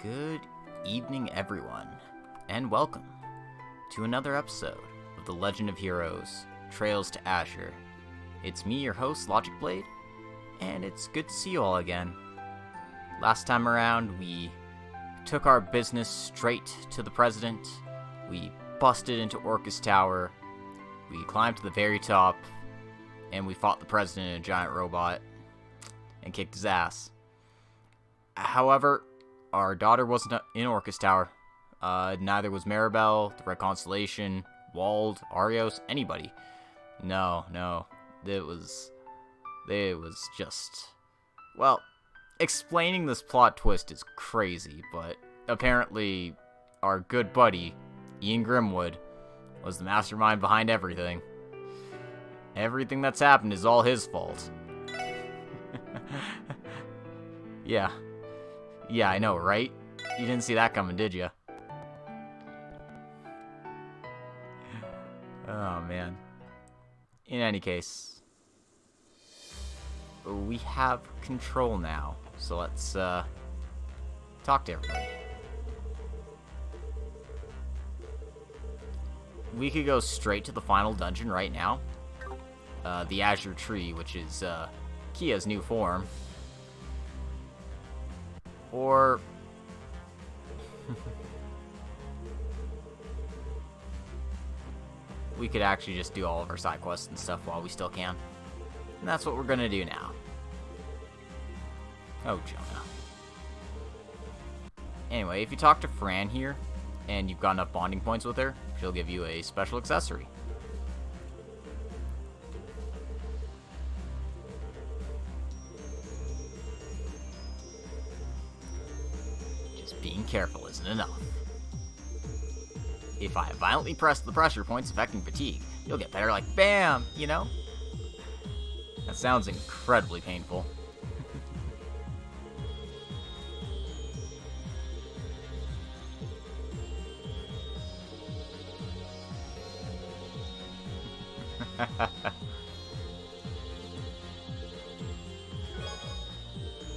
Good evening, everyone, and welcome to another episode of The Legend of Heroes, Trails to Azure. It's me, your host, Logic Blade, and it's good to see you all again. Last time around, we took our business straight to the President, we busted into Orcus Tower, we climbed to the very top, and we fought the President in a giant robot, and kicked his ass. However, our daughter wasn't in Orcus Tower. Neither was Maribel, the Red Constellation, Wald, Arios, anybody. No. It was just... Well, explaining this plot twist is crazy, but apparently our good buddy, Ian Grimwood, was the mastermind behind everything. Everything that's happened is all his fault. Yeah, I know, right? You didn't see that coming, did you? Oh, man. In any case, we have control now, so let's, talk to everybody. We could go straight to the final dungeon right now. The Azure Tree, which is, Kia's new form. Or... we could actually just do all of our side quests and stuff while we still can. And that's what we're gonna do now. Oh, Jonah. Anyway, if you talk to Fran here, and you've got enough bonding points with her, she'll give you a special accessory. Being careful isn't enough. If I violently press the pressure points affecting fatigue, you'll get better like BAM, you know? That sounds incredibly painful.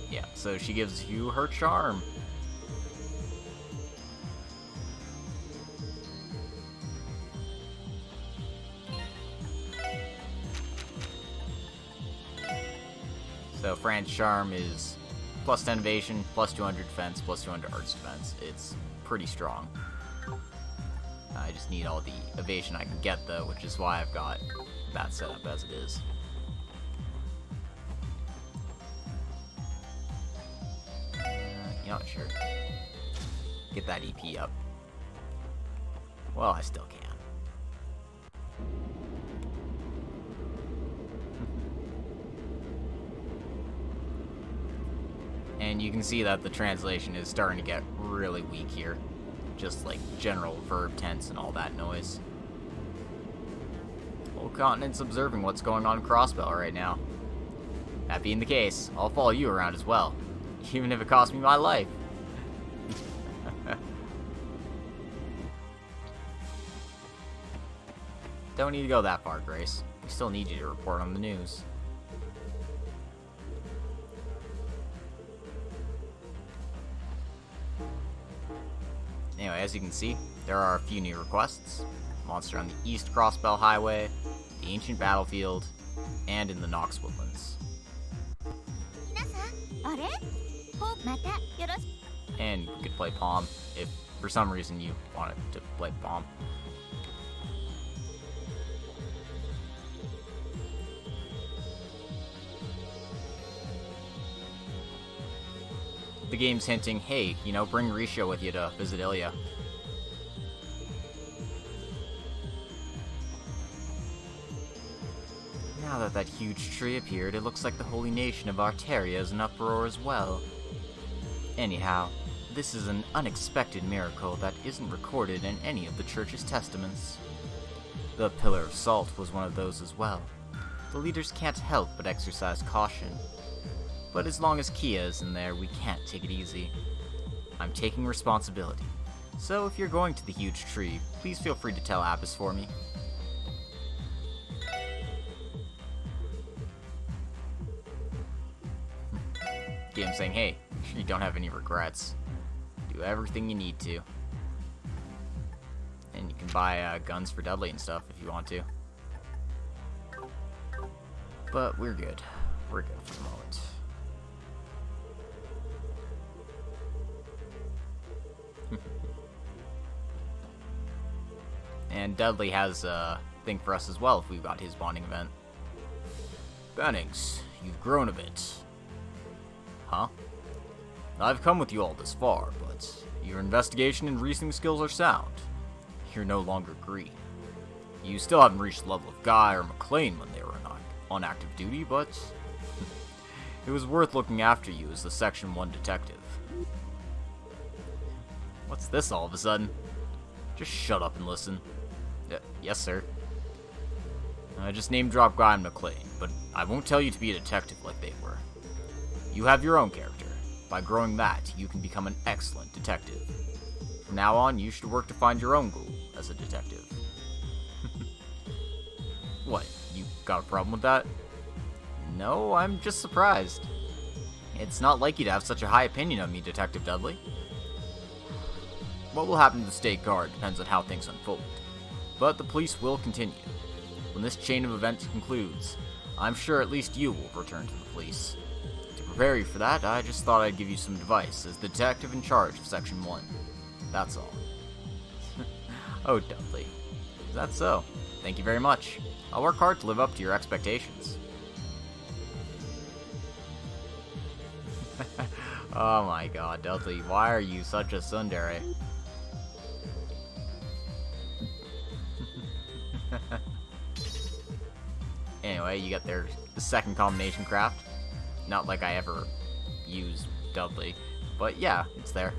Yeah, so she gives you her charm. So Fran's charm is plus 10 evasion, plus 200 defense, plus 200 arts defense. It's pretty strong. I just need all the evasion I can get though, which is why I've got that set up as it is. You know what, sure. Get that EP up. Well, I still can. And you can see that the translation is starting to get really weak here. Just like general verb tense and all that noise. Whole continent's observing what's going on in Crossbell right now. That being the case, I'll follow you around as well. Even if it costs me my life. Don't need to go that far, Grace. We still need you to report on the news. Anyway, as you can see, there are a few new requests. Monster on the East Crossbell Highway, the Ancient Battlefield, and in the Nox Woodlands. And you could play Palm, if for some reason you wanted to play Palm. The game's hinting, hey, you know, bring Risha with you to visit Ilya. Now that that huge tree appeared, it looks like the holy nation of Arteria is in uproar as well. Anyhow, this is an unexpected miracle that isn't recorded in any of the church's testaments. The Pillar of Salt was one of those as well. The leaders can't help but exercise caution. But as long as Kia is in there, we can't take it easy. I'm taking responsibility. So if you're going to the huge tree, please feel free to tell Apis for me. Game saying, hey, you don't have any regrets. Do everything you need to. And you can buy guns for Dudley and stuff if you want to. But we're good. We're good for the moment. And Dudley has a thing for us as well if we've got his bonding event. Bennings, you've grown a bit. Huh? I've come with you all this far, but your investigation and reasoning skills are sound. You're no longer green. You still haven't reached the level of Guy or McLean when they were on active duty, but it was worth looking after you as the Section 1 detective. What's this all of a sudden? Just shut up and listen. Yes, sir. I just name-dropped Guy and McLean, but I won't tell you to be a detective like they were. You have your own character. By growing that, you can become an excellent detective. From now on, you should work to find your own goal as a detective. What, you got a problem with that? No, I'm just surprised. It's not like you to have such a high opinion of me, Detective Dudley. What will happen to the State Guard depends on how things unfold. But the police will continue. When this chain of events concludes, I'm sure at least you will return to the police. To prepare you for that, I just thought I'd give you some advice as the detective in charge of Section 1. That's all. Oh, Dudley. Is that so? Thank you very much. I'll work hard to live up to your expectations. Oh my god, Dudley, why are you such a tsundere? Anyway, you got their second combination craft. Not like I ever used Dudley, but yeah, it's there.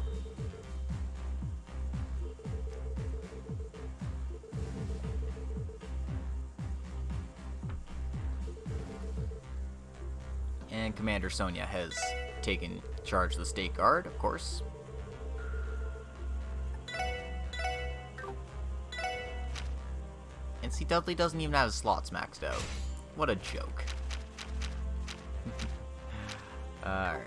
And Commander Sonia has taken charge of the State Guard, of course. And see, Dudley doesn't even have his slots maxed out. What a joke. Alright.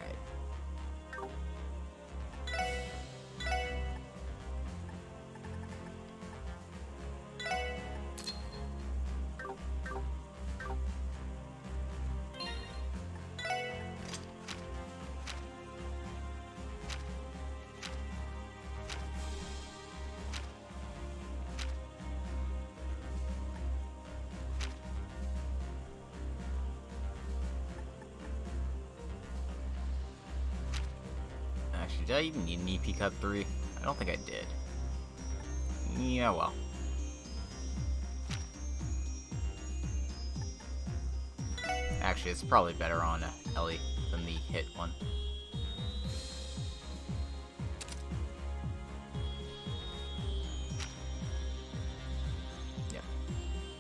Did I even need an EP Cut 3? I don't think I did. Yeah, well. Actually, it's probably better on Ellie than the hit one.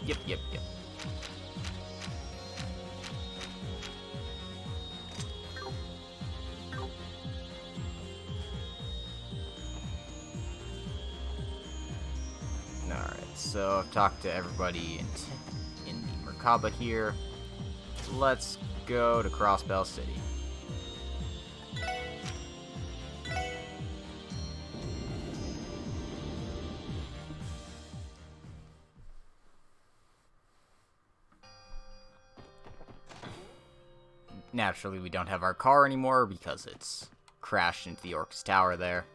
Yep. So I've talked to everybody in the Merkaba here. Let's go to Crossbell City. Naturally, we don't have our car anymore because it's crashed into the Orcus Tower there.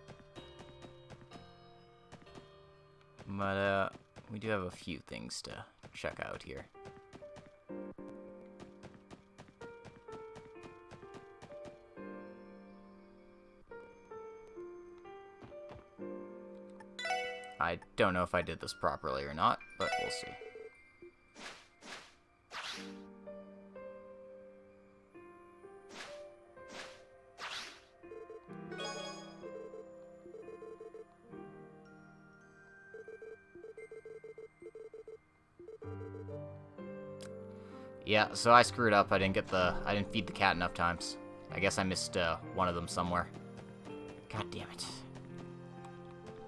But, we do have a few things to check out here. I don't know if I did this properly or not, but we'll see. Yeah, so I screwed up. I didn't feed the cat enough times. I guess I missed one of them somewhere. God damn it.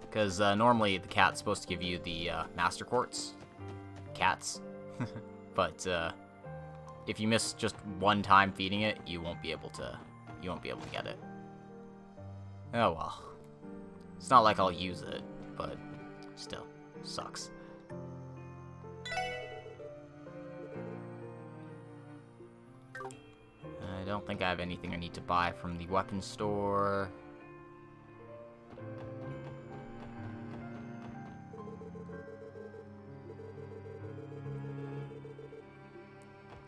Because normally the cat's supposed to give you the master quartz. Cats. But if you miss just one time feeding it, you won't be able to get it. Oh well. It's not like I'll use it, but still, sucks. I don't think I have anything I need to buy from the weapons store.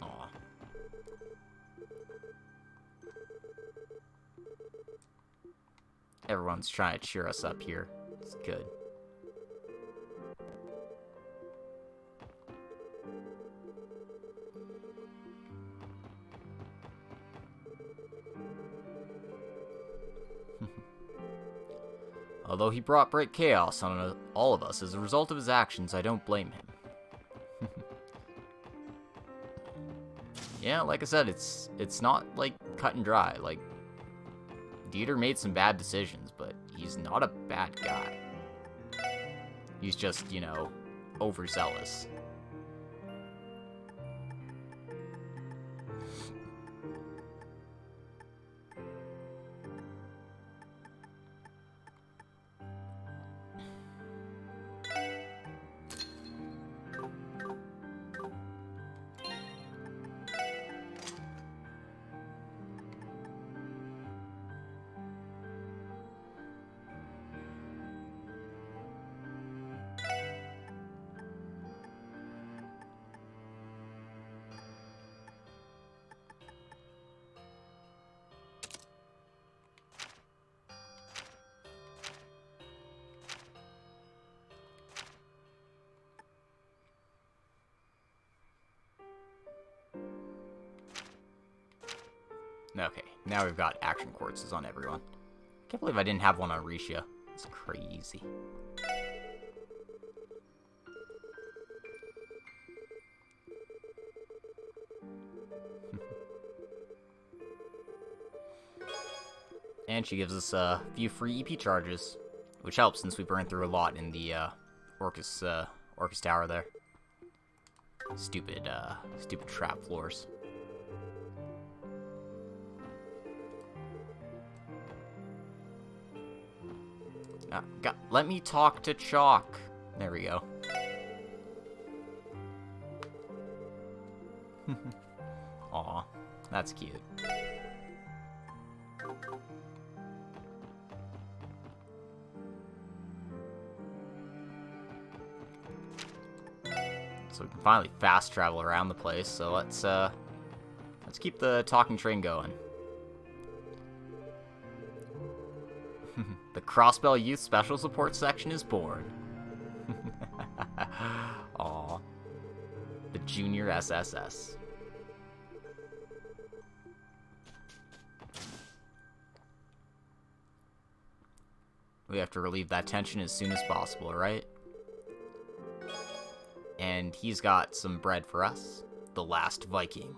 Aw. Everyone's trying to cheer us up here. It's good. Although he brought great chaos on all of us as a result of his actions, I don't blame him. Yeah, like I said, it's not, like, cut and dry. Like, Dieter made some bad decisions, but he's not a bad guy. He's just, you know, overzealous. Okay, now we've got action quartzes on everyone. Can't believe I didn't have one on Risha. It's crazy. And she gives us a few free EP charges, which helps since we burned through a lot in the Orcus Tower there. Stupid trap floors. Let me talk to Chalk. There we go. Aw, that's cute. So we can finally fast travel around the place, so let's keep the talking train going. The Crossbell Youth Special Support Section is born. Aw. The Junior SSS. We have to relieve that tension as soon as possible, right? And he's got some bread for us. The last Viking.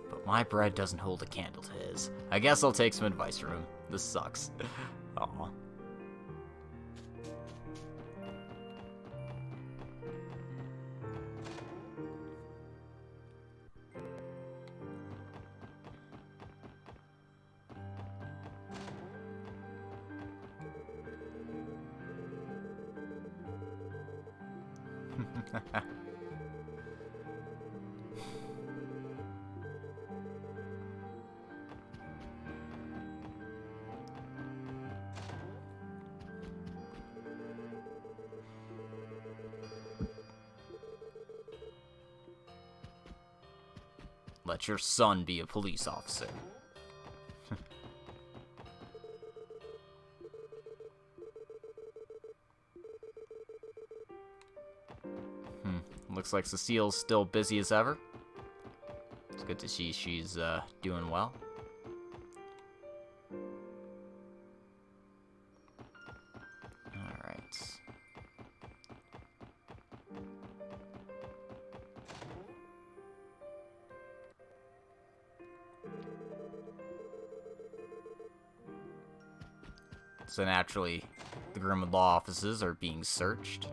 But my bread doesn't hold a candle to his. I guess I'll take some advice from him. This sucks. Aw. Let your son be a police officer. Looks like Cecile's still busy as ever. It's good to see she's doing well. Alright. So naturally, the Grimwood Law offices are being searched.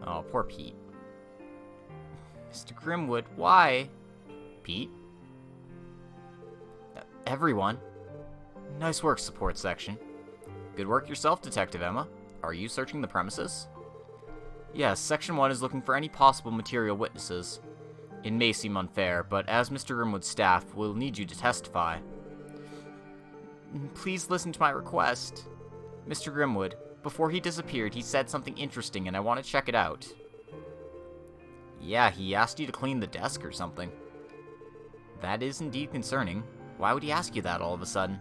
Oh, poor Pete. Mr. Grimwood, why? Pete? Everyone. Nice work, support section. Good work yourself, Detective Emma. Are you searching the premises? Yes, Section 1 is looking for any possible material witnesses. It may seem unfair, but as Mr. Grimwood's staff, we'll need you to testify. Please listen to my request. Mr. Grimwood, before he disappeared, he said something interesting and I want to check it out. Yeah, he asked you to clean the desk or something. That is indeed concerning. Why would he ask you that all of a sudden?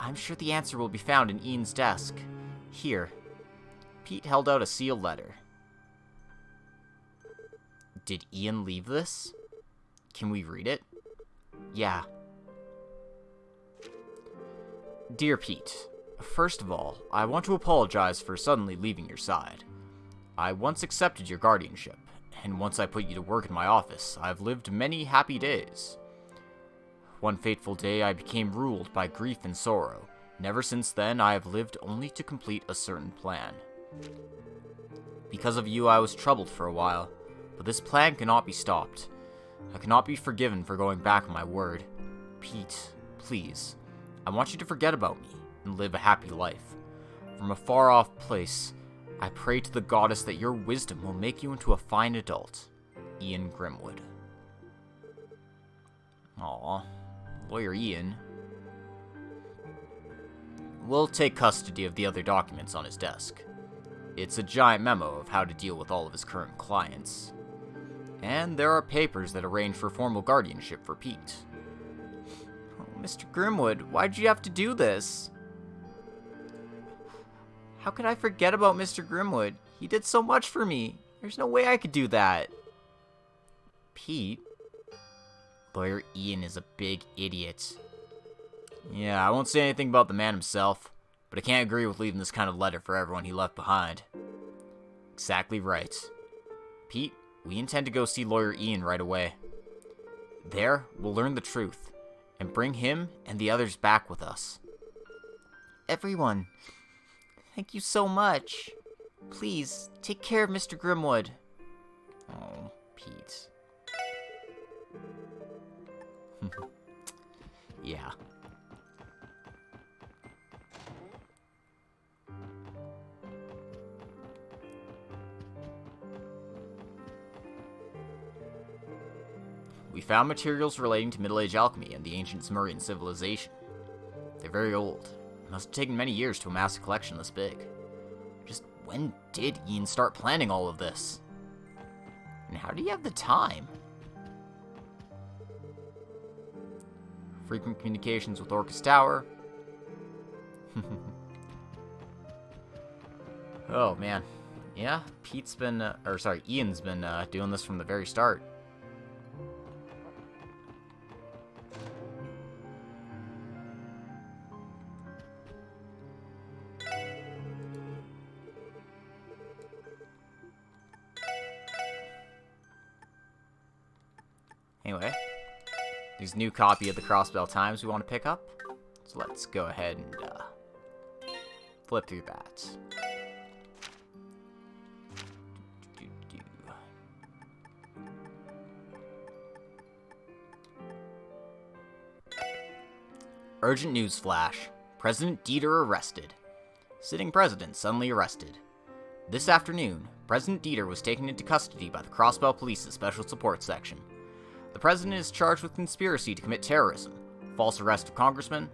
I'm sure the answer will be found in Ian's desk. Here. Pete held out a sealed letter. Did Ian leave this? Can we read it? Yeah. Dear Pete, first of all, I want to apologize for suddenly leaving your side. I once accepted your guardianship, and once I put you to work in my office, I've lived many happy days. One fateful day I became ruled by grief and sorrow, and ever since then I have lived only to complete a certain plan. Because of you I was troubled for a while, but this plan cannot be stopped. I cannot be forgiven for going back on my word. Pete, please, I want you to forget about me and live a happy life. From a far-off place, I pray to the goddess that your wisdom will make you into a fine adult. Ian Grimwood. Aww. Lawyer Ian. We'll take custody of the other documents on his desk. It's a giant memo of how to deal with all of his current clients. And there are papers that arrange for formal guardianship for Pete. Oh, Mr. Grimwood, why'd you have to do this? How could I forget about Mr. Grimwood? He did so much for me. There's no way I could do that. Pete? Lawyer Ian is a big idiot. Yeah, I won't say anything about the man himself, but I can't agree with leaving this kind of letter for everyone he left behind. Exactly right. Pete, we intend to go see Lawyer Ian right away. There, we'll learn the truth, and bring him and the others back with us. Everyone, thank you so much. Please, take care of Mr. Grimwood. Oh, Pete. Yeah. We found materials relating to Middle Age alchemy and the ancient Zemurian civilization. They're very old. It must have taken many years to amass a collection this big. Just when did Ian start planning all of this? And how do you have the time? Frequent communications with Orcus Tower. Oh, man. Yeah, Ian's been doing this from the very start. Anyway, there's a new copy of the Crossbell Times we want to pick up. So let's go ahead and flip through that. Urgent news flash. President Dieter arrested. Sitting president suddenly arrested. This afternoon, President Dieter was taken into custody by the Crossbell Police's Special Support Section. The president is charged with conspiracy to commit terrorism, false arrest of congressmen,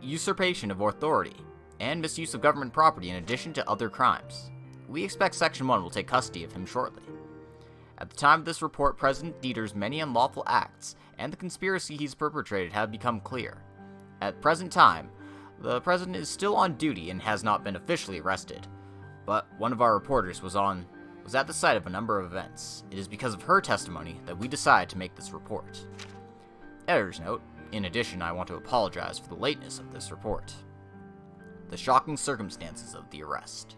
usurpation of authority, and misuse of government property in addition to other crimes. We expect Section 1 will take custody of him shortly. At the time of this report, President Dieter's many unlawful acts and the conspiracy he's perpetrated have become clear. At the present time, the president is still on duty and has not been officially arrested, but one of our reporters was at the site of a number of events. It is because of her testimony that we decided to make this report. Editor's note, in addition, I want to apologize for the lateness of this report. The shocking circumstances of the arrest.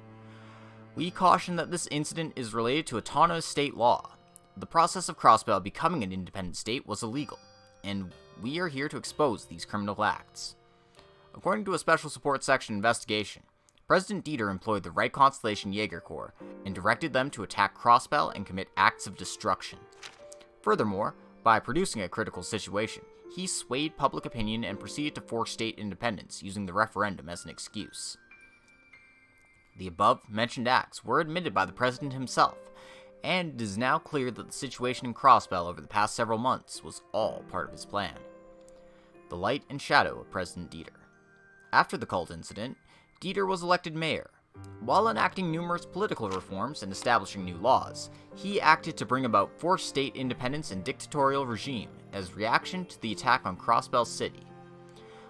We caution that this incident is related to autonomous state law. The process of Crossbell becoming an independent state was illegal, and we are here to expose these criminal acts. According to a Special Support Section investigation, President Dieter employed the Right Constellation Jaeger Corps and directed them to attack Crossbell and commit acts of destruction. Furthermore, by producing a critical situation, he swayed public opinion and proceeded to force state independence using the referendum as an excuse. The above-mentioned acts were admitted by the president himself, and it is now clear that the situation in Crossbell over the past several months was all part of his plan. The light and shadow of President Dieter. After the cult incident, Dieter was elected mayor. While enacting numerous political reforms and establishing new laws, he acted to bring about forced state independence and dictatorial regime as reaction to the attack on Crossbell City.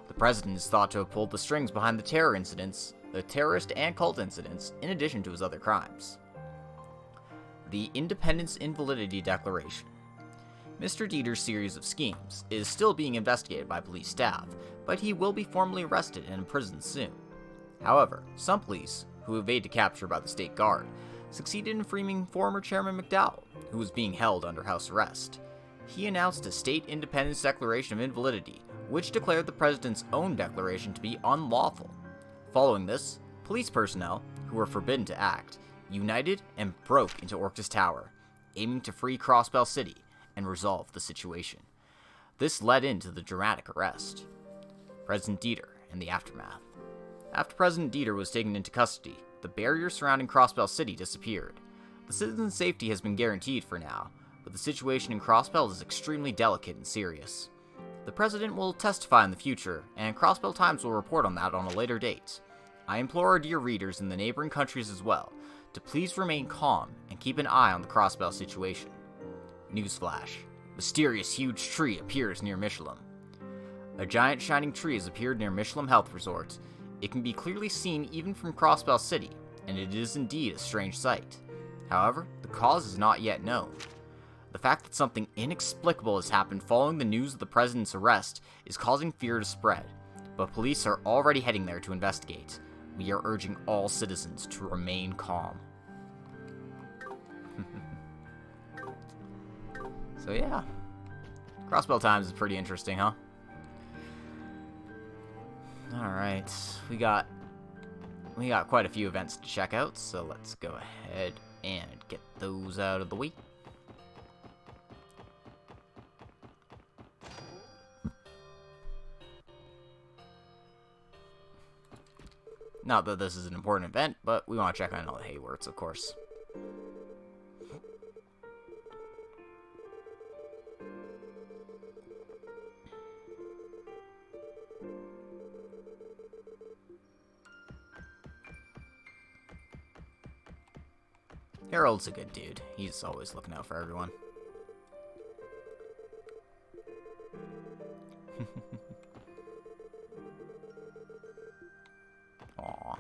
The president is thought to have pulled the strings behind the terrorist and cult incidents, in addition to his other crimes. The Independence Invalidity Declaration. Mr. Dieter's series of schemes is still being investigated by police staff, but he will be formally arrested and imprisoned soon. However, some police, who evaded capture by the state guard, succeeded in freeing former Chairman McDowell, who was being held under house arrest. He announced a State Independence Declaration of Invalidity, which declared the president's own declaration to be unlawful. Following this, police personnel, who were forbidden to act, united and broke into Orctus Tower, aiming to free Crossbell City and resolve the situation. This led into the dramatic arrest. President Dieter and the aftermath. After President Dieter was taken into custody, the barrier surrounding Crossbell City disappeared. The citizens' safety has been guaranteed for now, but the situation in Crossbell is extremely delicate and serious. The president will testify in the future, and Crossbell Times will report on that on a later date. I implore our dear readers in the neighboring countries as well to please remain calm and keep an eye on the Crossbell situation. Newsflash. Mysterious huge tree appears near Michelin. A giant shining tree has appeared near Michelin Health Resort. It can be clearly seen even from Crossbell City, and it is indeed a strange sight. However, the cause is not yet known. The fact that something inexplicable has happened following the news of the president's arrest is causing fear to spread, but police are already heading there to investigate. We are urging all citizens to remain calm. So yeah, Crossbell Times is pretty interesting, huh? Alright, we got quite a few events to check out, so let's go ahead and get those out of the way. Not that this is an important event, but we want to check on all the Hayworts, of course. Harold's a good dude. He's always looking out for everyone. Aww.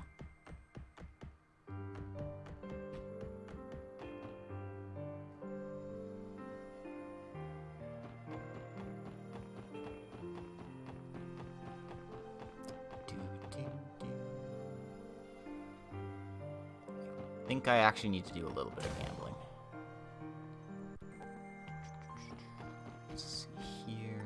I think I actually need to do a little bit of gambling. Let's see here.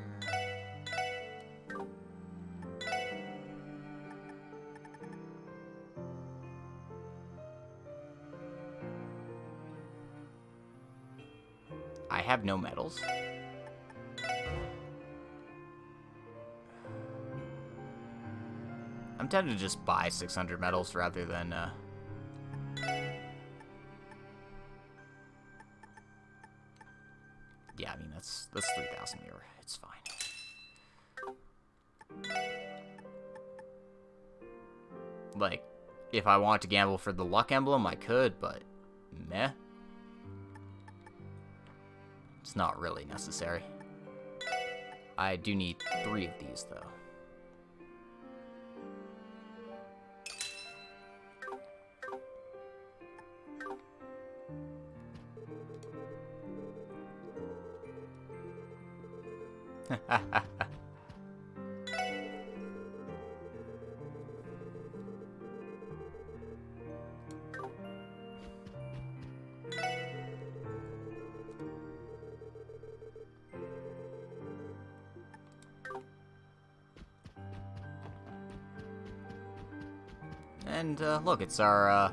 I have no medals. I'm tempted to just buy 600 medals rather than yeah, I mean, that's 3,000 euro. It's fine. Like, if I want to gamble for the luck emblem, I could, but meh. It's not really necessary. I do need 3 of these, though. And, look, it's our,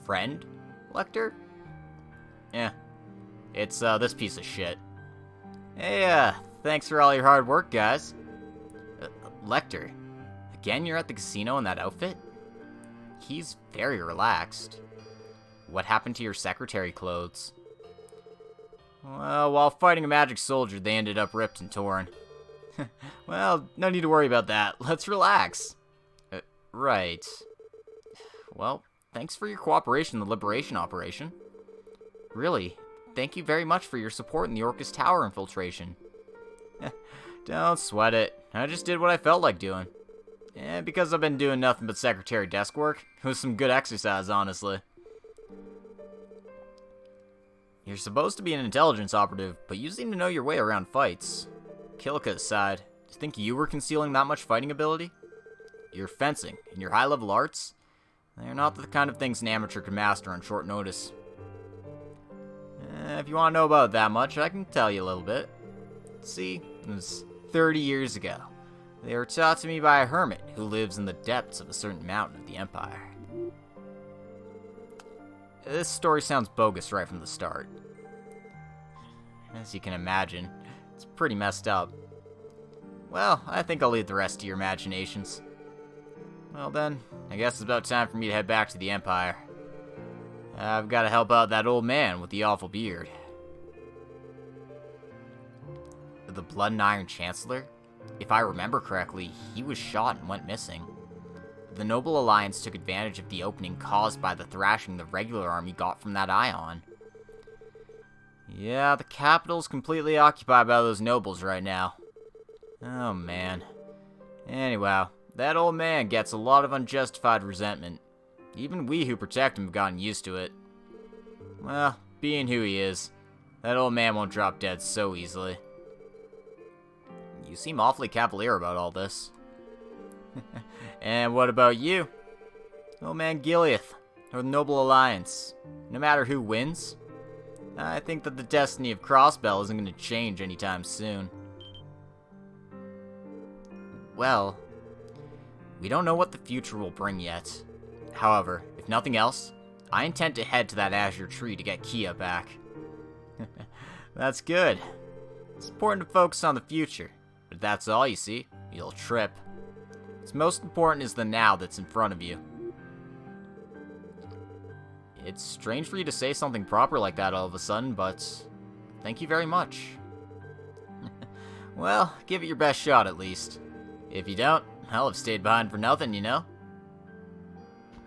friend, Lecter? Yeah, it's, this piece of shit. Hey, thanks for all your hard work, guys. Lecter, again you're at the casino in that outfit? He's very relaxed. What happened to your secretary clothes? Well, while fighting a magic soldier, they ended up ripped and torn. Well, no need to worry about that. Let's relax. Right. Well, thanks for your cooperation in the liberation operation. Really, thank you very much for your support in the Orcus Tower infiltration. Don't sweat it. I just did what I felt like doing. Because I've been doing nothing but secretary desk work, it was some good exercise, honestly. You're supposed to be an intelligence operative, but you seem to know your way around fights. Kilika aside, do you think you were concealing that much fighting ability? Your fencing and your high-level arts? They're not the kind of things an amateur can master on short notice. If you want to know about that much, I can tell you a little bit. See, it was 30 years ago. They were taught to me by a hermit who lives in the depths of a certain mountain of the Empire. This story sounds bogus right from the start. As you can imagine, it's pretty messed up. Well, I think I'll leave the rest to your imaginations. Well then, I guess it's about time for me to head back to the Empire. I've got to help out that old man with the awful beard. The Blood and Iron Chancellor? If I remember correctly, he was shot and went missing. The Noble Alliance took advantage of the opening caused by the thrashing the regular army got from that Ion. Yeah, the capital's completely occupied by those nobles right now. Oh man. Anyway, that old man gets a lot of unjustified resentment. Even we who protect him have gotten used to it. Well, being who he is, that old man won't drop dead so easily. You seem awfully cavalier about all this. And what about you? Old man Gileath, or the Noble Alliance. No matter who wins, I think that the destiny of Crossbell isn't going to change anytime soon. Well, we don't know what the future will bring yet. However, if nothing else, I intend to head to that azure tree to get Kia back. That's good. It's important to focus on the future, but if that's all you see, you'll trip. What's most important is the now that's in front of you. It's strange for you to say something proper like that all of a sudden, but thank you very much. Well, give it your best shot at least. If you don't, I'll have stayed behind for nothing, you know?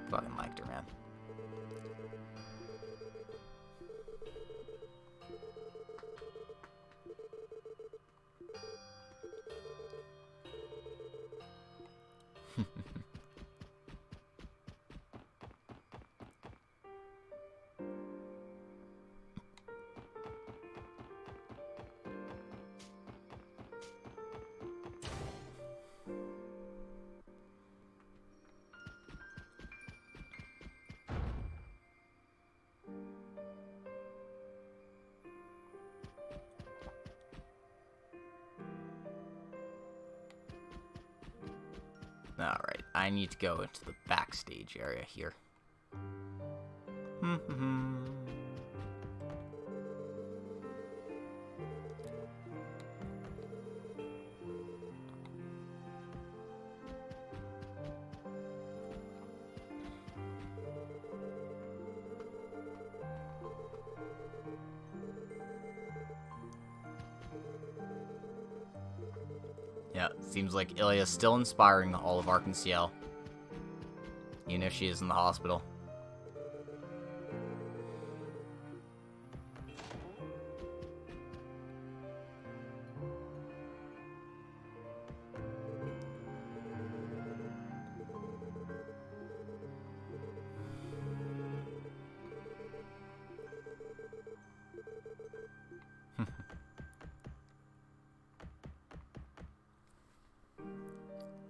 Fucking liked her, man. Alright, I need to go into the backstage area here. Yeah, seems like Ilya's still inspiring all of Arkansas, even if she is in the hospital.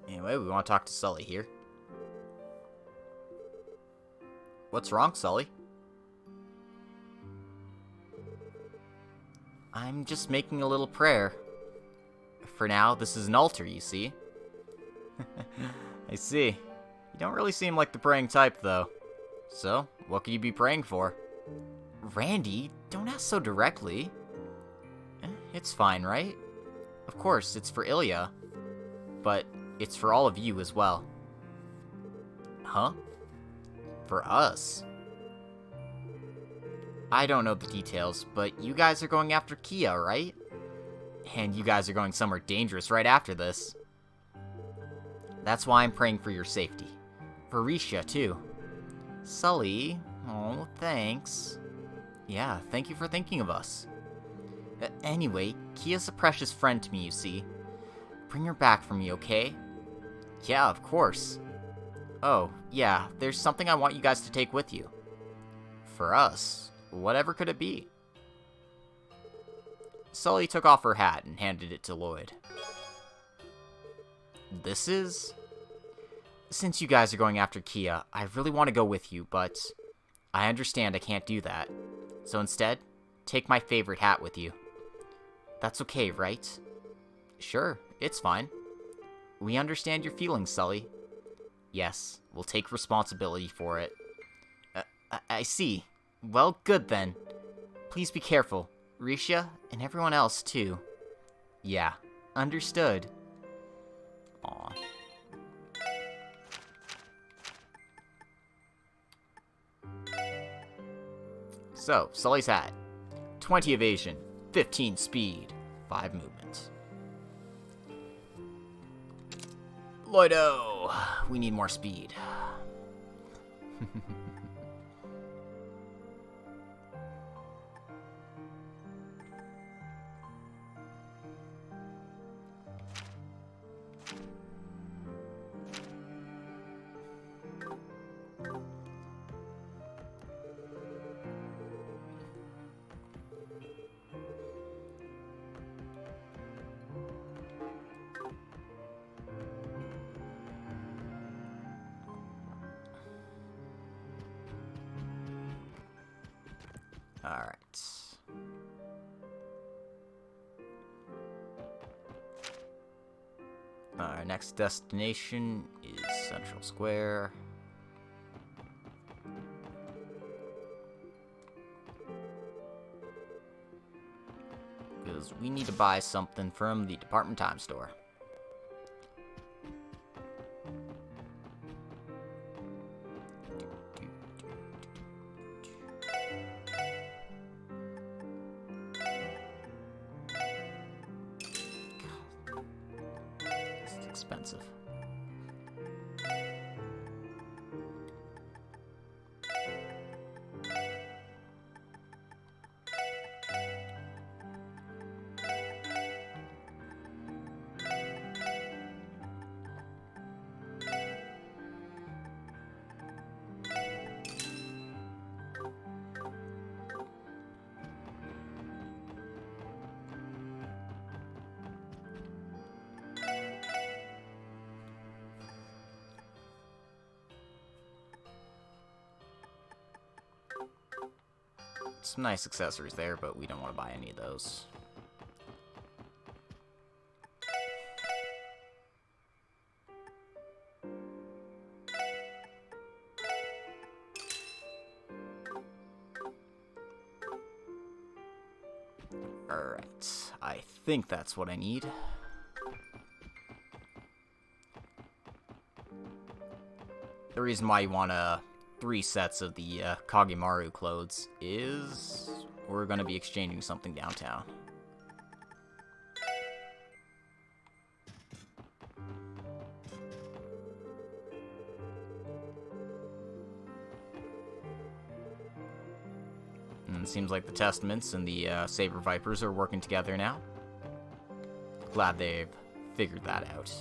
Anyway, we want to talk to Sully here. What's wrong, Sully? I'm just making a little prayer. For now, this is an altar, you see. I see. You don't really seem like the praying type, though. So, what could you be praying for? Randy, don't ask so directly. It's fine, right? Of course, it's for Ilya. But it's for all of you as well. Huh? For us? I don't know the details, but you guys are going after Kia, right? And you guys are going somewhere dangerous right after this. That's why I'm praying for your safety. For Risha, too. Sully, oh, thanks. Yeah, thank you for thinking of us. Anyway, Kia's a precious friend to me, you see. Bring her back for me, okay? Yeah, of course. Oh, yeah, there's something I want you guys to take with you. For us? Whatever could it be? Sully took off her hat and handed it to Lloyd. This is... Since you guys are going after Kia, I really want to go with you, but I understand I can't do that. So instead, take my favorite hat with you. That's okay, right? Sure, it's fine. We understand your feelings, Sully. Yes, we'll take responsibility for it. I see. Well, good then. Please be careful. Risha, and everyone else, too. Yeah, understood. Aw. So, Sully's hat. 20 evasion, 15 speed, 5 movement. Lloydo! We need more speed. Alright. Our next destination is Central Square. Because we need to buy something from the Department Time store. Expensive. Some nice accessories there, but we don't want to buy any of those. Alright, I think that's what I need. The reason why you want 3 sets of the Kagemaru clothes is we're going to be exchanging something downtown. And it seems like the Testaments and the Saber Vipers are working together now. Glad they've figured that out.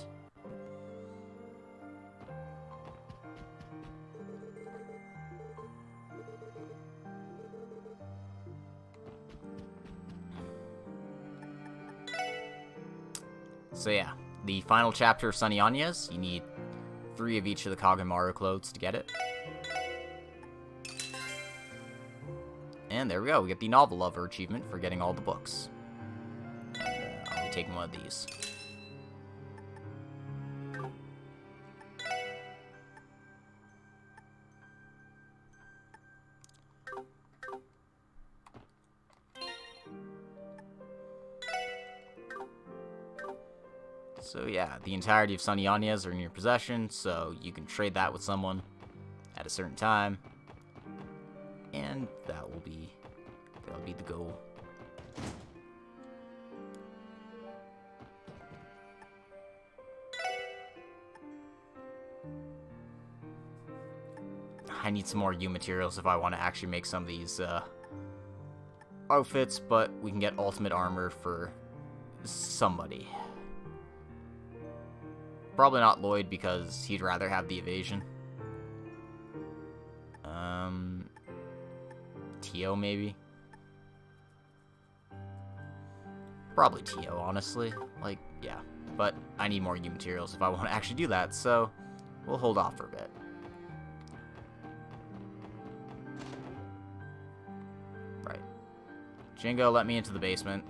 So yeah, the final chapter of Sunny Anya's, you need 3 of each of the Kagemaru clothes to get it. And there we go, we get the Novel Lover achievement for getting all the books. And I'll be taking one of these. So yeah, the entirety of Sunny Anyas are in your possession, so you can trade that with someone at a certain time. And that'll be the goal. I need some more U materials if I want to actually make some of these outfits, but we can get ultimate armor for somebody. Probably not Lloyd because he'd rather have the evasion. Tio maybe? Probably Tio, honestly. Like, yeah. But I need more U materials if I want to actually do that, so we'll hold off for a bit. Right. Jingo, let me into the basement.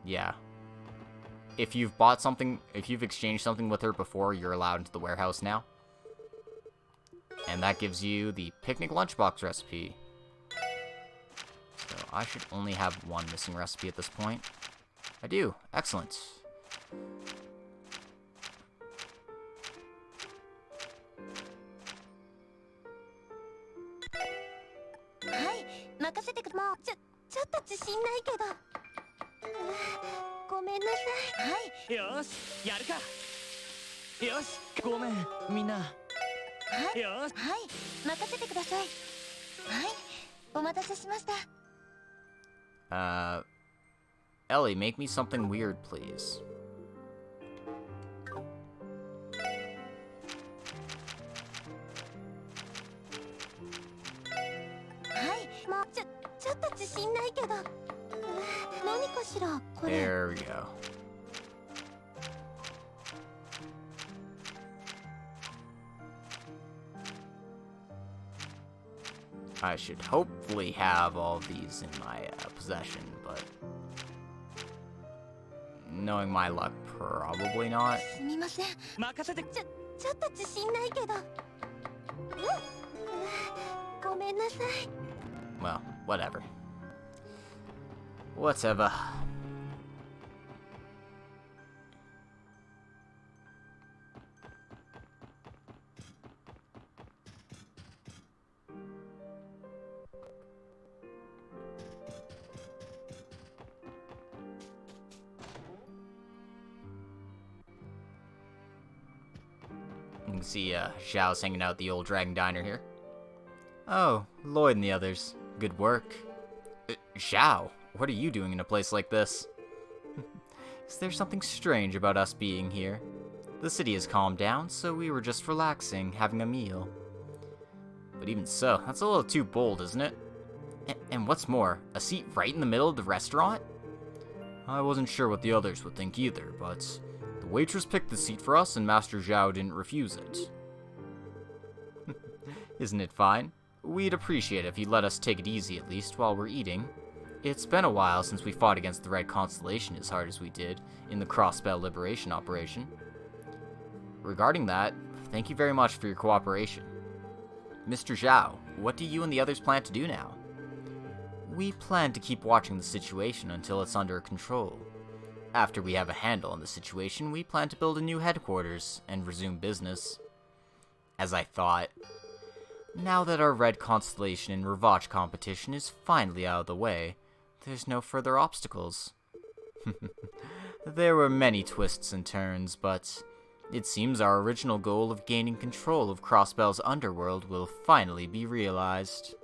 Yeah. If you've bought something, if you've exchanged something with her before, you're allowed into the warehouse now. And that gives you the picnic lunchbox recipe. So I should only have one missing recipe at this point. I do. Excellent. Ellie, make me something weird, please. There we go. I should hopefully have all of these in my possession, but knowing my luck, probably not. Well, whatever. Whatever. You can see Xiao's hanging out at the old Dragon Diner here. Oh, Lloyd and the others. Good work. Xiao, what are you doing in a place like this? Is there something strange about us being here? The city has calmed down, so we were just relaxing, having a meal. But even so, that's a little too bold, isn't it? And what's more, a seat right in the middle of the restaurant? I wasn't sure what the others would think either, but the waitress picked the seat for us and Master Zhao didn't refuse it. Isn't it fine? We'd appreciate it if you'd let us take it easy at least while we're eating. It's been a while since we fought against the Red Constellation as hard as we did in the Crossbell Liberation operation. Regarding that, thank you very much for your cooperation. Mr. Zhao, what do you and the others plan to do now? We plan to keep watching the situation until it's under control. After we have a handle on the situation, we plan to build a new headquarters and resume business. As I thought. Now that our Red Constellation and Revach competition is finally out of the way, there's no further obstacles. There were many twists and turns, but it seems our original goal of gaining control of Crossbell's underworld will finally be realized.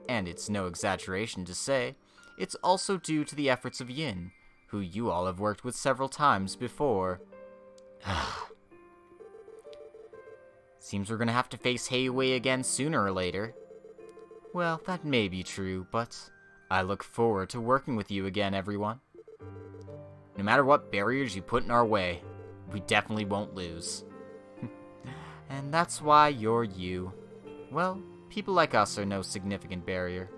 And it's no exaggeration to say, it's also due to the efforts of Yin, who you all have worked with several times before. Seems we're gonna have to face Heiwei again sooner or later. Well, that may be true, but I look forward to working with you again, everyone. No matter what barriers you put in our way, we definitely won't lose. And that's why you're you. Well, people like us are no significant barrier,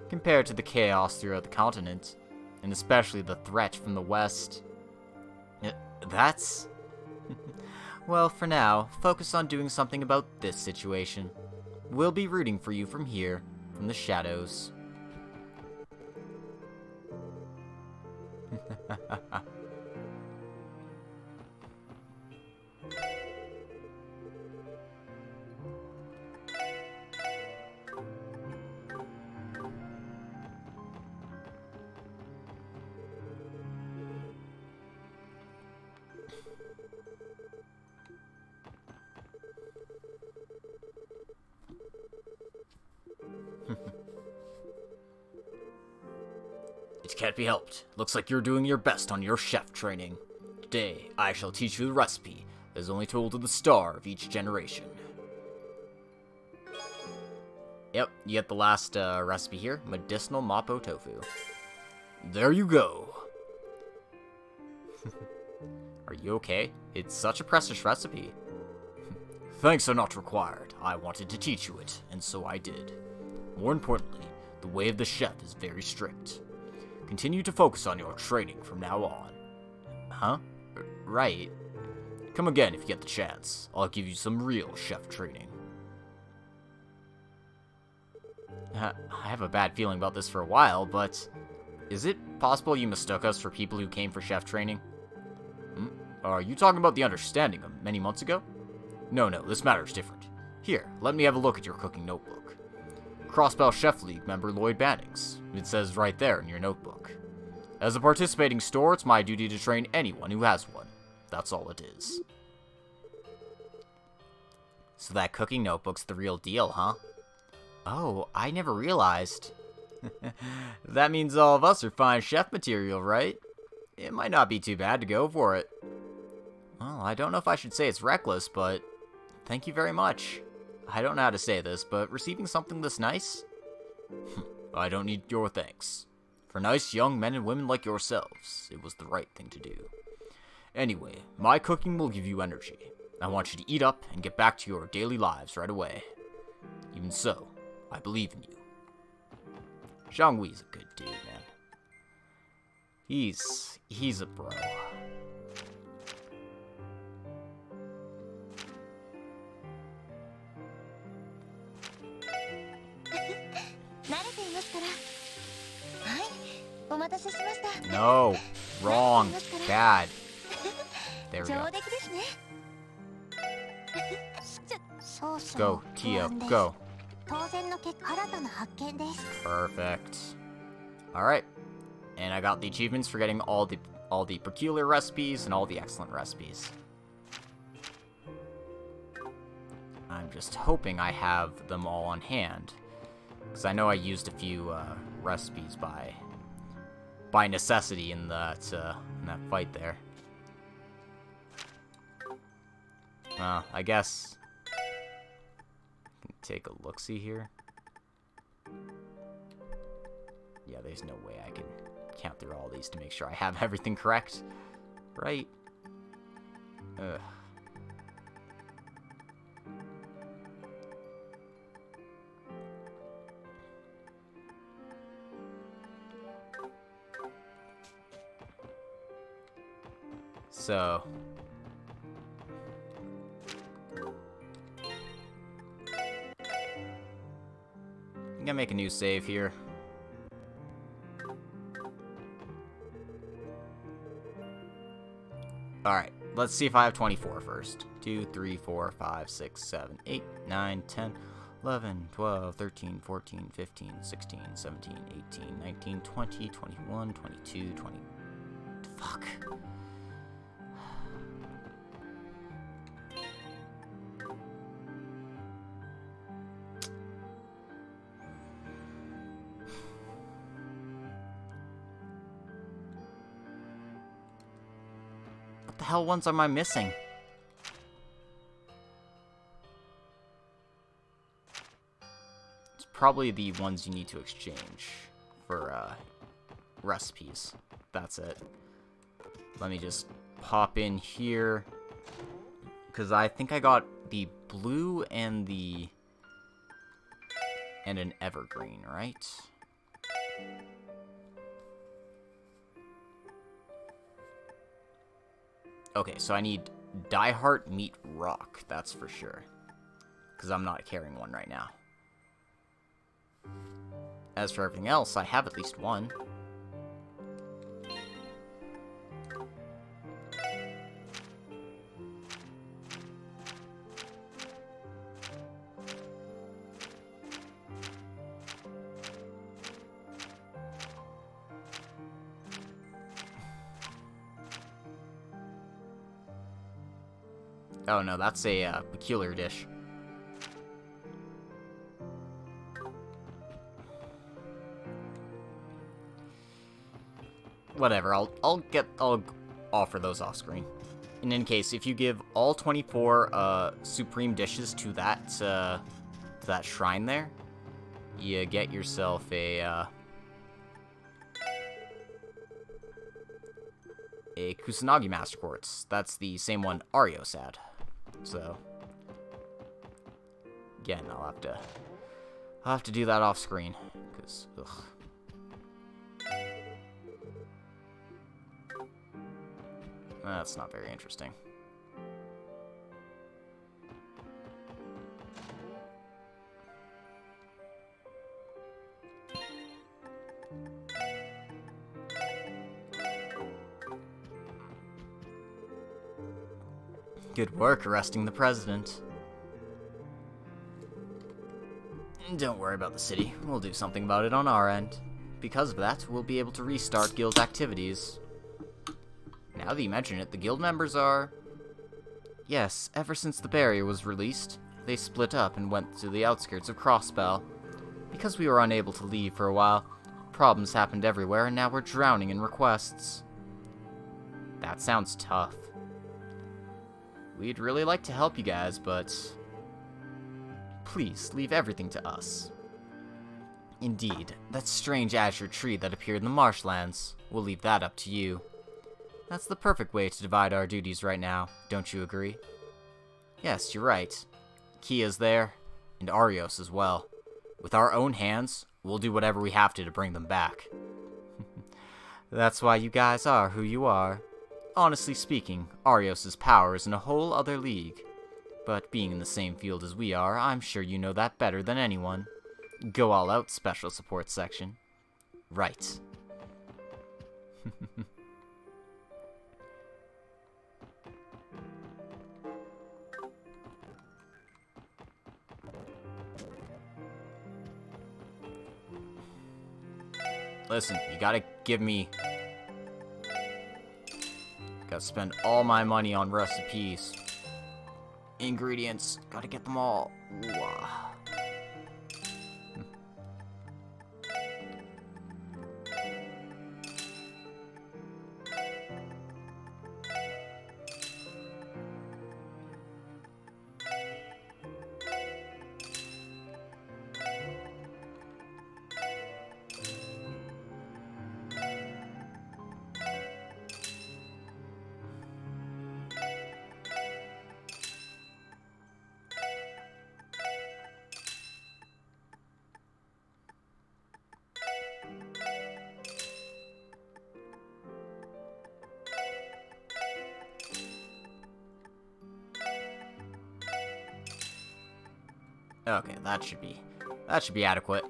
compared to the chaos throughout the continent, and especially the threat from the west. That's... Well, for now, focus on doing something about this situation. We'll be rooting for you from here, from the shadows. It can't be helped. Looks like you're doing your best on your chef training. Today, I shall teach you the recipe that is only told to the star of each generation. Yep, you get the last recipe here. Medicinal Mapo Tofu. There you go. Are you okay? It's such a precious recipe. Thanks are not required. I wanted to teach you it, and so I did. More importantly, the way of the chef is very strict. Continue to focus on your training from now on. Huh? Right. Come again if you get the chance. I'll give you some real chef training. I have a bad feeling about this for a while, but... Is it possible you mistook us for people who came for chef training? Are you talking about the understanding of many months ago? No, this matter is different. Here, let me have a look at your cooking notebook. Crossbell Chef League member Lloyd Bannings. It says right there in your notebook. As a participating store, it's my duty to train anyone who has one. That's all it is. So that cooking notebook's the real deal, huh? Oh, I never realized. That means all of us are fine chef material, right? It might not be too bad to go for it. Well, I don't know if I should say it's reckless, but thank you very much. I don't know how to say this, but receiving something this nice? I don't need your thanks. For nice young men and women like yourselves, it was the right thing to do. Anyway, my cooking will give you energy. I want you to eat up and get back to your daily lives right away. Even so, I believe in you. Zhanghui's a good dude, man. He's a bro. No, wrong, bad. There we go. Go, Tio, go. Perfect. Alright. And I got the achievements for getting all the peculiar recipes and all the excellent recipes. I'm just hoping I have them all on hand. Because I know I used a few recipes by necessity in that fight there. I guess I can take a look-see here. Yeah, there's no way I can count through all these to make sure I have everything correct. Right? Ugh. So... I'm gonna make a new save here. Alright, let's see if I have 24 first. 2, 3, 4, 5, 6, 7, 8, 9, 10, 11, 12, 13, 14, 15, 16, 17, 18, 19, 20, 21, 22, 20... Fuck. What the hell ones am I missing? It's probably the ones you need to exchange for recipes. That's it. Let me just pop in here, because I think I got the blue and an evergreen, right? Okay, so I need Die Heart Meat Rock, that's for sure. Because I'm not carrying one right now. As for everything else, I have at least one. Oh no, that's a peculiar dish. Whatever, I'll offer those off screen. In any case, if you give all 24 supreme dishes to that shrine there, you get yourself a Kusanagi Master Quartz. That's the same one Arios had. So again, I'll have to do that off screen, because that's not very interesting. Good work arresting the president. Don't worry about the city. We'll do something about it on our end. Because of that, we'll be able to restart guild activities. Now that you mention it, the guild members are... Yes, ever since the barrier was released, they split up and went to the outskirts of Crossbell. Because we were unable to leave for a while, problems happened everywhere, and now we're drowning in requests. That sounds tough. We'd really like to help you guys, but please leave everything to us. Indeed, that strange azure tree that appeared in the marshlands, we'll leave that up to you. That's the perfect way to divide our duties right now, don't you agree? Yes, you're right. Kia's there, and Arios as well. With our own hands, we'll do whatever we have to bring them back. That's why you guys are who you are. Honestly speaking, Arios' power is in a whole other league. But being in the same field as we are, I'm sure you know that better than anyone. Go all out, Special Support Section. Right. Listen, you gotta give me... Gotta spend all my money on recipes. Ingredients, gotta get them all. Ooh, Okay, that should be adequate.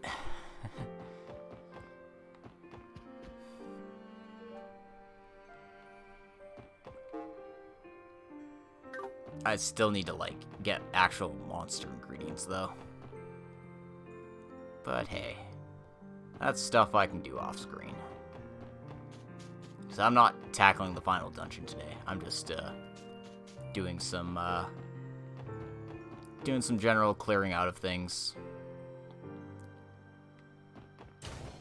I still need to, like, get actual monster ingredients, though. But hey, that's stuff I can do off-screen. So I'm not tackling the final dungeon today. I'm just, doing some general clearing out of things.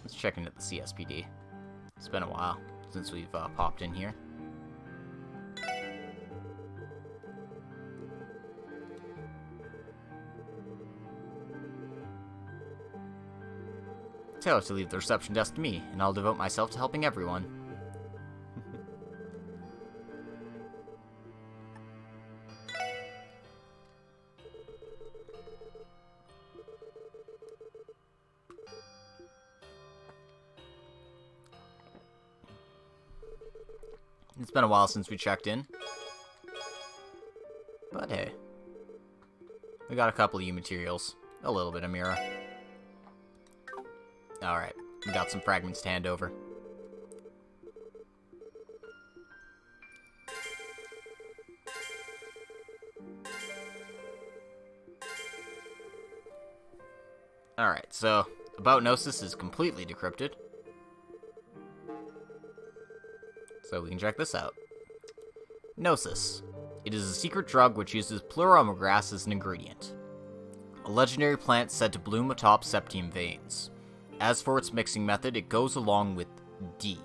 Let's check into the CSPD. It's been a while since we've popped in here. Tell her to leave the reception desk to me, and I'll devote myself to helping everyone. It's been a while since we checked in. But hey. We got a couple of materials. A little bit of Mira. Alright. We got some fragments to hand over. Alright, so About Gnosis is completely decrypted. So we can check this out. Gnosis. It is a secret drug which uses pleuromo grass as an ingredient, a legendary plant said to bloom atop septium veins. As for its mixing method, it goes along with D.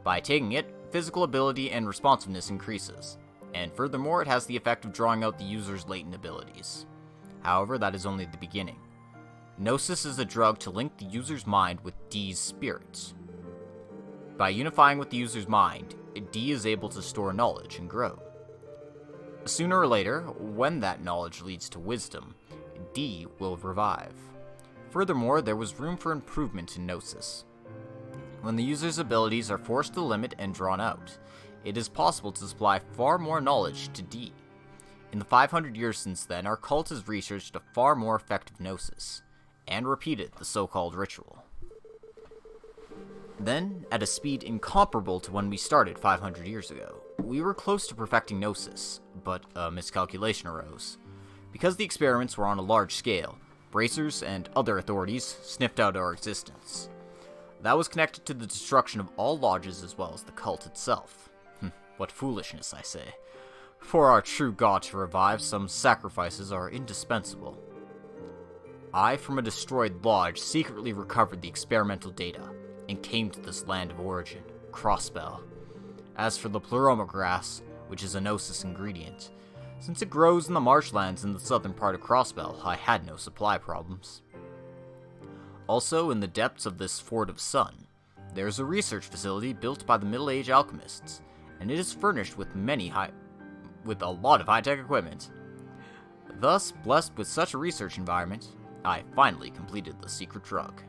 By taking it, physical ability and responsiveness increases, and furthermore it has the effect of drawing out the user's latent abilities. However, that is only the beginning. Gnosis is a drug to link the user's mind with D's spirit. By unifying with the user's mind, D is able to store knowledge and grow. Sooner or later, when that knowledge leads to wisdom, D will revive. Furthermore, there was room for improvement in Gnosis. When the user's abilities are forced to the limit and drawn out, it is possible to supply far more knowledge to D. In the 500 years since then, our cult has researched a far more effective Gnosis, and repeated the so-called ritual. Then, at a speed incomparable to when we started 500 years ago, we were close to perfecting Gnosis, but a miscalculation arose. Because the experiments were on a large scale, bracers and other authorities sniffed out our existence. That was connected to the destruction of all lodges as well as the cult itself. What foolishness, I say. For our true god to revive, some sacrifices are indispensable. I, from a destroyed lodge, secretly recovered the experimental data, and came to this land of origin, Crossbell. As for the pleuromo grass, which is a Gnosis ingredient, since it grows in the marshlands in the southern part of Crossbell, I had no supply problems. Also, in the depths of this Fort of Sun, there is a research facility built by the Middle Age alchemists, and it is furnished with a lot of high-tech equipment. Thus, blessed with such a research environment, I finally completed the secret drug.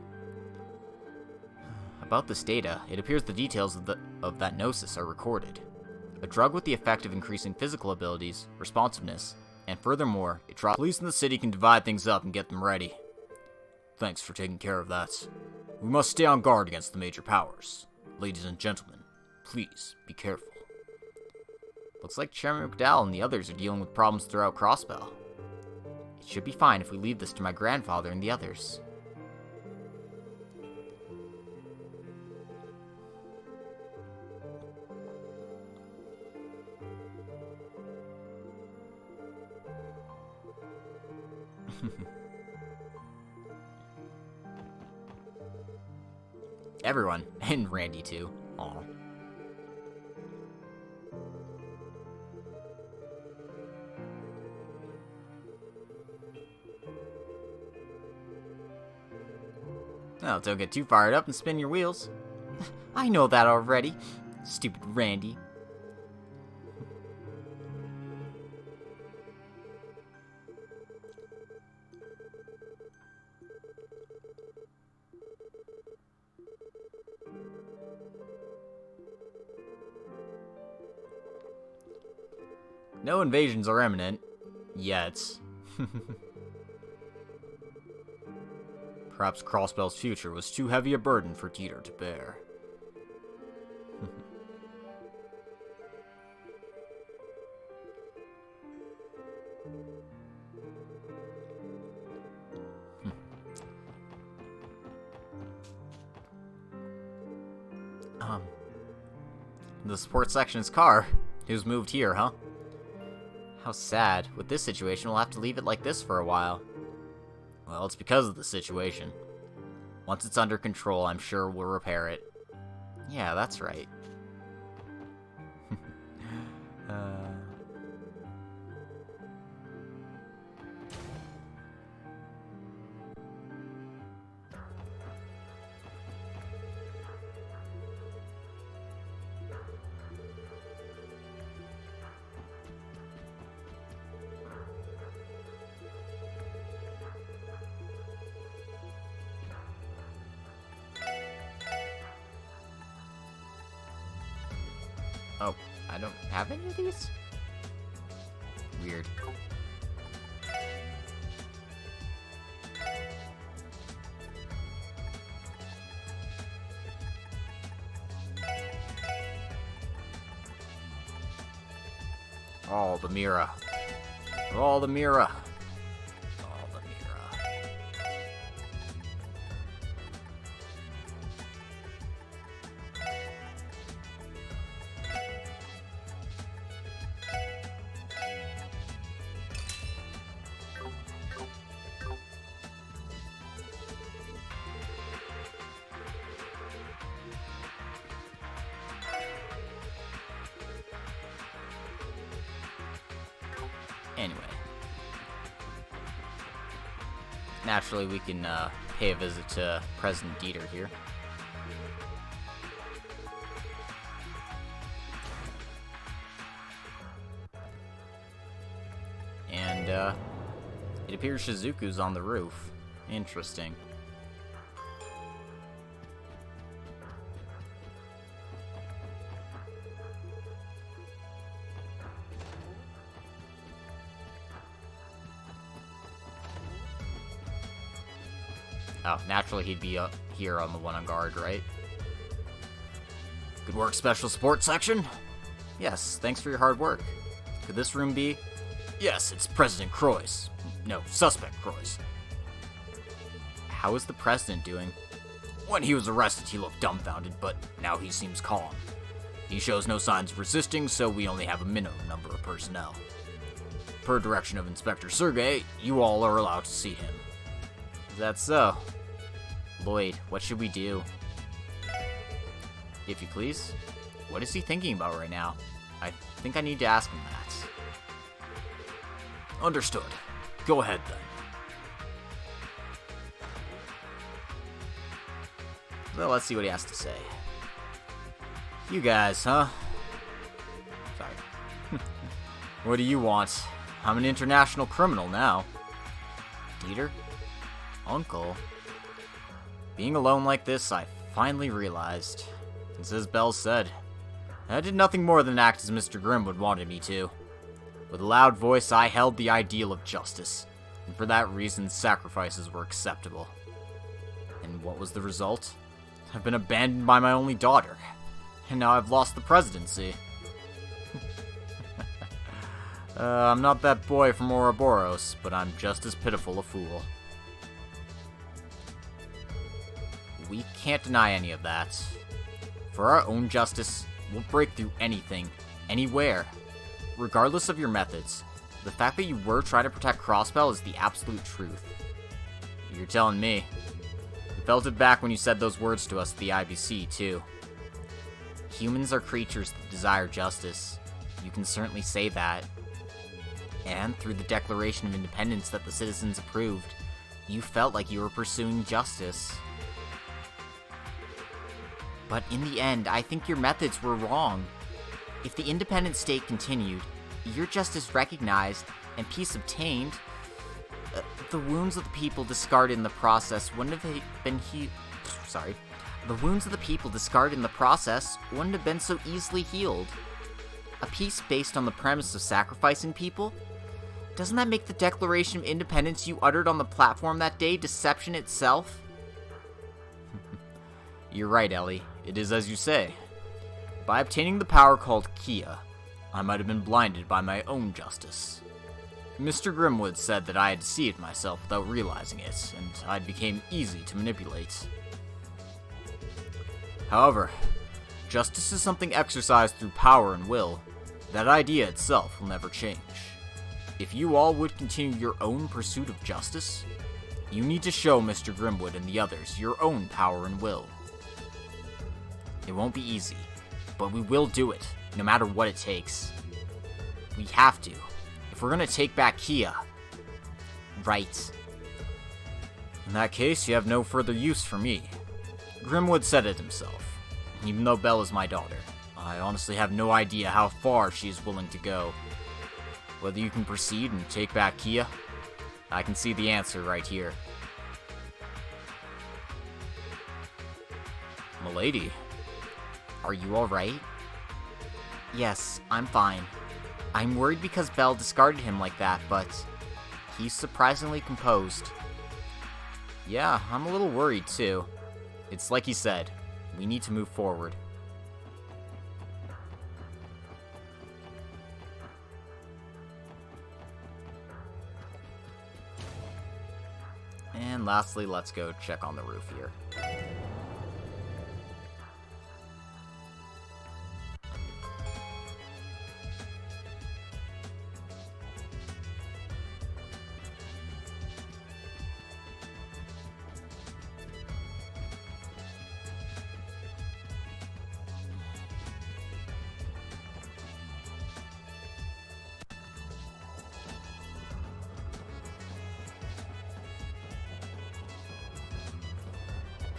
About this data, it appears the details of that Gnosis are recorded. A drug with the effect of increasing physical abilities, responsiveness, and furthermore, it drops. Police in the city can divide things up and get them ready. Thanks for taking care of that. We must stay on guard against the major powers. Ladies and gentlemen, please be careful. Looks like Chairman McDowell and the others are dealing with problems throughout Crossbell. It should be fine if we leave this to my grandfather and the others. Everyone, and Randy too. Aw. Oh, don't get too fired up and spin your wheels. I know that already. Stupid Randy. No invasions are imminent. Yet. Perhaps Crossbell's future was too heavy a burden for Teeter to bear. The support section's car. Who's moved here, huh? How sad. With this situation, we'll have to leave it like this for a while. Well, it's because of the situation. Once it's under control, I'm sure we'll repair it. Yeah, that's right. Oh, I don't have any of these? Weird. All the Mira. All the Mira. All the Mira. Naturally, we can pay a visit to President Dieter here. And it appears Shizuku's on the roof. Interesting. Oh, naturally he'd be up here on the one on guard, right? Good work, Special Support Section. Yes, thanks for your hard work. Could this room be? Yes, it's President Croix. No, Suspect Croix. How is the President doing? When he was arrested, he looked dumbfounded, but now he seems calm. He shows no signs of resisting, so we only have a minimum number of personnel. Per direction of Inspector Sergei, you all are allowed to see him. Is that so? Lloyd, what should we do? If you please. What is he thinking about right now? I think I need to ask him that. Understood. Go ahead, then. Well, let's see what he has to say. You guys, huh? Sorry. What do you want? I'm an international criminal now. Dieter? Uncle? Being alone like this, I finally realized. And as Bell said, I did nothing more than act as Mr. Grimwood wanted me to. With a loud voice, I held the ideal of justice, and for that reason, sacrifices were acceptable. And what was the result? I've been abandoned by my only daughter, and now I've lost the presidency. I'm not that boy from Ouroboros, but I'm just as pitiful a fool. We can't deny any of that. For our own justice, we'll break through anything, anywhere. Regardless of your methods, the fact that you were trying to protect Crossbell is the absolute truth. You're telling me. You felt it back when you said those words to us at the IBC, too. Humans are creatures that desire justice. You can certainly say that. And through the Declaration of Independence that the citizens approved, you felt like you were pursuing justice. But in the end, I think your methods were wrong. If the independent state continued, your justice recognized, and peace obtained, the wounds of the people discarded in the process wouldn't have been the wounds of the people discarded in the process wouldn't have been so easily healed. A peace based on the premise of sacrificing people? Doesn't that make the Declaration of Independence you uttered on the platform that day deception itself? You're right, Ellie. It is as you say. By obtaining the power called Kia, I might have been blinded by my own justice. Mr. Grimwood said that I had deceived myself without realizing it, and I became easy to manipulate. However, justice is something exercised through power and will. That idea itself will never change. If you all would continue your own pursuit of justice, you need to show Mr. Grimwood and the others your own power and will. It won't be easy, but we will do it, no matter what it takes. We have to, if we're gonna take back Kia. Right. In that case, you have no further use for me. Grimwood said it himself. Even though Belle is my daughter, I honestly have no idea how far she is willing to go. Whether you can proceed and take back Kia, I can see the answer right here. Milady, are you alright? Yes, I'm fine. I'm worried because Belle discarded him like that, but he's surprisingly composed. Yeah, I'm a little worried too. It's like he said, we need to move forward. And lastly, let's go check on the roof here.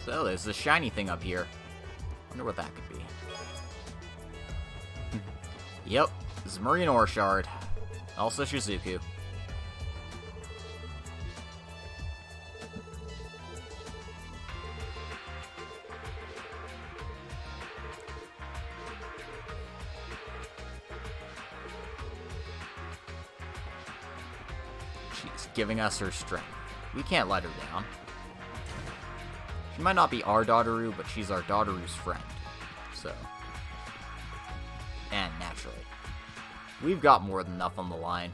So, there's a shiny thing up here. Wonder what that could be. Yep, Zemurian Ore Shard. Also Shizuku. She's giving us her strength. We can't let her down. She might not be our Dotaru, but she's our Dotaru's friend. So. And naturally. We've got more than enough on the line.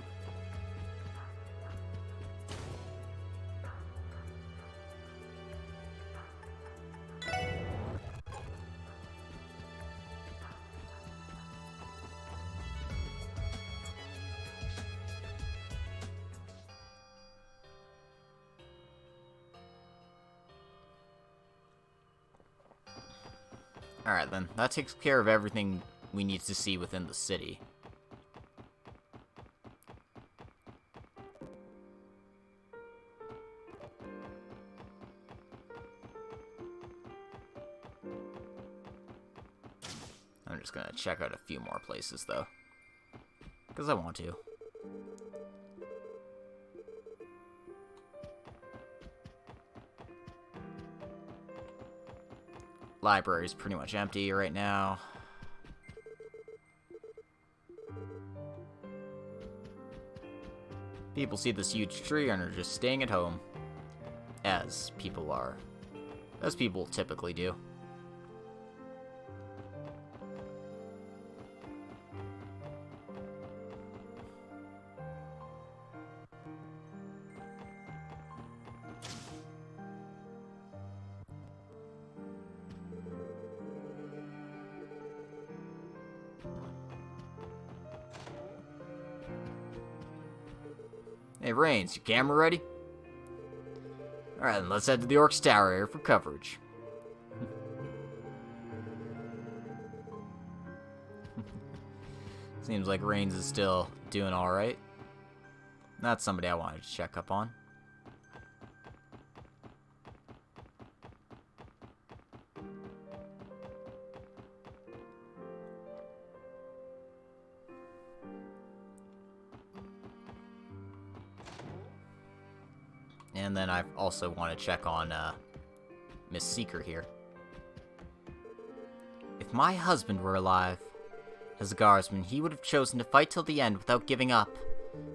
Alright then, that takes care of everything we need to see within the city. I'm just gonna check out a few more places though, because I want to. Library's pretty much empty right now. People see this huge tree and are just staying at home. As people are. As people typically do. Hey, Reigns, your camera ready? Alright, then let's head to the Orc's Tower area for coverage. Seems like Reigns is still doing alright. That's somebody I wanted to check up on. And then I also want to check on Miss Seeker here. If my husband were alive, as a guardsman, he would have chosen to fight till the end without giving up.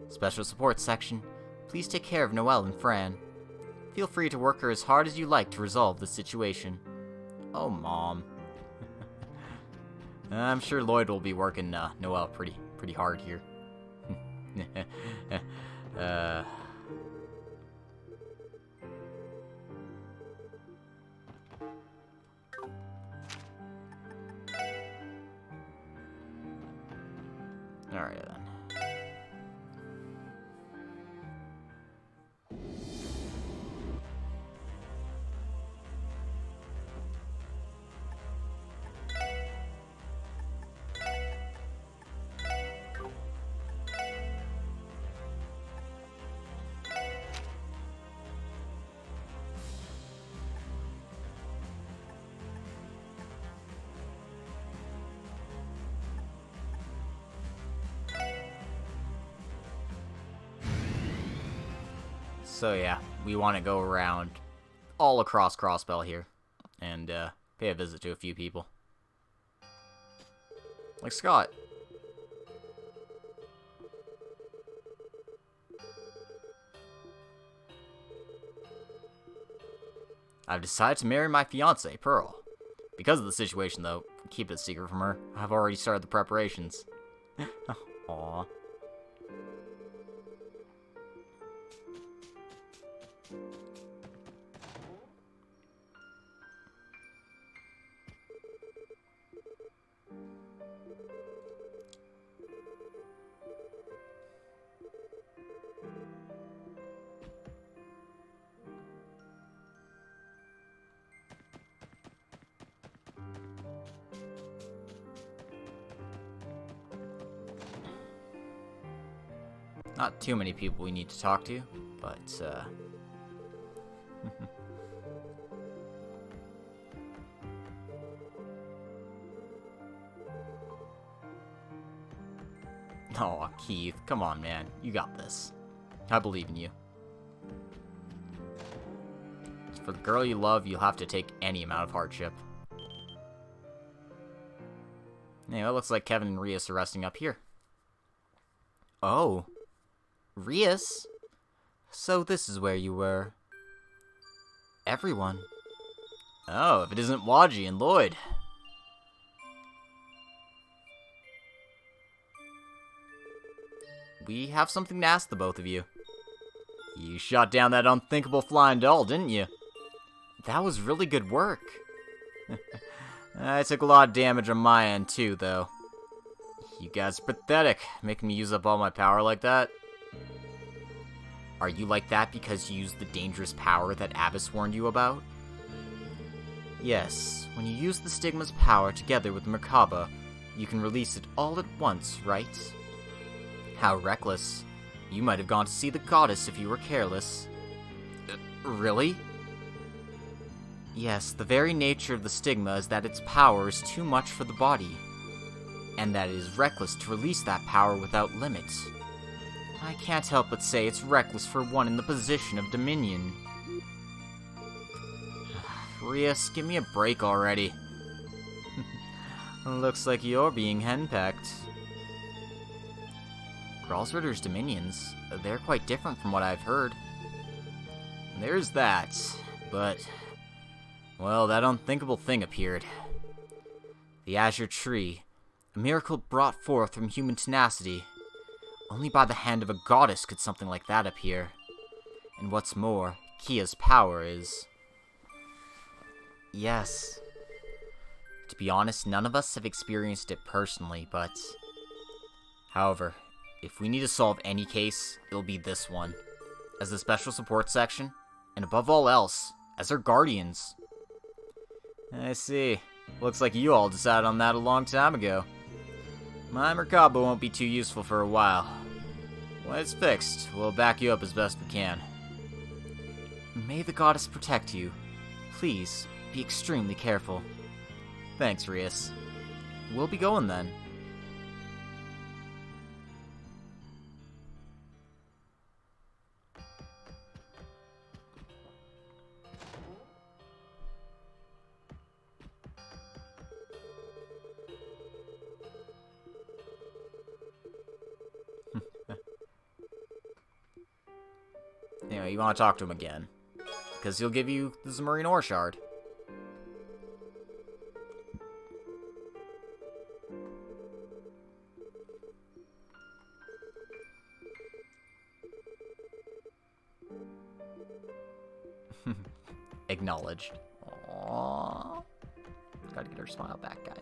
Special support section, please take care of Noelle and Fran. Feel free to work her as hard as you like to resolve the situation. Oh, Mom. I'm sure Lloyd will be working Noelle pretty hard here. Alright then. So yeah, we want to go around all across Crossbell here and pay a visit to a few people. Like Scott. I've decided to marry my fiancée, Pearl. Because of the situation, though, keep it a secret from her. I've already started the preparations. Aww. Not too many people we need to talk to, but, Oh, Keith, come on, man. You got this. I believe in you. For the girl you love, you'll have to take any amount of hardship. Anyway, it looks like Kevin and Rias are resting up here. Oh. Rias? So this is where you were. Everyone. Oh, if it isn't Waji and Lloyd. We have something to ask the both of you. You shot down that unthinkable flying doll, didn't you? That was really good work. I took a lot of damage on my end too, though. You guys are pathetic, making me use up all my power like that. Are you like that because you used the dangerous power that Abbas warned you about? Yes, when you use the Stigma's power together with the Merkaba, you can release it all at once, right? How reckless. You might have gone to see the goddess if you were careless. Really? Yes, the very nature of the Stigma is that its power is too much for the body, and that it is reckless to release that power without limit. I can't help but say it's reckless for one in the position of Dominion. Rias, give me a break already. Looks like you're being henpecked. Gralsritter's dominions, they're quite different from what I've heard. There's that, but... well, that unthinkable thing appeared. The Azure Tree, a miracle brought forth from human tenacity. Only by the hand of a goddess could something like that appear. And what's more, Kia's power is... Yes. To be honest, none of us have experienced it personally, but... However, if we need to solve any case, it'll be this one. As the special support section, and above all else, as our guardians. I see. Looks like you all decided on that a long time ago. My Merkaba won't be too useful for a while. When it's fixed, we'll back you up as best we can. May the goddess protect you. Please, be extremely careful. Thanks, Rias. We'll be going then. Anyway, you want to talk to him again. Because he'll give you the Zemurian ore shard. Acknowledged. Aww. Gotta get her smile back, guys.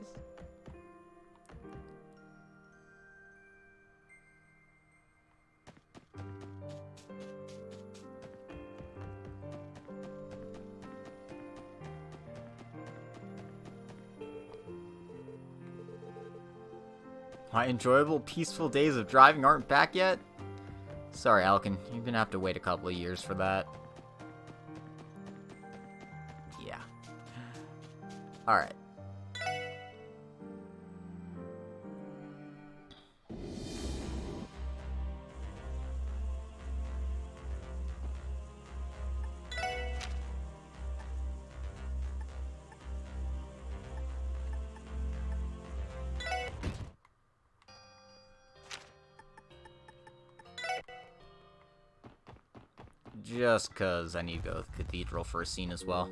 My enjoyable, peaceful days of driving aren't back yet? Sorry, Alkin. You're gonna have to wait a couple of years for that. Yeah. Alright. Just cause I need to go to the cathedral for a scene as well.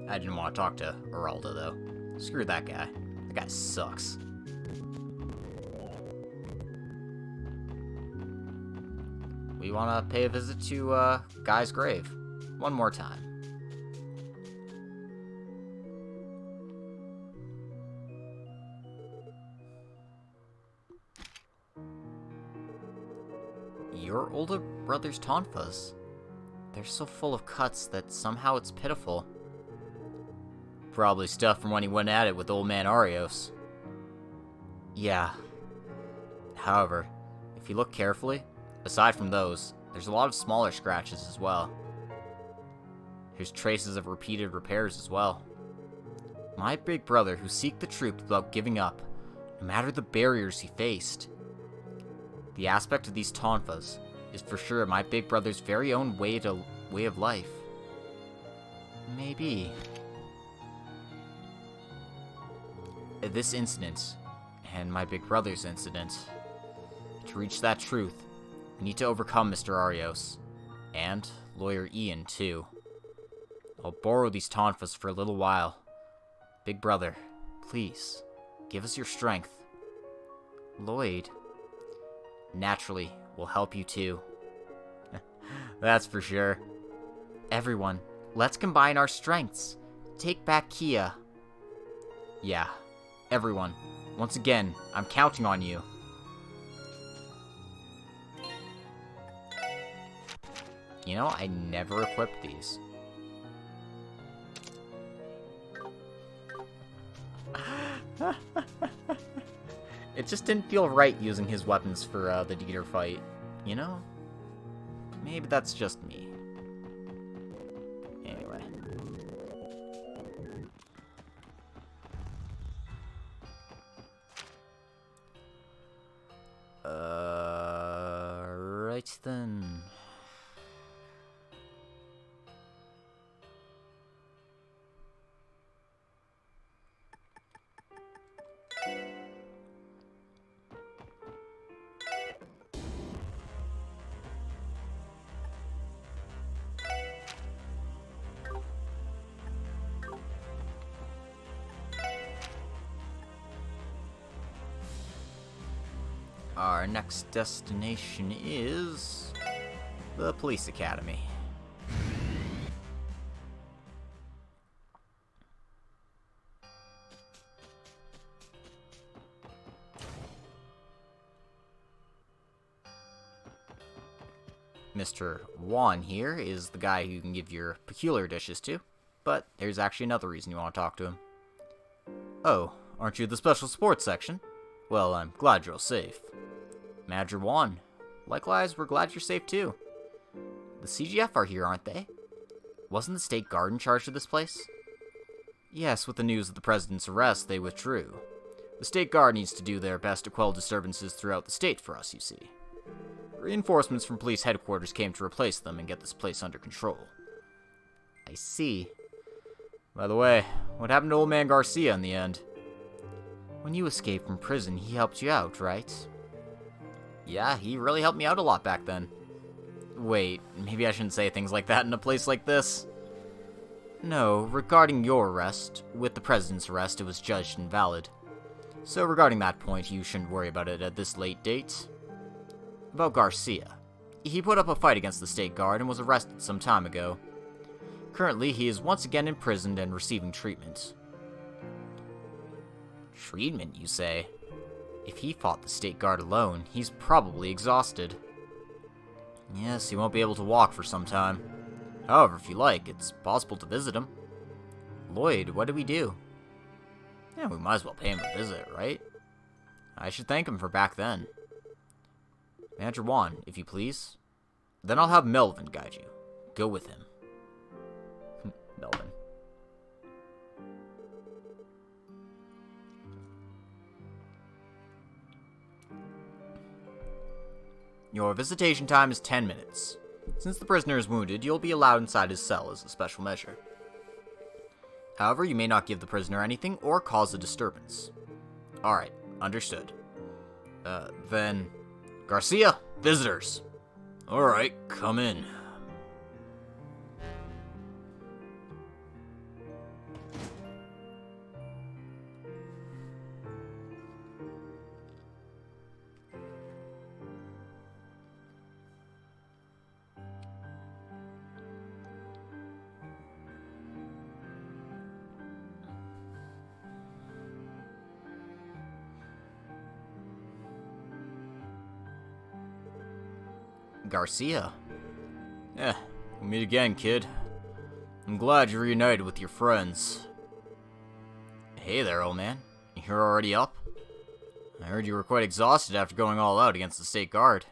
I didn't want to talk to Geralda, though. Screw that guy. That guy sucks. We want to pay a visit to, Guy's grave. One more time. Your older brother's tonfas. They're so full of cuts that somehow it's pitiful. Probably stuff from when he went at it with old man Arios. Yeah. However, if you look carefully, aside from those, there's a lot of smaller scratches as well. There's traces of repeated repairs as well. My big brother who seeked the truth without giving up, no matter the barriers he faced. The aspect of these tonfas is for sure my big brother's very own way of life. Maybe. This incident, and my big brother's incident, to reach that truth, we need to overcome Mr. Arios, and Lawyer Ian too. I'll borrow these tonfas for a little while. Big brother, please, give us your strength. Lloyd, naturally, will help you too. That's for sure. Everyone, let's combine our strengths. Take back Kia. Yeah, everyone, once again, I'm counting on you. You know, I never equipped these. It just didn't feel right using his weapons for the Dieter fight, you know? Maybe that's just me. Anyway. Right then. Our next destination is the police academy. Mr. Juan here is the guy who you can give your peculiar dishes to, but there's actually another reason you want to talk to him. Oh, aren't you the special sports section? Well, I'm glad you're safe. Manager Juan, likewise, we're glad you're safe too. The CGF are here, aren't they? Wasn't the state guard in charge of this place? Yes, with the news of the president's arrest, they withdrew. The state guard needs to do their best to quell disturbances throughout the state for us, you see. Reinforcements from police headquarters came to replace them and get this place under control. I see. By the way, what happened to old man Garcia in the end? When you escaped from prison, he helped you out, right? Yeah, he really helped me out a lot back then. Wait, maybe I shouldn't say things like that in a place like this. No, regarding your arrest, with the president's arrest, it was judged invalid. So regarding that point, you shouldn't worry about it at this late date. About Garcia. He put up a fight against the state guard and was arrested some time ago. Currently, he is once again imprisoned and receiving treatment. Treatment, you say? If he fought the state guard alone, he's probably exhausted. Yes, he won't be able to walk for some time. However, if you like, it's possible to visit him. Lloyd, what do we do? Yeah, we might as well pay him a visit, right? I should thank him for back then. Manager Juan, if you please. Then I'll have Melvin guide you. Go with him. Melvin. Your visitation time is 10 minutes. Since the prisoner is wounded, you'll be allowed inside his cell as a special measure. However, you may not give the prisoner anything or cause a disturbance. Alright, understood. Then... Garcia, visitors. Alright, come in. Garcia. We'll meet again, kid. I'm glad you're reunited with your friends. Hey there, old man. You're already up? I heard you were quite exhausted after going all out against the state guard.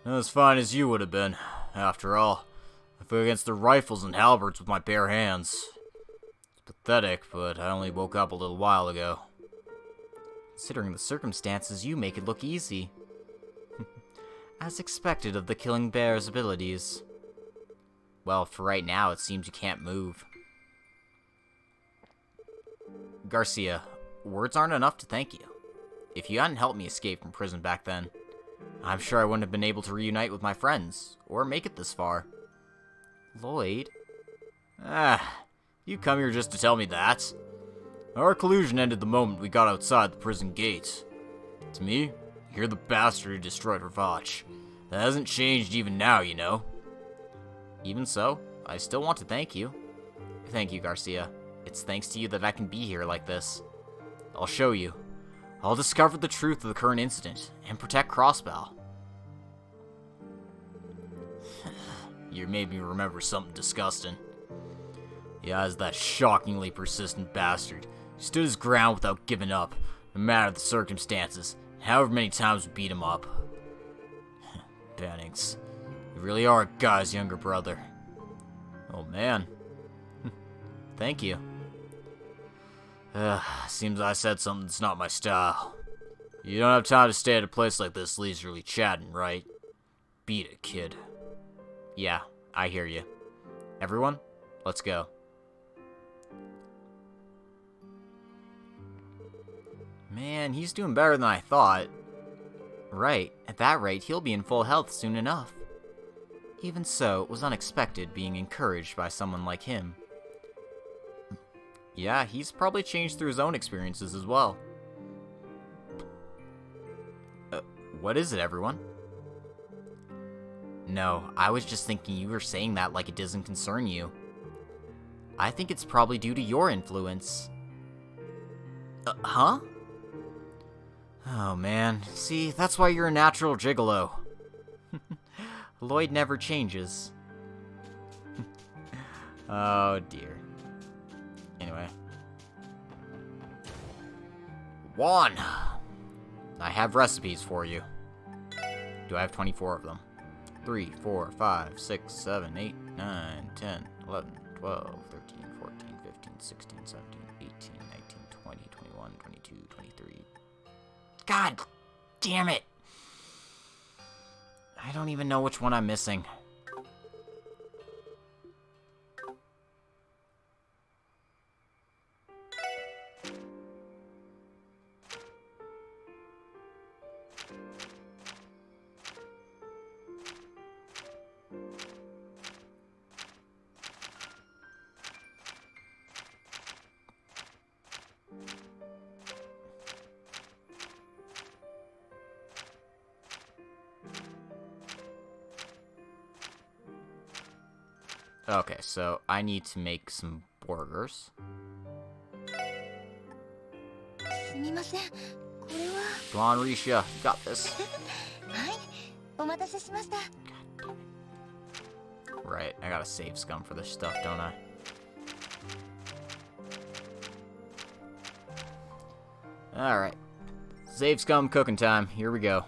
Not as fine as you would have been. After all, I fought against the rifles and halberds with my bare hands. It's pathetic, but I only woke up a little while ago. Considering the circumstances, you make it look easy. As expected of the killing bear's abilities. Well, for right now, it seems you can't move. Garcia, words aren't enough to thank you. If you hadn't helped me escape from prison back then, I'm sure I wouldn't have been able to reunite with my friends, or make it this far. Lloyd? You come here just to tell me that? Our collusion ended the moment we got outside the prison gate. To me, you're the bastard who destroyed Ravach. That hasn't changed even now, you know. Even so, I still want to thank you. Thank you, Garcia. It's thanks to you that I can be here like this. I'll show you. I'll discover the truth of the current incident, and protect Crossbell. You made me remember something disgusting. Yeah, as that shockingly persistent bastard. He stood his ground without giving up, no matter the circumstances, however many times we beat him up. Bennings, you really are a guy's younger brother. Oh man. Thank you. Seems I said something that's not my style. You don't have time to stay at a place like this leisurely chatting, right? Beat it, kid. Yeah, I hear you. Everyone, let's go. Man, he's doing better than I thought. Right, at that rate, he'll be in full health soon enough. Even so, it was unexpected being encouraged by someone like him. Yeah, he's probably changed through his own experiences as well. What is it, everyone? No, I was just thinking you were saying that like it doesn't concern you. I think it's probably due to your influence. Huh? Oh man, see, that's why you're a natural gigolo. Lloyd never changes. Oh dear. Anyway. 1! I have recipes for you. Do I have 24 of them? 3, 4, 5, 6, 7, 8, 9, 10, 11, 12, 13, 14, 15, 16, 17, 18, 19, 20, 21, 22, 23. God damn it! I don't even know which one I'm missing. Okay, so I need to make some burgers. Come on, Risha, you got this. Right, I gotta save scum for this stuff, don't I? Alright. Save scum cooking time. Here we go.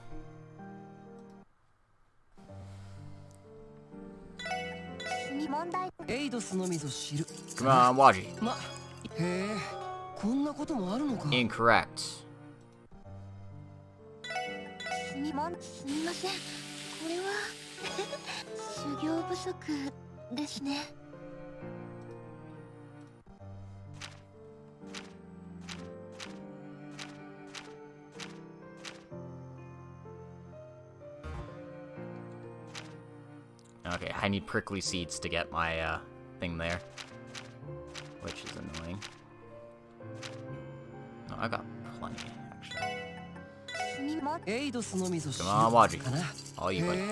Come on, Waji. Incorrect. Okay, I need prickly seeds to get my thing there, which is annoying. No, I got plenty, actually. Come on, Waji. All you, buddy.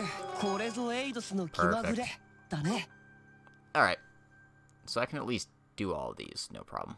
Perfect. Alright. So I can at least do all of these, no problem.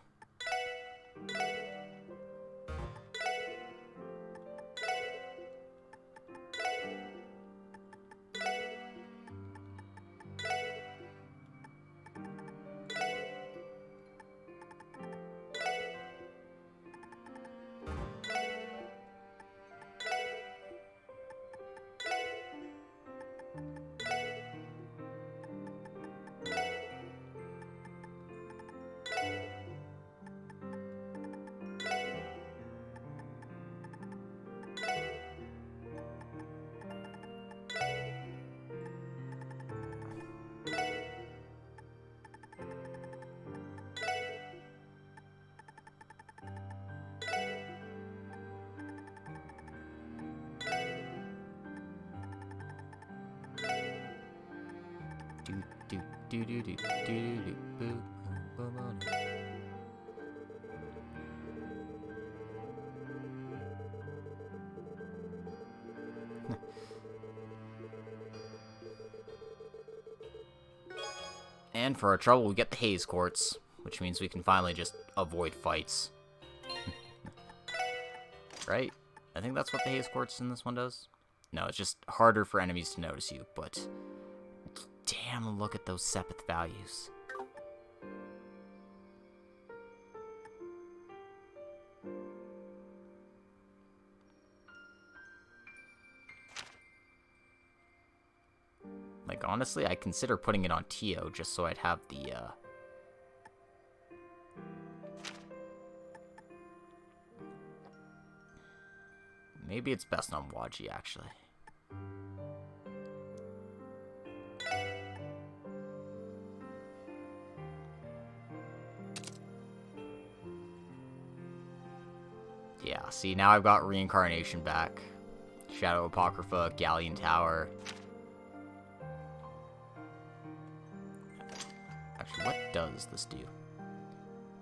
Do do do do do do do boo. And for our trouble, we get the Haze Quartz, which means we can finally just avoid fights. Right? I think that's what the Haze Quartz in this one does. No, it's just harder for enemies to notice you, but damn, look at those Sepith values. Like, honestly, I consider putting it on Tio just so I'd have the, maybe it's best on Waji, actually. Yeah, see, now I've got Reincarnation back. Shadow Apocrypha, Galleon Tower. Actually, what does this do?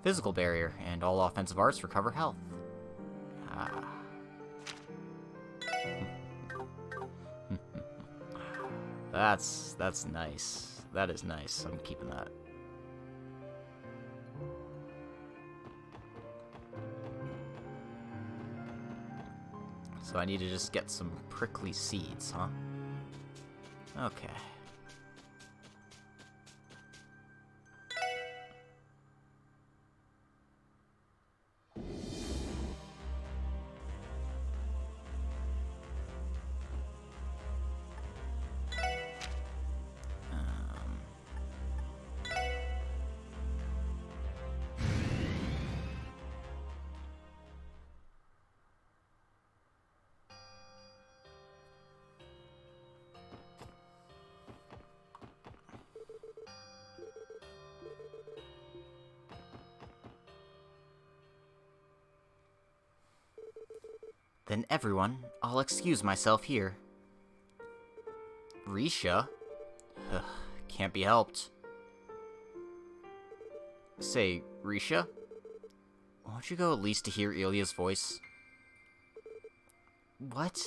Physical Barrier, and all offensive arts recover health. Ah. That's nice. That is nice. I'm keeping that. So I need to just get some prickly seeds, huh? Okay. Then everyone, I'll excuse myself here. Risha? Can't be helped. Say, Risha? Won't you go at least to hear Ilya's voice? What?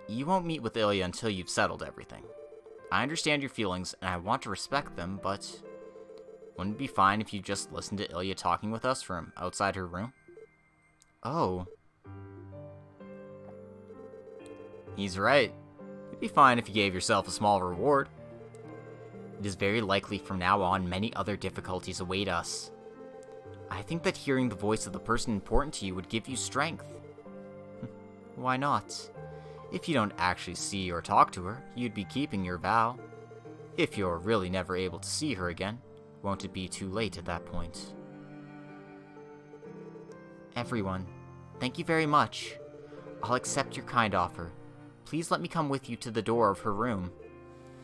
You won't meet with Ilya until you've settled everything. I understand your feelings, and I want to respect them, but wouldn't it be fine if you just listened to Ilya talking with us from outside her room? Oh. He's right. It'd be fine if you gave yourself a small reward. It is very likely from now on many other difficulties await us. I think that hearing the voice of the person important to you would give you strength. Why not? If you don't actually see or talk to her, you'd be keeping your vow. If you're really never able to see her again, won't it be too late at that point? Everyone, thank you very much. I'll accept your kind offer. Please let me come with you to the door of her room.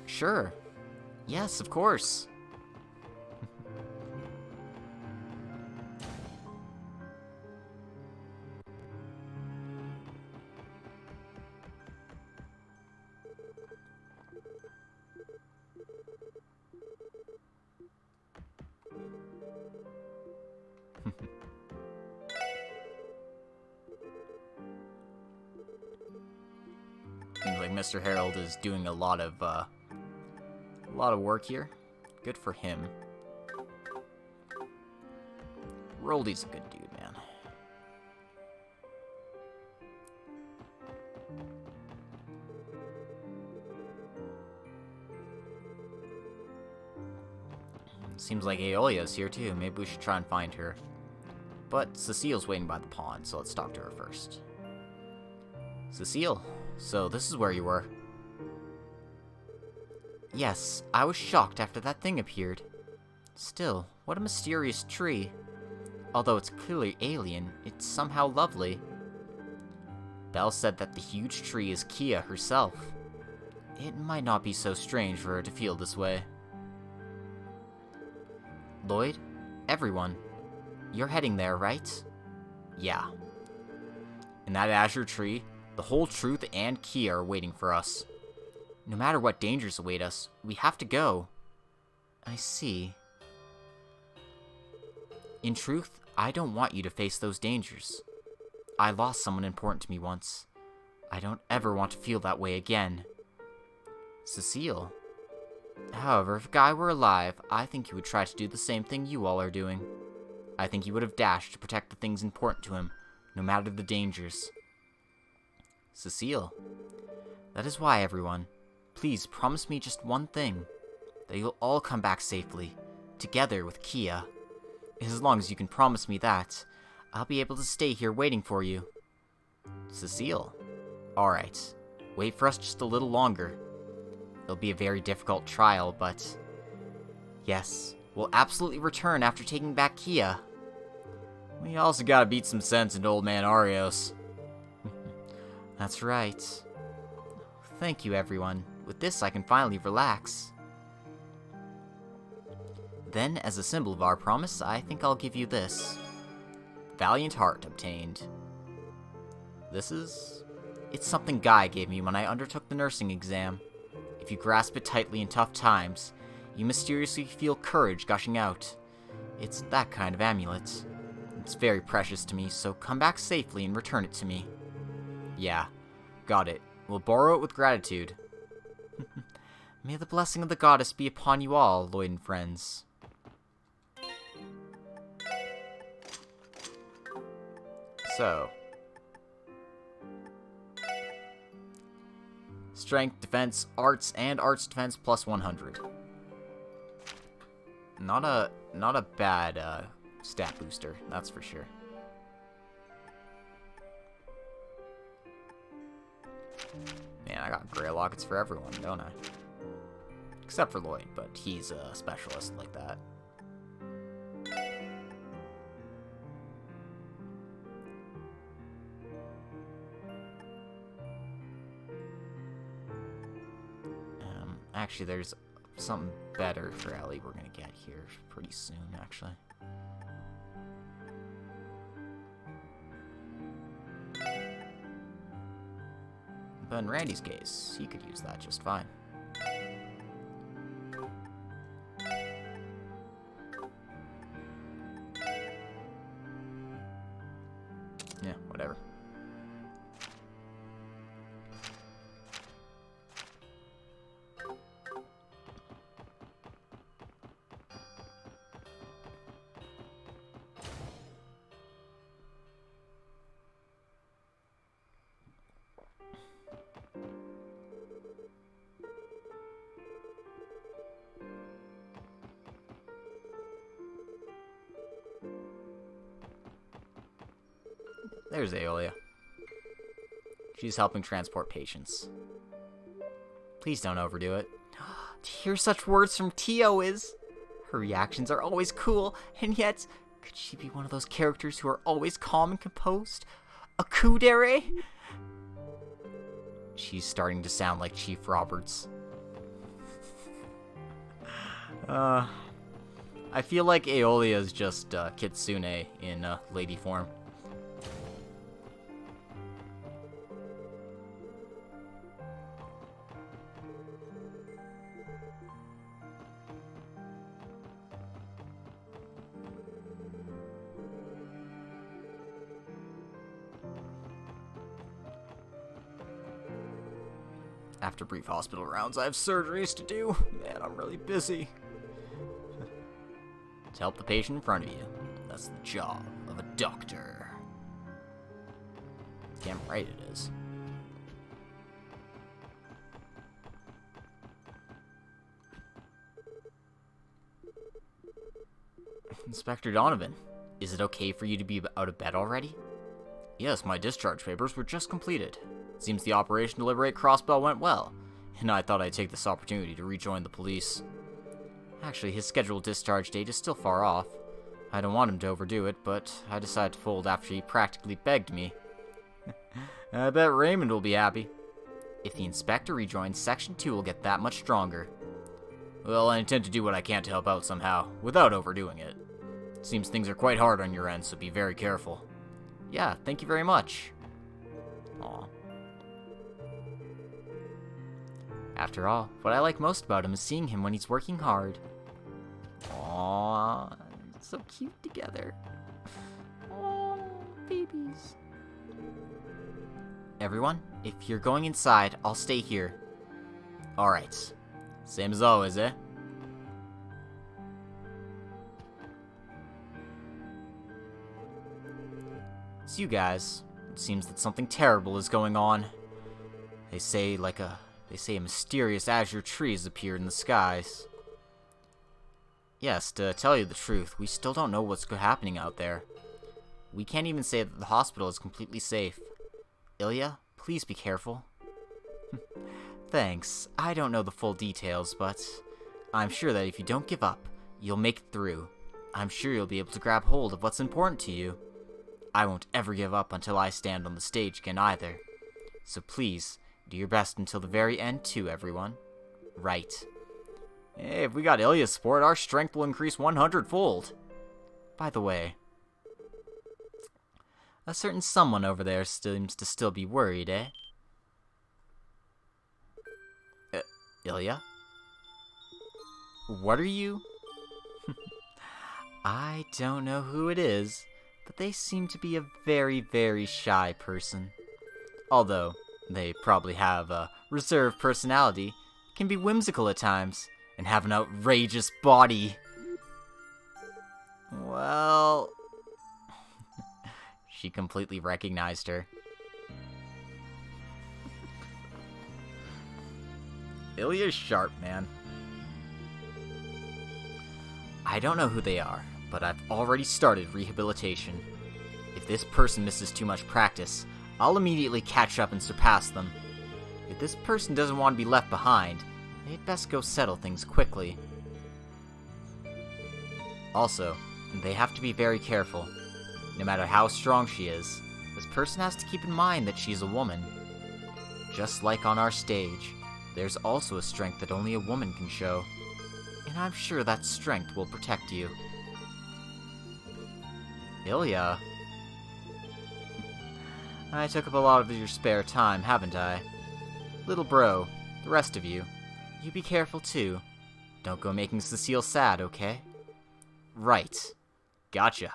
Sure. Yes, of course. Seems like Mr. Harold is doing a lot of work here. Good for him. Roldy's a good dude, man. Seems like Aeolia's here too. Maybe we should try and find her. But Cecile's waiting by the pond, so let's talk to her first. Cecile, so this is where you were. Yes, I was shocked after that thing appeared. Still, what a mysterious tree. Although it's clearly alien, it's somehow lovely. Belle said that the huge tree is Kia herself. It might not be so strange for her to feel this way. Lloyd, everyone, you're heading there, right? Yeah. In that azure tree, the whole truth and Kia are waiting for us. No matter what dangers await us, we have to go. I see. In truth, I don't want you to face those dangers. I lost someone important to me once. I don't ever want to feel that way again. Cecile. However, if Guy were alive, I think he would try to do the same thing you all are doing. I think he would have dashed to protect the things important to him, no matter the dangers. Cecile. That is why, everyone. Please promise me just one thing. That you'll all come back safely, together with Kia. As long as you can promise me that, I'll be able to stay here waiting for you. Cecile. Alright. Wait for us just a little longer. It'll be a very difficult trial, but... yes, we'll absolutely return after taking back Kia. We also gotta beat some sense into old man Arios. That's right. Thank you, everyone. With this, I can finally relax. Then, as a symbol of our promise, I think I'll give you this. Valiant Heart obtained. It's something Guy gave me when I undertook the nursing exam. If you grasp it tightly in tough times, you mysteriously feel courage gushing out. It's that kind of amulet. It's very precious to me, so come back safely and return it to me. Yeah, got it. We'll borrow it with gratitude. May the blessing of the goddess be upon you all, Lloyd and friends. So. Strength, defense, arts, and arts defense plus 100. Not a bad stat booster, that's for sure. Man, I got gray lockets for everyone, don't I? Except for Lloyd, but he's a specialist like that. Actually, there's something better for Ellie we're gonna get here pretty soon, actually. But in Randy's case, he could use that just fine. Yeah, whatever. There's Aeolia. She's helping transport patients. Please don't overdo it. To hear such words from Tio is... her reactions are always cool, and yet... could she be one of those characters who are always calm and composed? A kudere? She's starting to sound like Chief Roberts. I feel like Aeolia is just Kitsune in lady form. After brief hospital rounds, I have surgeries to do. Man, I'm really busy. To help the patient in front of you. That's the job of a doctor. Damn right it is. Inspector Donovan, is it okay for you to be out of bed already? Yes, my discharge papers were just completed. Seems the operation to liberate Crossbell went well, and I thought I'd take this opportunity to rejoin the police. Actually, his scheduled discharge date is still far off. I don't want him to overdo it, but I decided to fold after he practically begged me. I bet Raymond will be happy. If the inspector rejoins, Section 2 will get that much stronger. Well, I intend to do what I can to help out somehow, without overdoing it. Seems things are quite hard on your end, so be very careful. Yeah, thank you very much. Aw. After all, what I like most about him is seeing him when he's working hard. Aww, so cute together. Aww, babies. Everyone, if you're going inside, I'll stay here. Alright. Same as always, eh? It's you guys. It seems that something terrible is going on. They say a mysterious azure tree has appeared in the skies. Yes, to tell you the truth, we still don't know what's happening out there. We can't even say that the hospital is completely safe. Ilya, please be careful. Thanks. I don't know the full details, but I'm sure that if you don't give up, you'll make it through. I'm sure you'll be able to grab hold of what's important to you. I won't ever give up until I stand on the stage again either. So please, do your best until the very end too, everyone. Right. Hey, if we got Ilya's support, our strength will increase 100-fold. By the way, a certain someone over there seems to still be worried, eh? Ilya? What are you? I don't know who it is, but they seem to be a very, very shy person. Although, they probably have a reserved personality, can be whimsical at times, and have an outrageous body. Well... She completely recognized her. Ilya's sharp, man. I don't know who they are, but I've already started rehabilitation. If this person misses too much practice, I'll immediately catch up and surpass them. If this person doesn't want to be left behind, they'd best go settle things quickly. Also, they have to be very careful. No matter how strong she is, this person has to keep in mind that she's a woman. Just like on our stage, there's also a strength that only a woman can show. And I'm sure that strength will protect you. Ilya? I took up a lot of your spare time, haven't I? Little bro, the rest of you, you be careful too. Don't go making Cecile sad, okay? Right. Gotcha.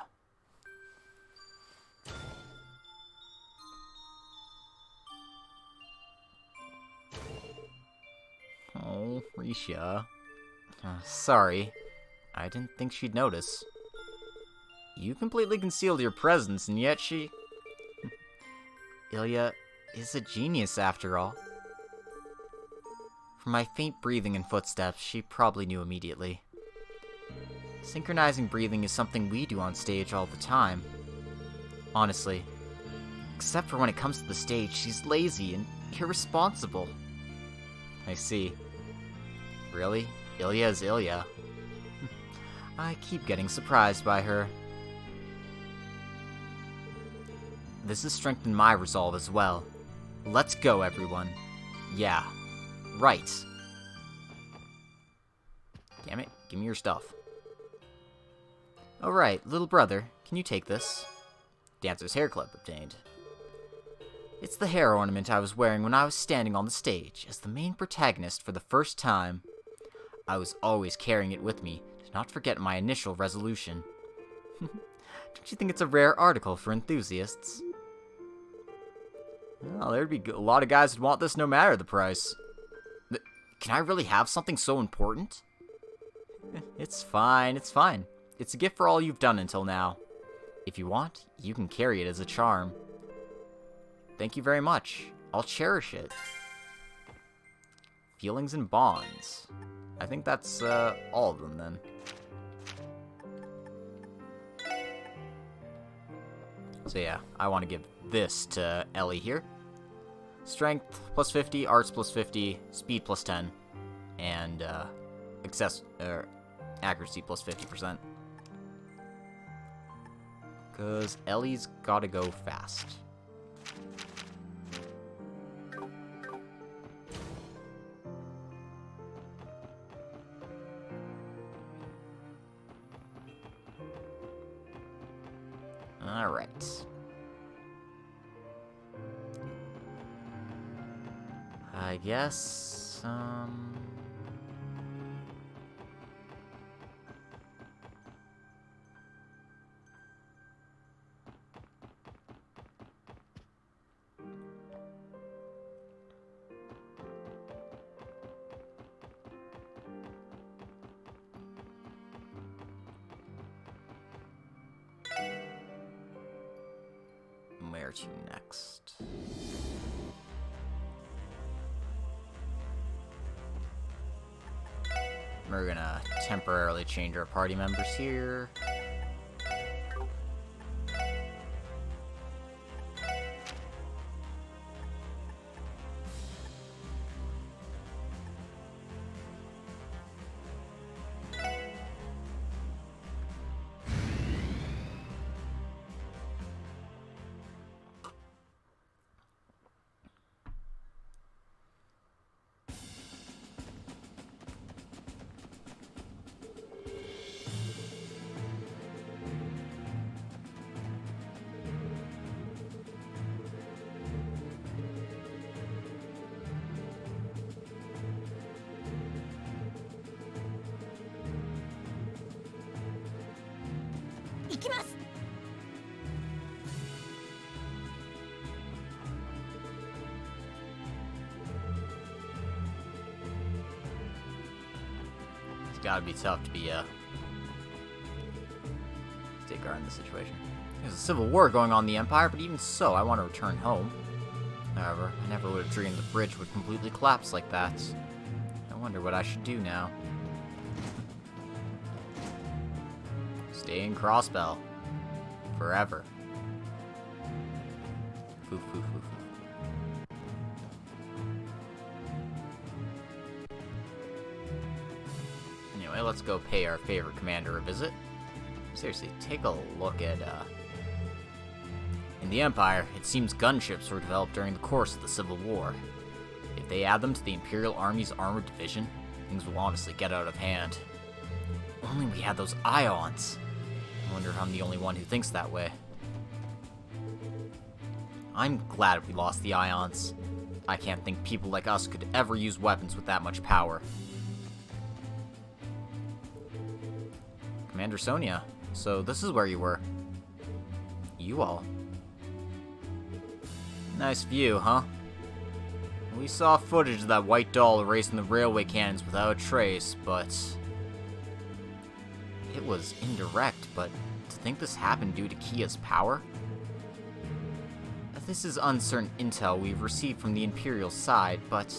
Oh, Risha. Sorry. I didn't think she'd notice. You completely concealed your presence, and yet she... Ilya is a genius, after all. From my faint breathing and footsteps, she probably knew immediately. Synchronizing breathing is something we do on stage all the time. Honestly. Except for when it comes to the stage, she's lazy and irresponsible. I see. Really? Ilya is Ilya. I keep getting surprised by her. This has strengthened my resolve as well. Let's go, everyone. Yeah. Right. Damn it, give me your stuff. Alright, little brother, can you take this? Dancer's hair clip obtained. It's the hair ornament I was wearing when I was standing on the stage as the main protagonist for the first time. I was always carrying it with me to not forget my initial resolution. Don't you think it's a rare article for enthusiasts? Well, there'd be a lot of guys who'd want this no matter the price. Can I really have something so important? It's fine, it's fine. It's a gift for all you've done until now. If you want, you can carry it as a charm. Thank you very much. I'll cherish it. Feelings and bonds. I think that's all of them then. So yeah, I want to give this to Ellie here. Strength plus 50, arts plus 50, speed plus 10, and accuracy plus 50%. Because Ellie's gotta go fast. Alright. I guess Where to next? We're gonna temporarily change our party members here. It's gotta be tough to be state guard in this situation. There's a civil war going on in the Empire, but even so, I want to return home. However, I never would have dreamed the bridge would completely collapse like that. I wonder what I should do now. Stay in Crossbell. Forever. Foof, foof, foof, foof. Anyway, let's go pay our favorite commander a visit. Seriously, take a look at, in the Empire, it seems gunships were developed during the course of the Civil War. If they add them to the Imperial Army's armored division, things will honestly get out of hand. Only we had those ions. I wonder if I'm the only one who thinks that way. I'm glad we lost the ions. I can't think people like us could ever use weapons with that much power. Commander Sonia, so this is where you were. You all. Nice view, huh? We saw footage of that white doll erasing the railway cannons without a trace, but it was indirect, but to think this happened due to Kia's power? This is uncertain intel we've received from the Imperial side, but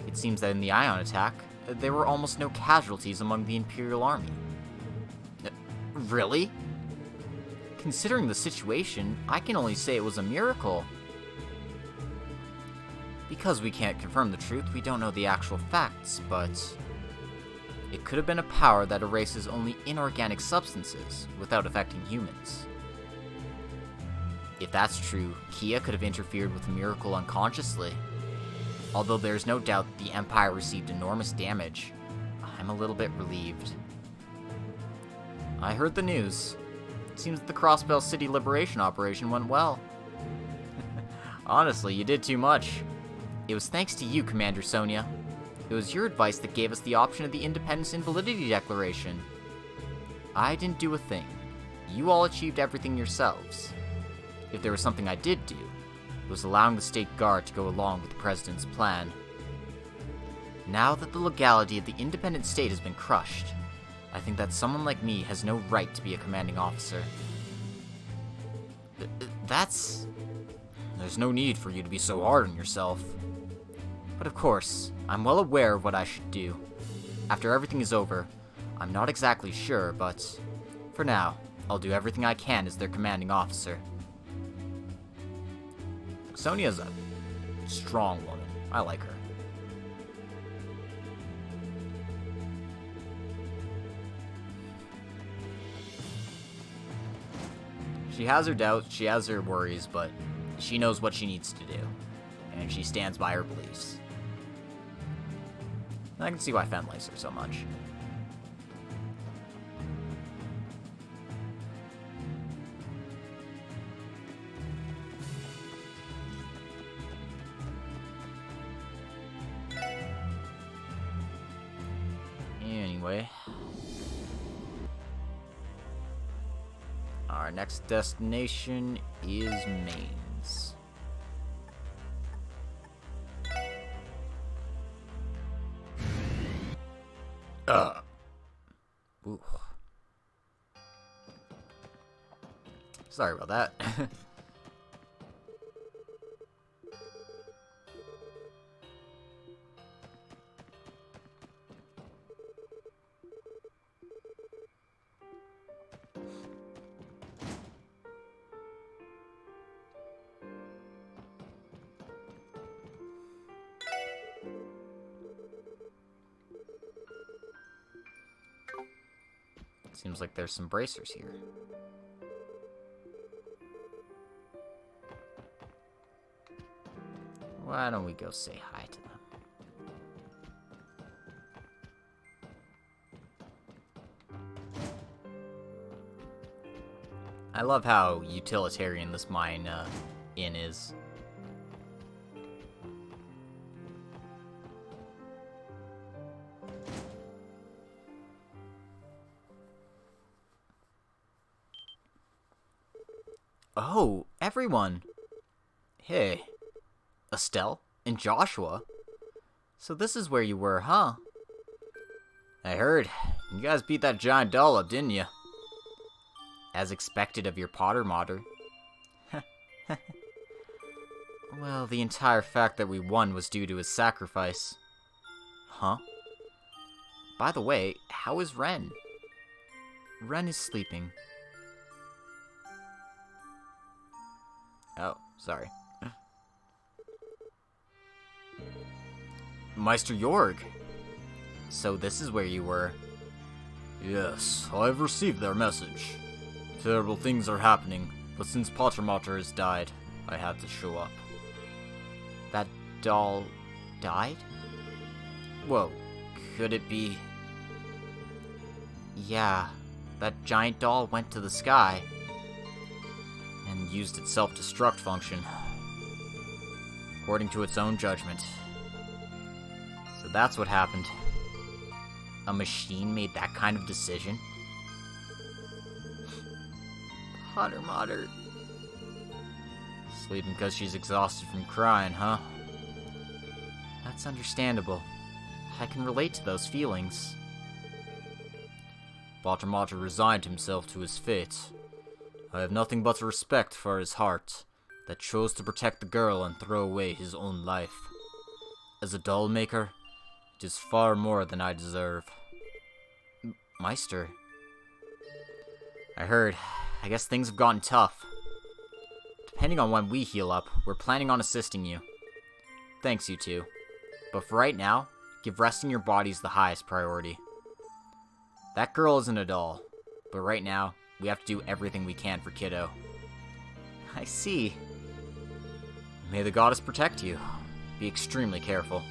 it seems that in the Ion attack, there were almost no casualties among the Imperial Army. Really? Considering the situation, I can only say it was a miracle. Because we can't confirm the truth, we don't know the actual facts, but it could have been a power that erases only inorganic substances without affecting humans. If that's true, Kia could have interfered with the miracle unconsciously. Although there's no doubt the Empire received enormous damage, I'm a little bit relieved. I heard the news. It seems that the Crossbell City Liberation operation went well. Honestly, you did too much. It was thanks to you, Commander Sonia. It was your advice that gave us the option of the Independence Invalidity Declaration. I didn't do a thing. You all achieved everything yourselves. If there was something I did do, it was allowing the State Guard to go along with the President's plan. Now that the legality of the independent state has been crushed, I think that someone like me has no right to be a commanding officer. There's no need for you to be so hard on yourself. But of course, I'm well aware of what I should do. After everything is over, I'm not exactly sure, but for now, I'll do everything I can as their commanding officer. Sonia's a strong woman. I like her. She has her doubts, she has her worries, but she knows what she needs to do, and she stands by her beliefs. I can see why Fen likes her so much. way. Our next destination is Mainz. Ooh. Sorry about that. Seems like there's some bracers here. Why don't we go say hi to them? I love how utilitarian this mine inn is. Oh, everyone! Hey, Estelle and Joshua. So this is where you were, huh? I heard. You guys beat that giant doll up, didn't you? As expected of your Potter Modder. Well, the entire fact that we won was due to his sacrifice. Huh? By the way, how is Ren? Ren is sleeping. Oh, sorry. Meister Jorg! So this is where you were. Yes, I've received their message. Terrible things are happening, but since Pottermatter has died, I had to show up. That doll died? Whoa, could it be... Yeah, that giant doll went to the sky and used its self-destruct function, according to its own judgment. So that's what happened. A machine made that kind of decision? Pottermatter. Sleeping because she's exhausted from crying, huh? That's understandable. I can relate to those feelings. Pottermatter resigned himself to his fate. I have nothing but respect for his heart, that chose to protect the girl and throw away his own life. As a doll maker, it is far more than I deserve. Meister. I heard. I guess things have gotten tough. Depending on when we heal up, we're planning on assisting you. Thanks, you two. But for right now, give resting your bodies the highest priority. That girl isn't a doll, but right now, we have to do everything we can for Kiddo. I see. May the goddess protect you. Be extremely careful.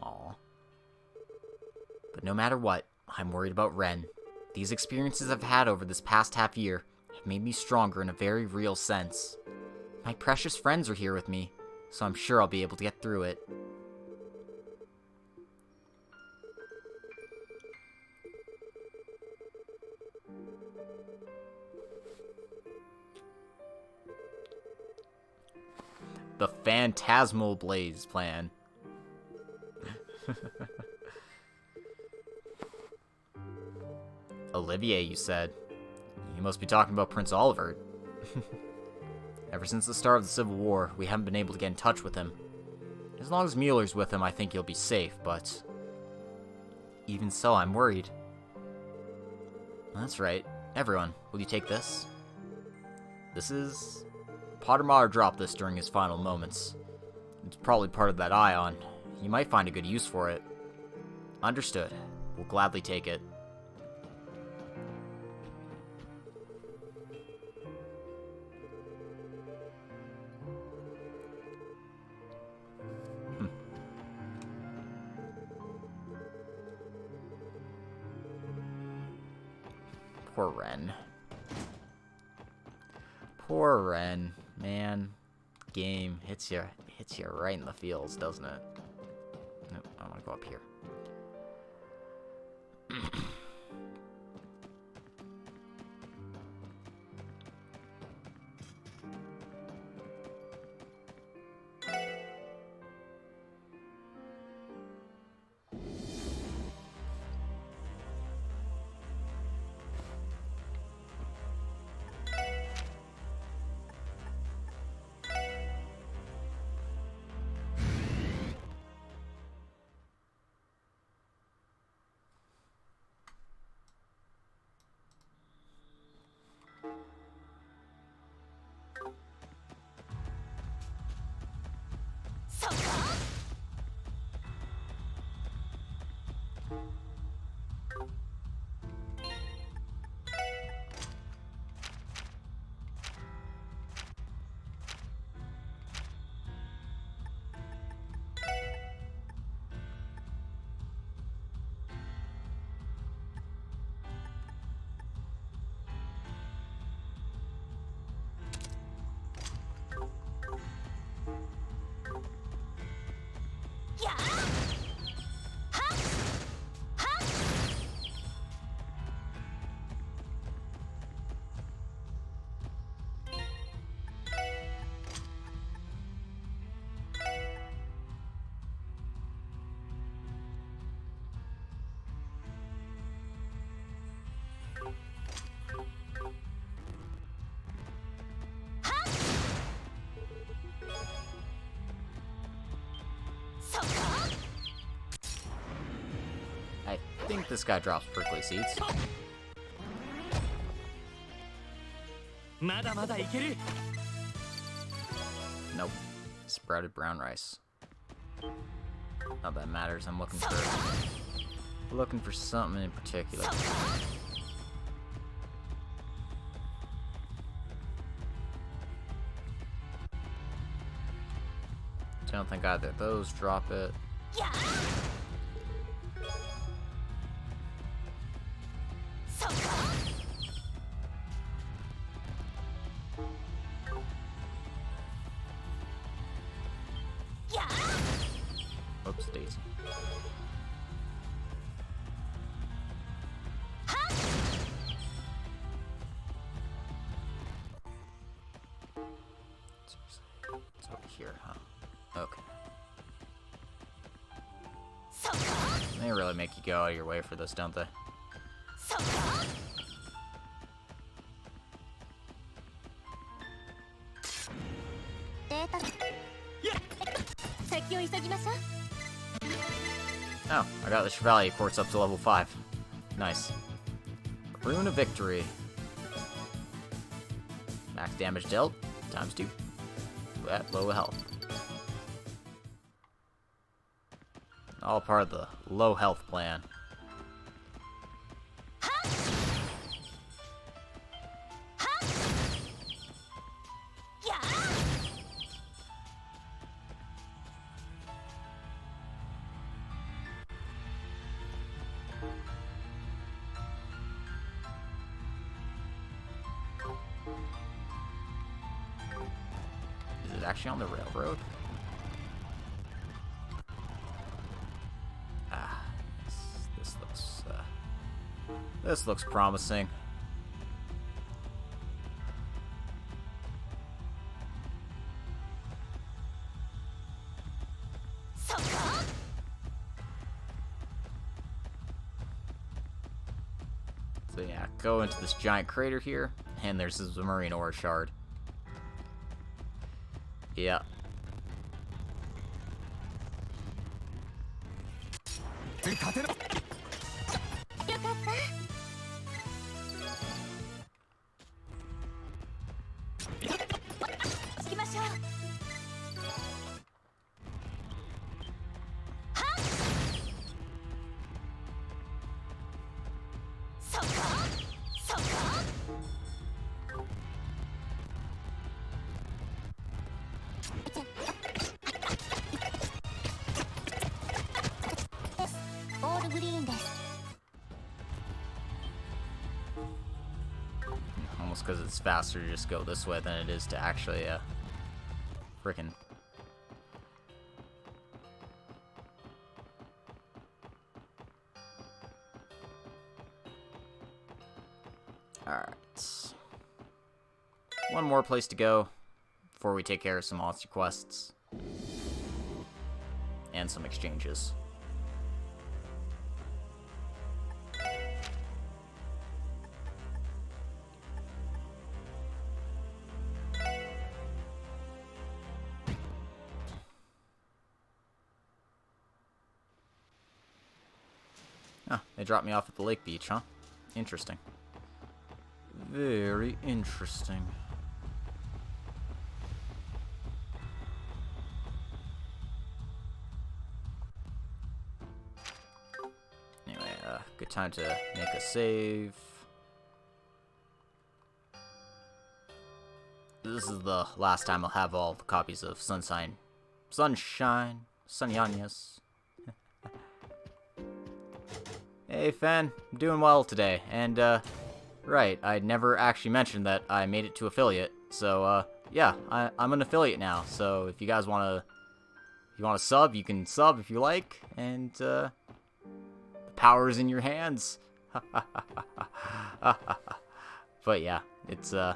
Aww. But no matter what, I'm worried about Ren. These experiences I've had over this past half year have made me stronger in a very real sense. My precious friends are here with me, so I'm sure I'll be able to get through it. The Phantasmal Blaze plan. Olivier, you said. You must be talking about Prince Oliver. Ever since the start of the Civil War, we haven't been able to get in touch with him. As long as Mueller's with him, I think he'll be safe, but... Even so, I'm worried. That's right. Everyone, will you take this? This is... Pottermatter dropped this during his final moments. It's probably part of that ion. You might find a good use for it. Understood. We'll gladly take it. Poor Ren. Poor Ren, man. Game hits you right in the feels, doesn't it? Nope, I want to go up here. I think this guy drops prickly seeds. Nope. Sprouted brown rice. Not that matters. I'm looking for something in particular. I don't think either of those drop it. Oops, Daisy. It's over here, huh? Okay. They really make you go out of your way for this, don't they? Oh, I got the Chevalier Quartz up to level 5. Nice. Rune of Victory. Max damage dealt, times 2. At low health. All part of the low health plan. Is it actually on the railroad? Ah, this looks promising. So yeah, go into this giant crater here, and there's this Zemuria ore shard. Yeah. almost because it's faster to just go this way than it is to actually, frickin'. Alright. One more place to go before we take care of some monster quests. And some exchanges. Oh, they dropped me off at the lake beach, huh? Interesting. Very interesting. Anyway, good time to make a save. This is the last time I'll have all the copies of Sunshine, Sunyanya's. Hey, Fen, I'm doing well today, and, right, I never actually mentioned that I made it to affiliate, so, yeah, I'm an affiliate now, so if you guys wanna sub, you can sub if you like, and, the power's in your hands. But yeah, it's, I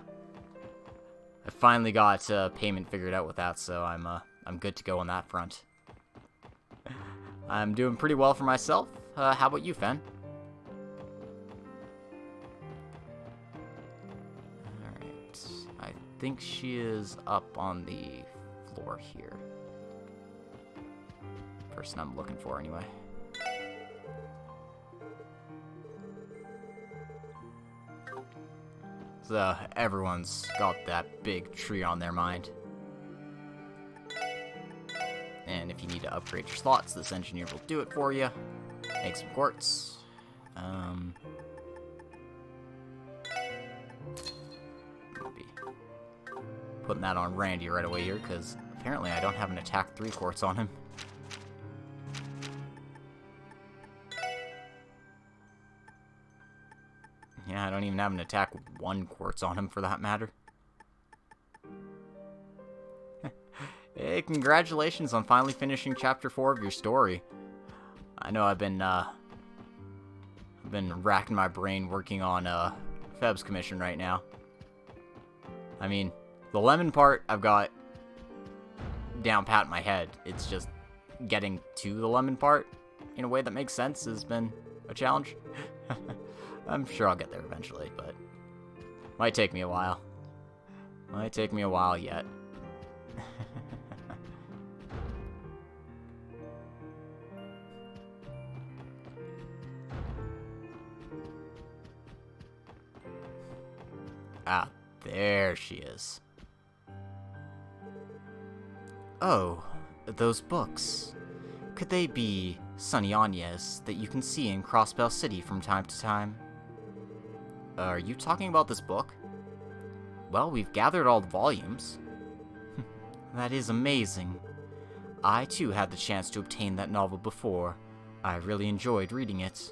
finally got, payment figured out with that, so I'm good to go on that front. I'm doing pretty well for myself. How about you, Fen? Alright. I think she is up on the floor here. Person I'm looking for, anyway. So, everyone's got that big tree on their mind. And if you need to upgrade your slots, this engineer will do it for you. Make some quartz. Be putting that on Randy right away here, because apparently I don't have an attack 3 quartz on him. Yeah, I don't even have an attack 1 quartz on him, for that matter. Hey, congratulations on finally finishing Chapter 4 of your story. I know I've been racking my brain working on Feb's commission right now. I mean, the lemon part I've got down pat in my head. It's just getting to the lemon part in a way that makes sense has been a challenge. I'm sure I'll get there eventually, but might take me a while. Might take me a while yet. Ah, there she is. Oh, those books. Could they be Sunyanya's that you can see in Crossbell City from time to time? Are you talking about this book? Well, we've gathered all the volumes. That is amazing. I too had the chance to obtain that novel before. I really enjoyed reading it.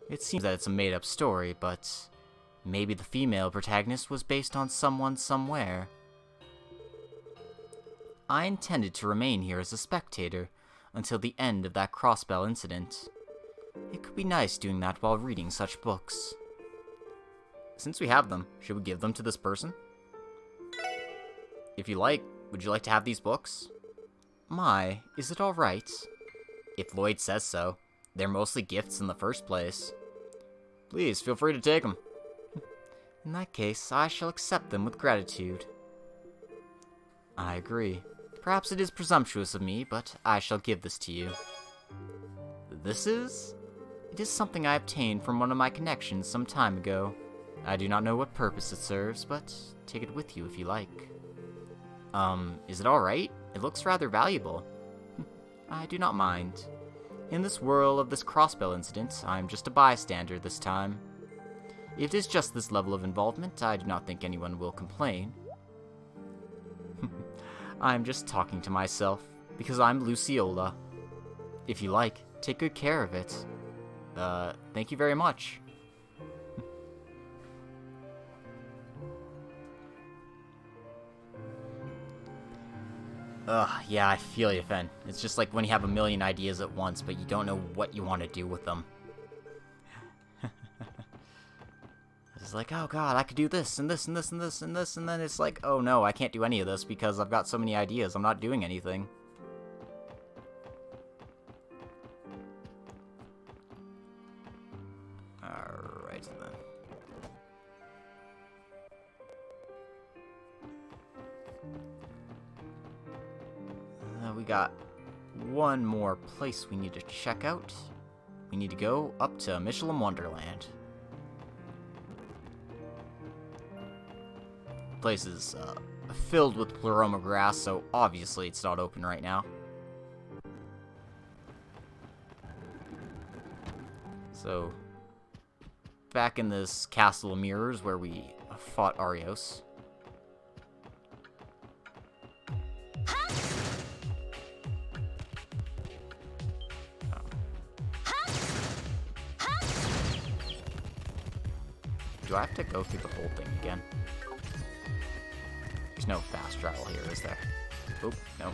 It seems that it's a made-up story, but maybe the female protagonist was based on someone somewhere. I intended to remain here as a spectator until the end of that Crossbell incident. It could be nice doing that while reading such books. Since we have them, should we give them to this person? If you like, would you like to have these books? My, is it alright? If Lloyd says so. They're mostly gifts in the first place. Please, feel free to take them. In that case, I shall accept them with gratitude. I agree. Perhaps it is presumptuous of me, but I shall give this to you. This is? It is something I obtained from one of my connections some time ago. I do not know what purpose it serves, but take it with you if you like. Is it alright? It looks rather valuable. I do not mind. In this whirl of this Crossbell incident, I am just a bystander this time. If it is just this level of involvement, I do not think anyone will complain. I'm just talking to myself, because I'm Luciola. If you like, take good care of it. Thank you very much. Ugh, yeah, I feel you, Fen. It's just like when you have a million ideas at once, but you don't know what you want to do with them. It's like, oh god, I could do this, and this, and this, and this, and this, and then it's like, oh no, I can't do any of this because I've got so many ideas, I'm not doing anything. Alright then. We got one more place we need to check out. We need to go up to Michelin Wonderland. The place is filled with pleroma grass, so obviously it's not open right now. So, back in this Castle of Mirrors where we fought Arios. Do I have to go through the whole thing again? There's no fast travel here, is there? Oop, no.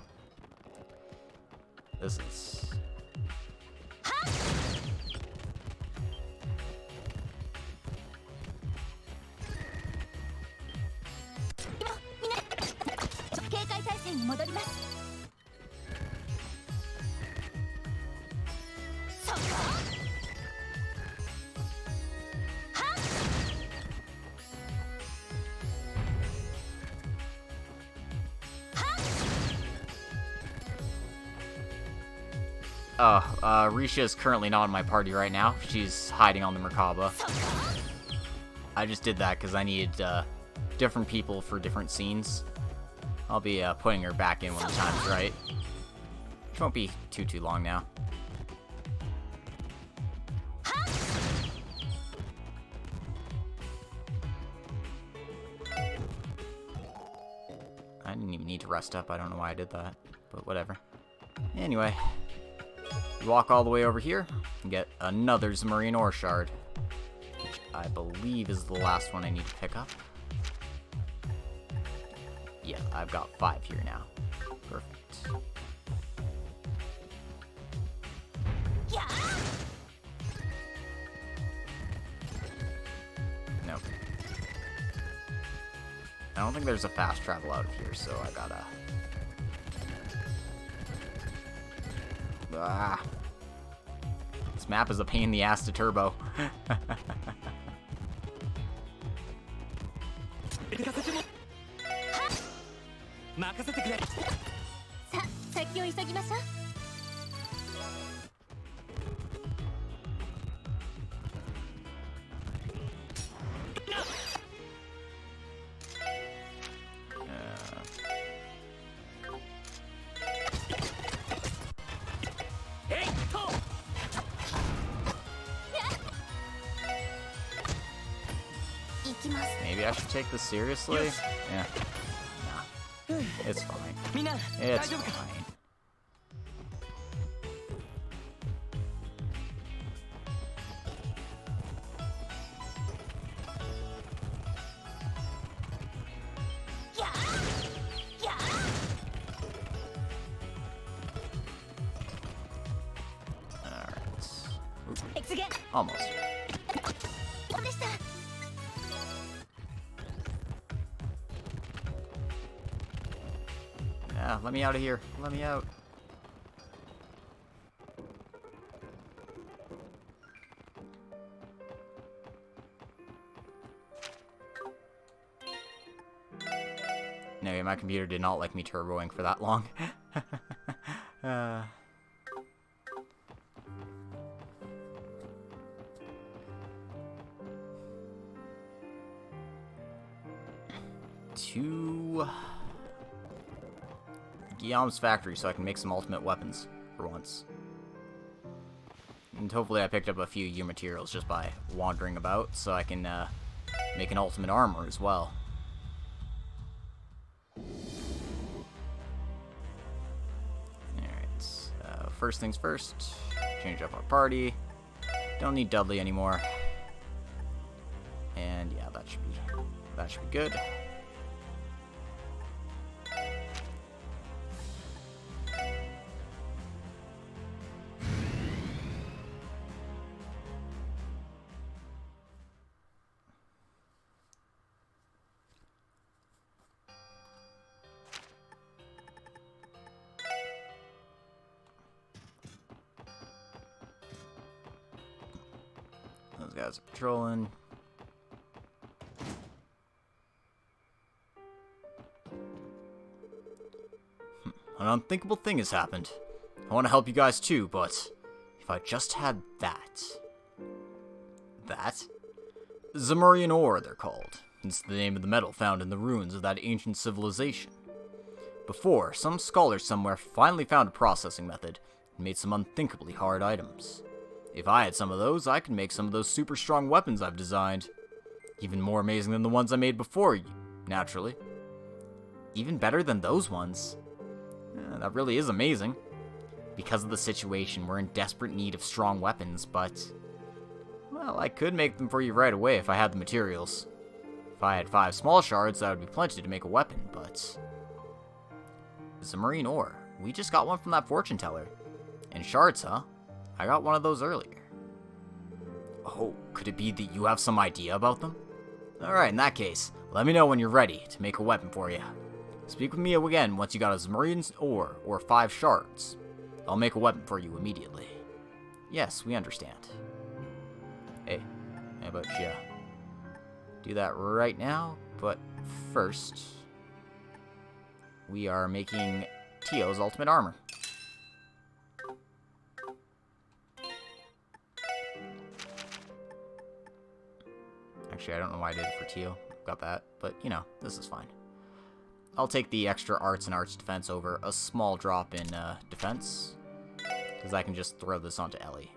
This is... Risha is currently not in my party right now. She's hiding on the Merkaba. I just did that because I needed different people for different scenes. I'll be putting her back in when the time's right. Which won't be too long now. I didn't even need to rest up. I don't know why I did that, but whatever. Anyway. Walk all the way over here and get another Zemurian ore shard, which I believe is the last one I need to pick up. Yeah, I've got 5 here now. Perfect. Yeah. Nope. I don't think there's a fast travel out of here, so I gotta... Ah. This map is a pain in the ass to turbo. Maybe I should take this seriously? Yeah. Nah. It's fine. It's fine. Alright. Almost. Yeah, let me out of here. Let me out. No, my computer did not like me turboing for that long. To Guillaume's factory so I can make some ultimate weapons for once. And hopefully I picked up a few U materials just by wandering about so I can make an ultimate armor as well. Alright, first things first, change up our party. Don't need Dudley anymore. And yeah, that should be good. guys are patrolling. An unthinkable thing has happened. I want to help you guys too, but if I just had that... That? Zemurian ore, they're called. It's the name of the metal found in the ruins of that ancient civilization. Before, some scholars somewhere finally found a processing method and made some unthinkably hard items. If I had some of those, I could make some of those super strong weapons I've designed. Even more amazing than the ones I made before, naturally. Even better than those ones. Yeah, that really is amazing. Because of the situation, we're in desperate need of strong weapons, but... Well, I could make them for you right away if I had the materials. If I had 5 small shards, that would be plenty to make a weapon, but... Zemuria ore. We just got one from that fortune teller. And shards, huh? I got one of those earlier. Oh, could it be that you have some idea about them? Alright, in that case, let me know when you're ready to make a weapon for you. Speak with me again once you got a Zemurian ore or 5 shards. I'll make a weapon for you immediately. Yes, we understand. Hey, how about you? Do that right now, but first, we are making Tio's ultimate armor. Actually, I don't know why I did it for Tio. Got that, but you know, this is fine. I'll take the extra arts and arts defense over a small drop in defense, because I can just throw this onto Ellie.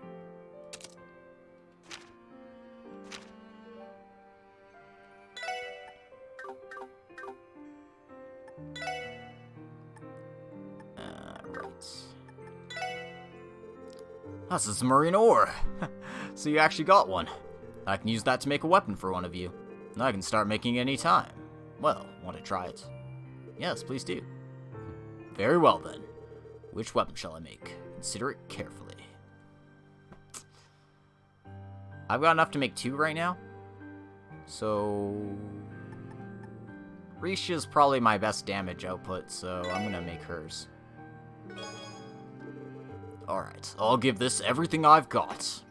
That's a Zemurian ore! So you actually got one. I can use that to make a weapon for one of you. And I can start making it any time. Well, want to try it? Yes, please do. Very well then. Which weapon shall I make? Consider it carefully. I've got enough to make 2 right now. So... Risha's probably my best damage output, so I'm gonna make hers. Alright, I'll give this everything I've got.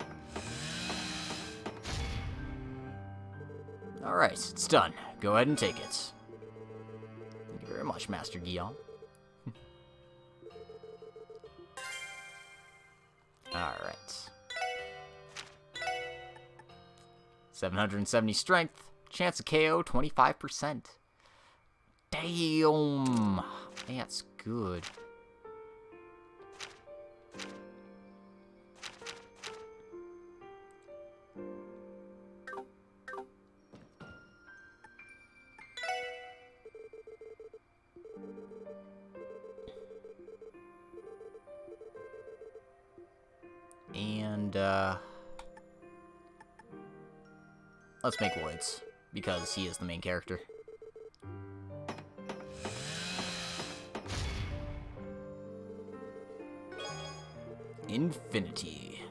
Alright, it's done. Go ahead and take it. Thank you very much, Master Guillaume. Alright. 770 strength. Chance of KO, 25%. Damn! That's good. And, let's make Lloyd's, because he is the main character. Infinity.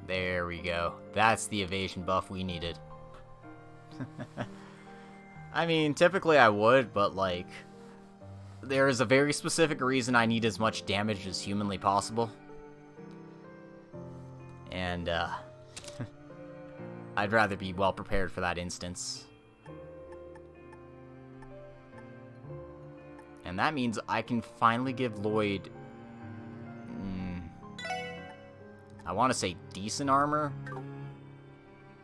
There we go. That's the evasion buff we needed. I mean, typically I would, but, like, there is a very specific reason I need as much damage as humanly possible. And, I'd rather be well prepared for that instance. And that means I can finally give Lloyd... I want to say decent armor.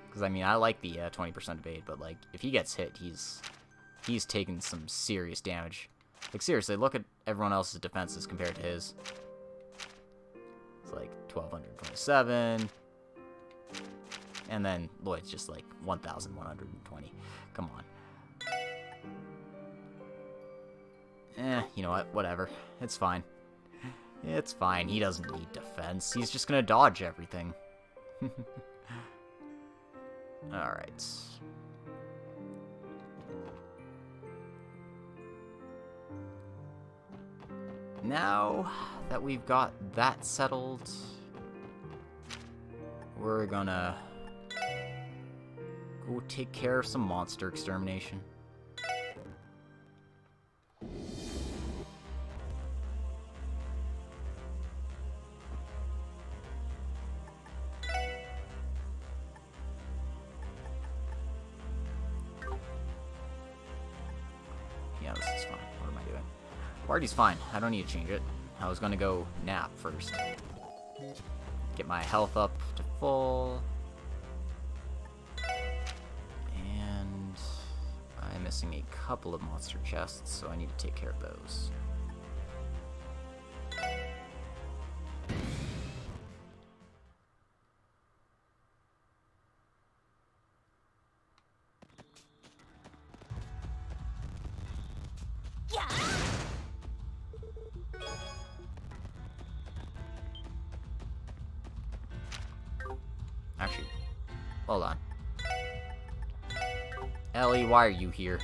Because, I mean, I like the 20% evade, but, like, if he gets hit, he's taking some serious damage. Like, seriously, look at everyone else's defenses compared to his. It's like 1,227. And then Lloyd's just like 1,120. Come on. You know what? Whatever. It's fine. It's fine. He doesn't need defense. He's just gonna dodge everything. Alright. Now that we've got that settled, we're gonna go take care of some monster extermination. this is fine. What am I doing? Party's fine. I don't need to change it. I was gonna go nap first. Get my health up to full. And I'm missing a couple of monster chests, so I need to take care of those. Actually, hold on. Ellie, why are you here?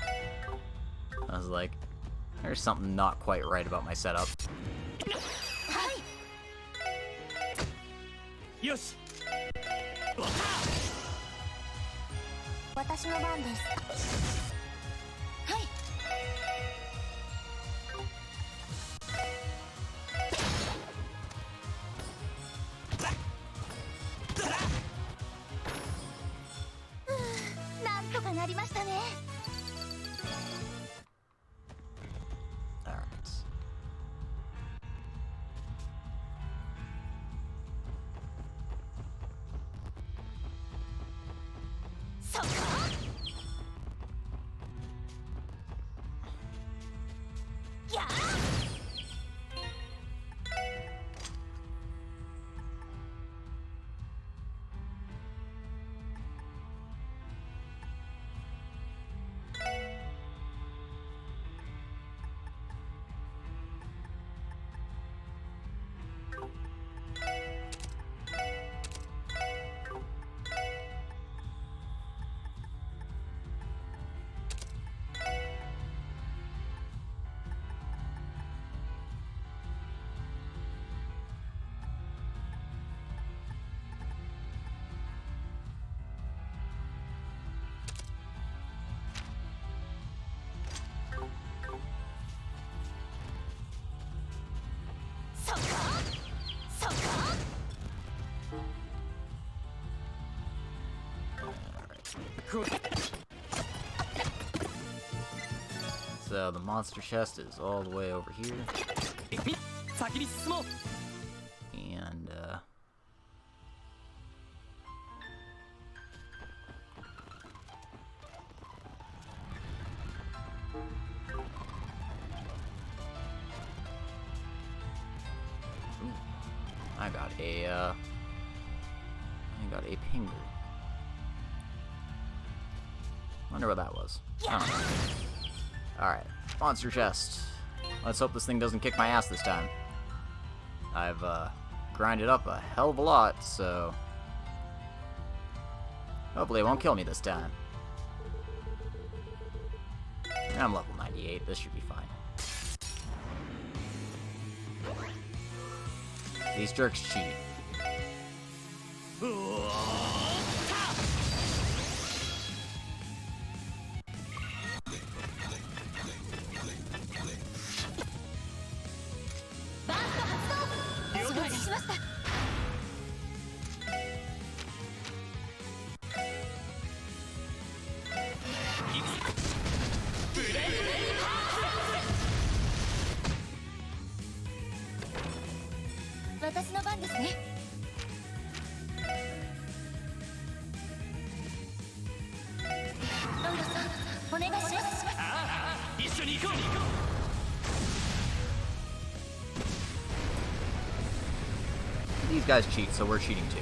I was like, there's something not quite right about my setup. Yosh. 私の番です。はい。なんとかなりましたね。Alright. So the monster chest is all the way over here. And I got a pinger. Wonder what that was. I don't know. Alright, monster chest. Let's hope this thing doesn't kick my ass this time. I've grinded up a hell of a lot, so hopefully it won't kill me this time. I'm level 98, this should be fine. These jerks cheat. These guys cheat, so we're cheating too.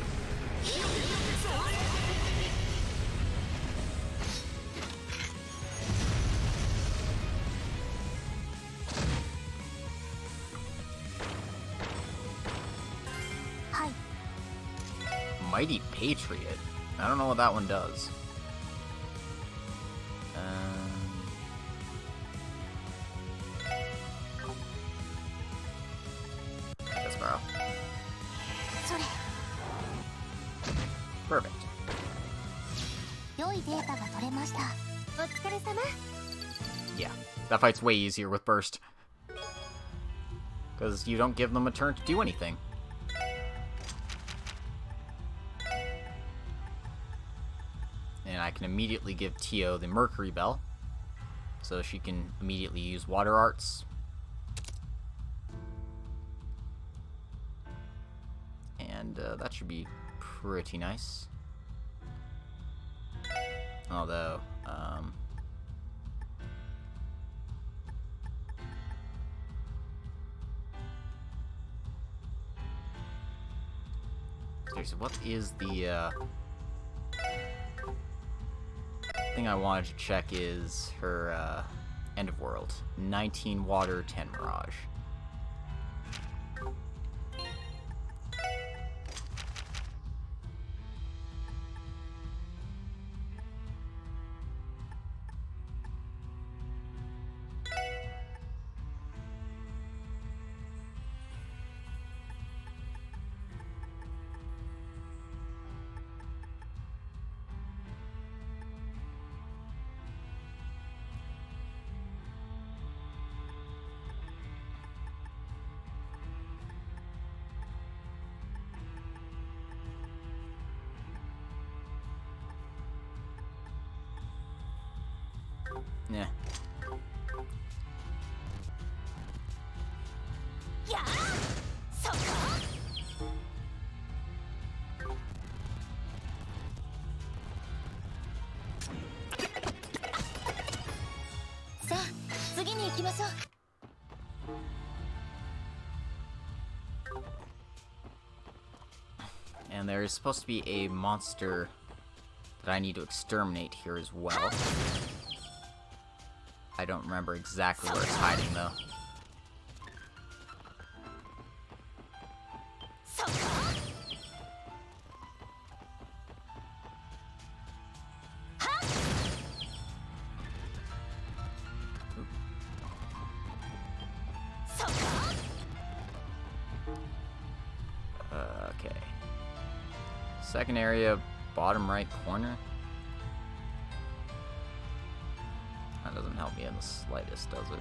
Mighty Patriot. I don't know what that one does. Desperal. Perfect. Yeah, that fight's way easier with burst. Because you don't give them a turn to do anything. And I can immediately give Tio the Mercury Bell. so she can immediately use water arts. And that should be pretty nice. Although, seriously, what is the thing I wanted to check is her end of world. 19 water, 10 mirage. Yeah. Yeah. So. さあ、次に行きましょう。 And there is supposed to be a monster that I need to exterminate here as well. I don't remember exactly where it's hiding, though. Okay. Second area, bottom right corner. That doesn't help me in the slightest, does it?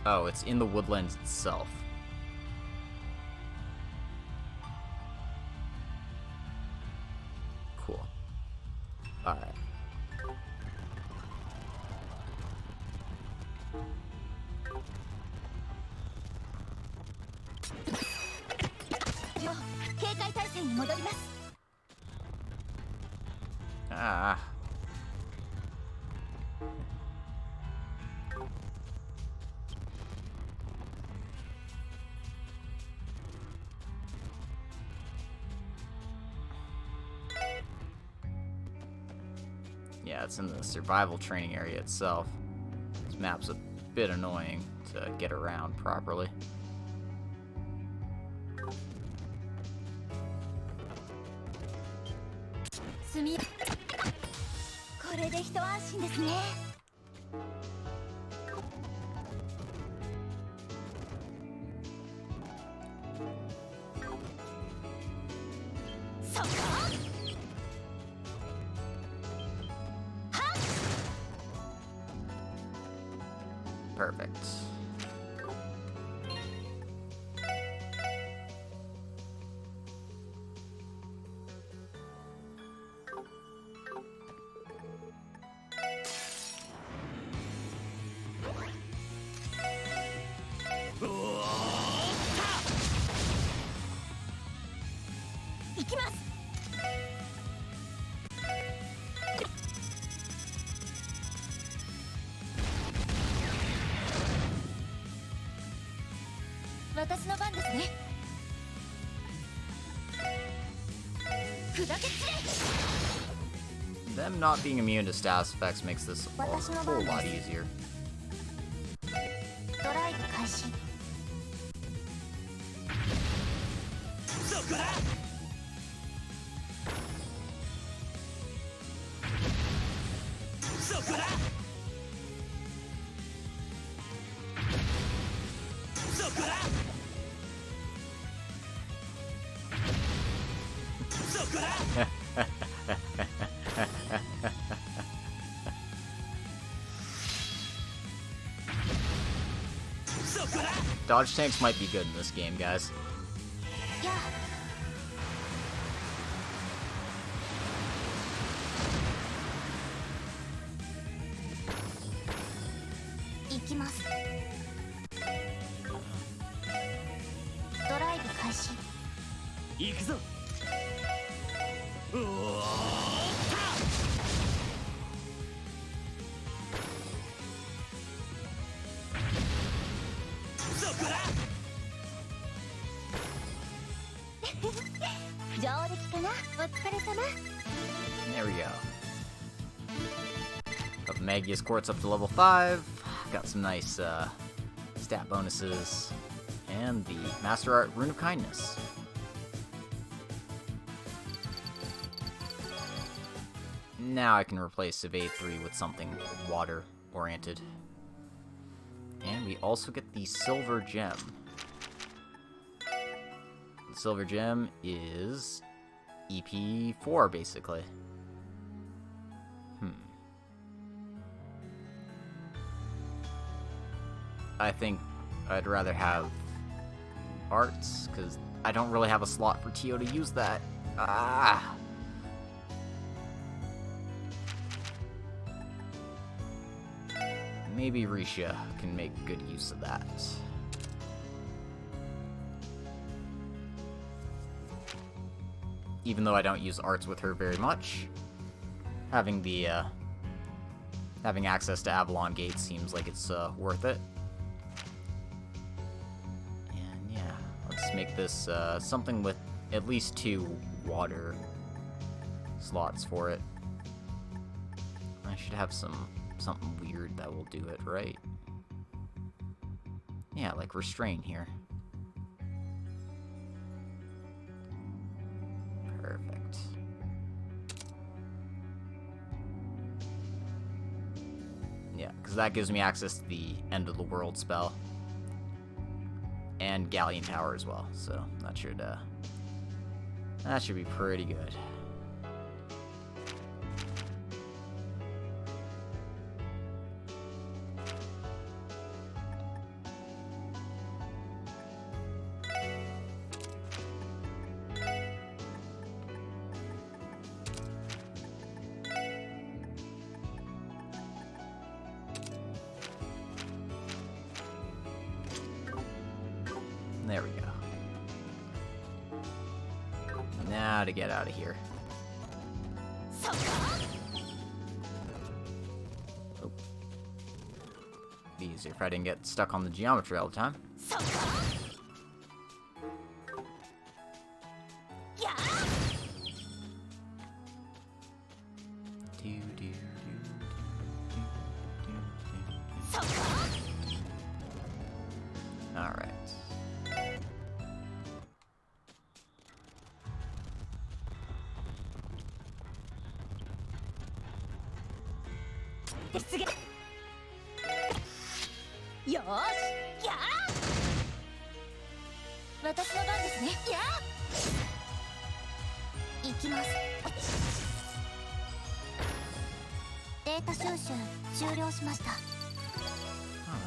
Oh, it's in the woodlands itself. Cool. Alright. Ah. Yeah, it's in the survival training area itself. This map's a bit annoying to get around properly. Perfect. Them not being immune to status effects makes this a whole lot easier. Dodge tanks might be good in this game, guys. Yeah. きます。ドライブ開始。行くぞ。うお上出来かな。お疲れ様。 There we go. Got the Magius Quartz up to level 5. Got some nice stat bonuses. And the Master Art Rune of Kindness. Now I can replace Evade 3 with something water-oriented. And we also get the Silver Gem. The Silver Gem is EP4, basically. I think I'd rather have arts, because I don't really have a slot for Tio to use that. Ah! Maybe Risha can make good use of that. Even though I don't use arts with her very much, having the having access to Avalon Gate seems like it's worth it. And yeah, let's make this something with at least 2 water slots for it. I should have something weird that will do it, right? Yeah, like Restrain here. Perfect. Yeah, because that gives me access to the End of the World spell. And Galleon Tower as well, so that should be pretty good. There we go. Now to get out of here. Oh. Be easier if I didn't get stuck on the geometry all the time. Alright.よーし、やー。私の番ですね。やー。行きます。データ収集終了しました。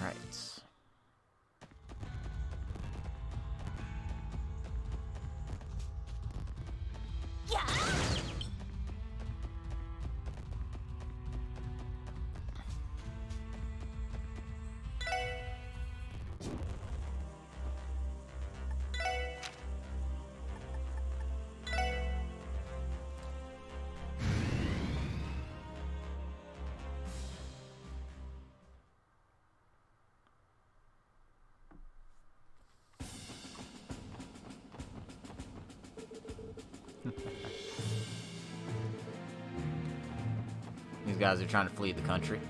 Alright. These guys are trying to flee the country.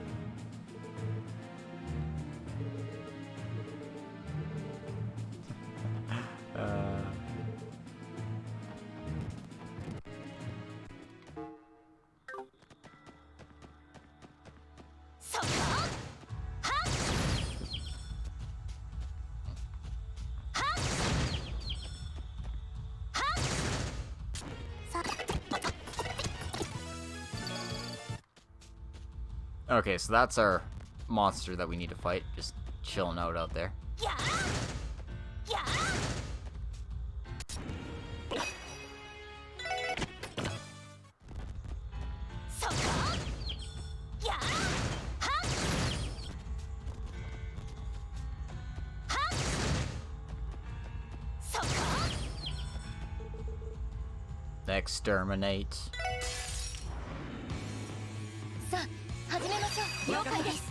Okay, so that's our monster that we need to fight, just chilling out there. Exterminate. さあ始めましょう。了解です。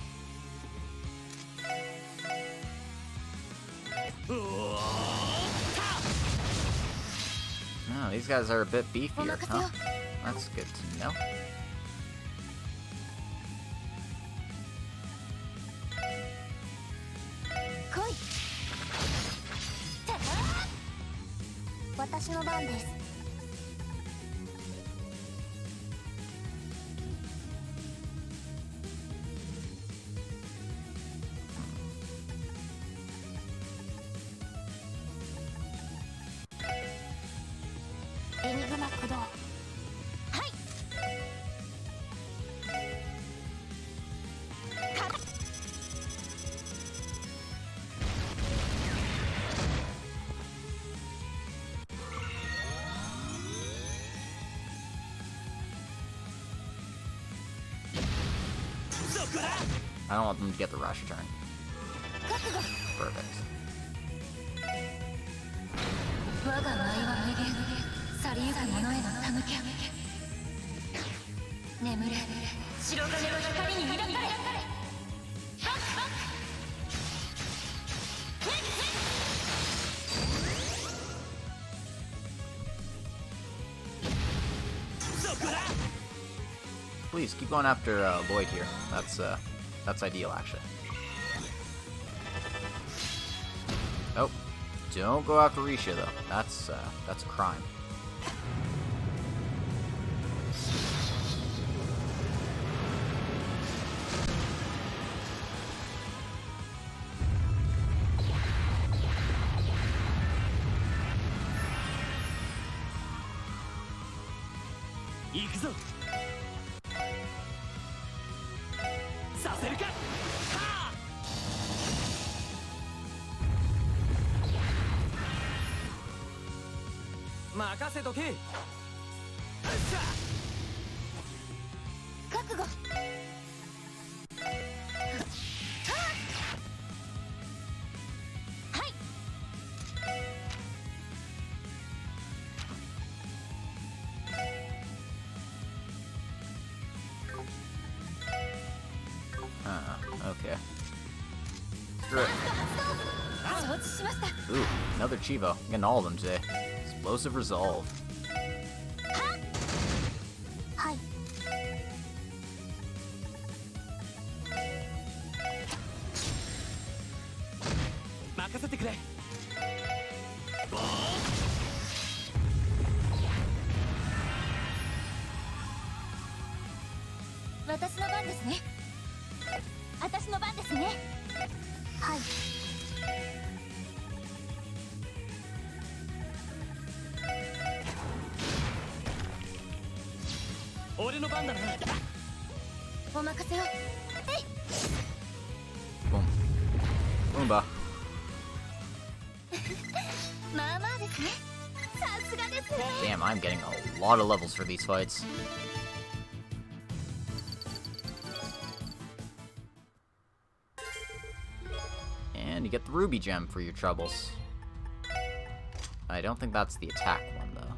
No, these guys are a bit beefier, huh? That's good to know. 来い。私の番です。エニグマ駆動。はい。I don't want them to get the rush turn. 覚悟。 Perfect. 我が舞は無限。去りゆく者への手向け。眠れ。白金の光に抱かれ。Please keep going after Lloyd here. That's ideal, actually. Oh, don't go after Risha though. That's a crime. Okay. Screw it. Ooh, another Chivo. I'm getting all of them today. Explosive Resolve. はい。任せてくれ。私の番ですね。私の番ですね。はい。俺の番だな。お任せを。Boom. Boomba. まあまあですね。さすがですね。 Damn, I'm getting a lot of levels for these fights. And you get the Ruby Gem for your troubles. I don't think that's the attack one, though.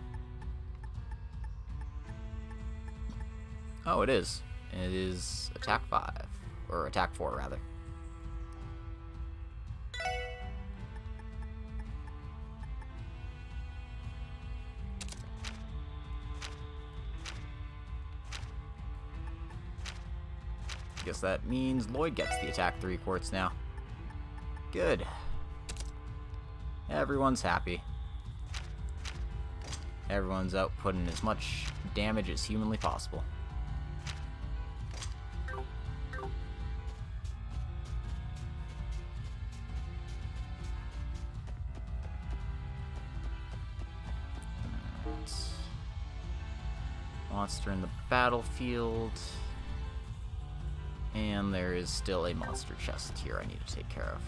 Oh, it is. It is attack 5. Or attack 4, rather. Guess that means Lloyd gets the attack 3 quartz now. Good. Everyone's happy. Everyone's out putting as much damage as humanly possible. Monster in the battlefield. And there is still a monster chest here I need to take care of.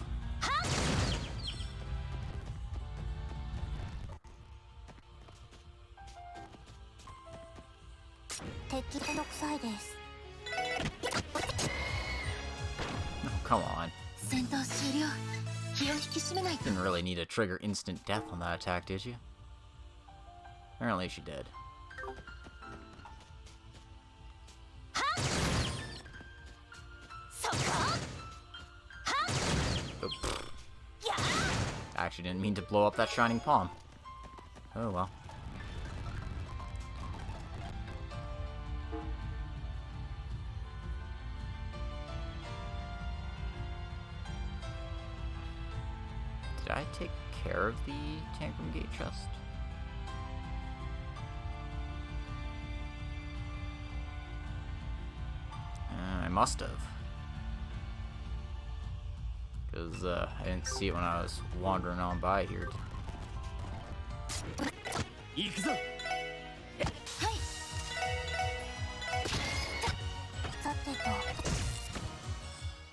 Oh, come on. Didn't really need to trigger instant death on that attack, did you? Apparently she did. actually didn't mean to blow up that shining palm. Oh well. Did I take care of the Tantrum Gate chest? I must have. Because I didn't see it when I was wandering on by here. 行くぞ。はい。さてと、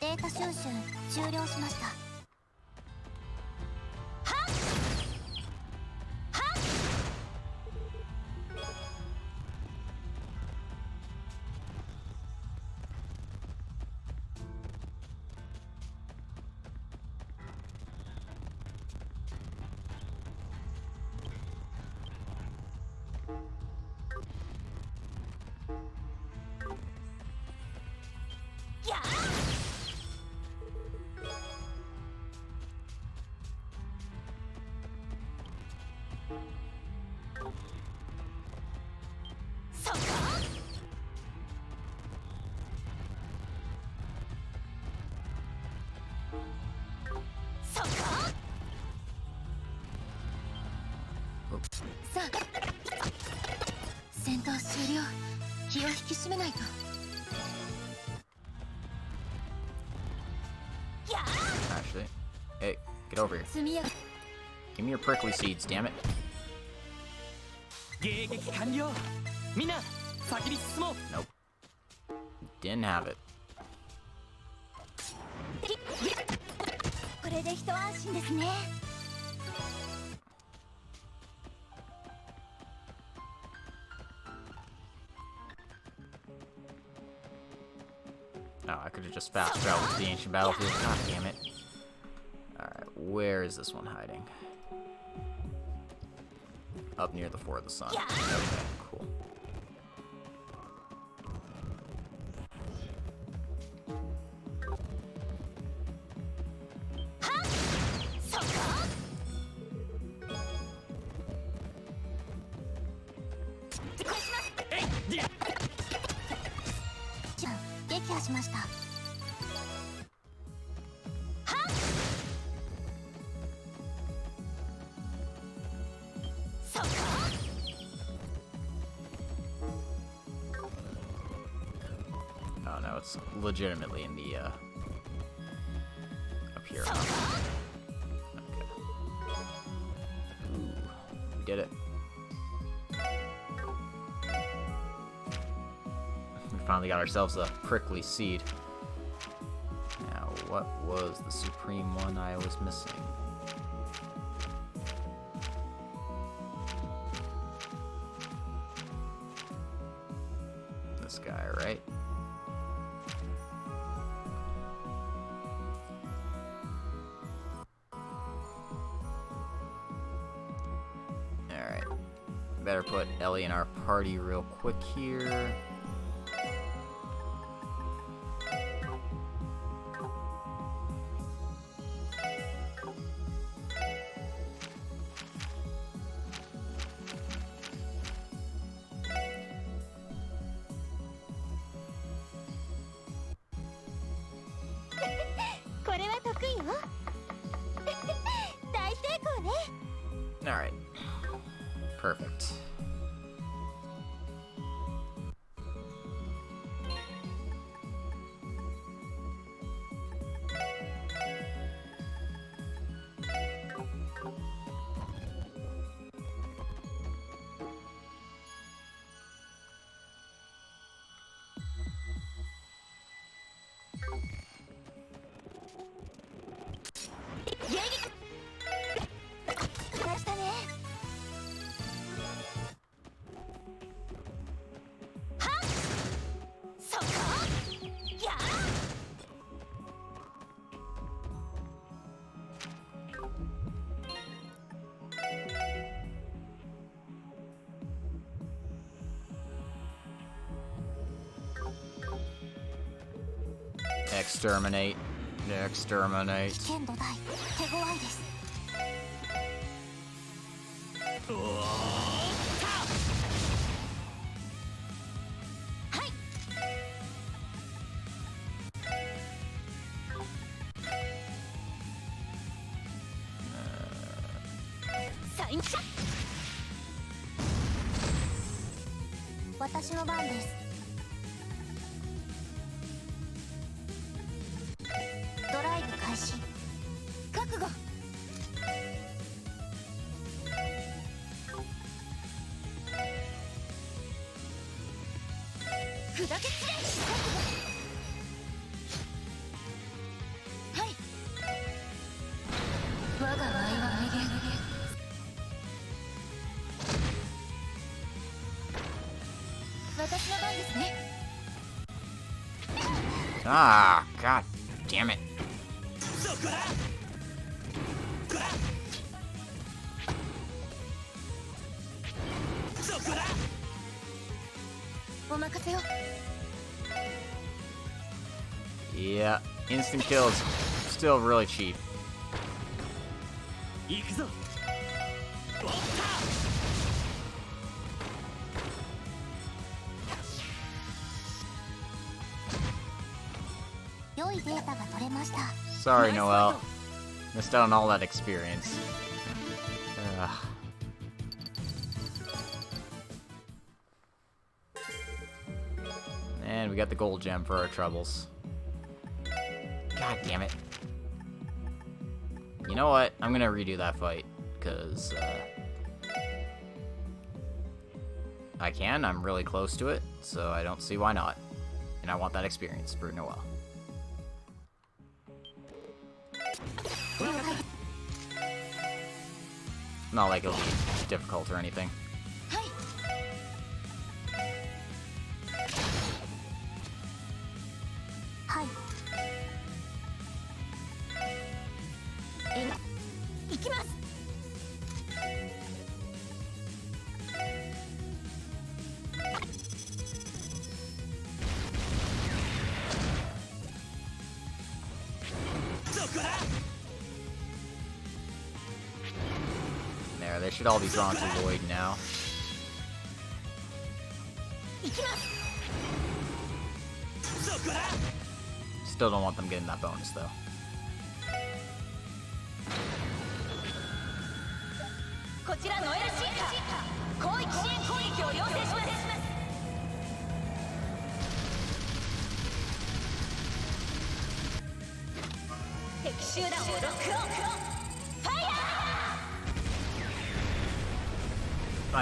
データ収集終了しました。さあ、戦闘終了。気を引き締めないと。Actually, hey, get over here. 速や Give me your prickly seeds, damn it. 迎撃完了。みんな先に進もう。 Nope. Didn't have it. これで一安心ですね。Oh, I could have just fast traveled to the ancient battlefield. God damn it. Alright, where is this one hiding? Up near the Fort of the Sun. Okay, cool. Oh no, it's legitimately in the up here. Huh? Okay. Ooh, we did it. We finally got ourselves a prickly seed. Now, what was the supreme one I was missing? This guy, right? Alright. Better put Ellie in our party real quick here. Alright. Perfect. Exterminate. Exterminate. 危険度大手強いです。はい。サインシャッ。私の番です。ドライブ開始。覚悟。砕け散れ。覚悟。はい。我が舞は無限。私の番ですね。Ah, god damn it. お任せを。 Yeah, instant kill is still really cheap. 行くぞ。良いデータが取れました。 Sorry, Noel. Missed out on all that experience. Ugh. And we got the gold gem for our troubles. God damn it. You know what? I'm gonna redo that fight, because, I can. I'm really close to it, so I don't see why not. And I want that experience for Noel. Not like it'll be difficult or anything. はい。はい。行きます。There, they should all be drawn to Void now. 行きます。 Still don't want them getting that bonus, though. こちらノエルシーカー。広域支援攻撃を要請します。敵集団をロックオン。ファイヤー。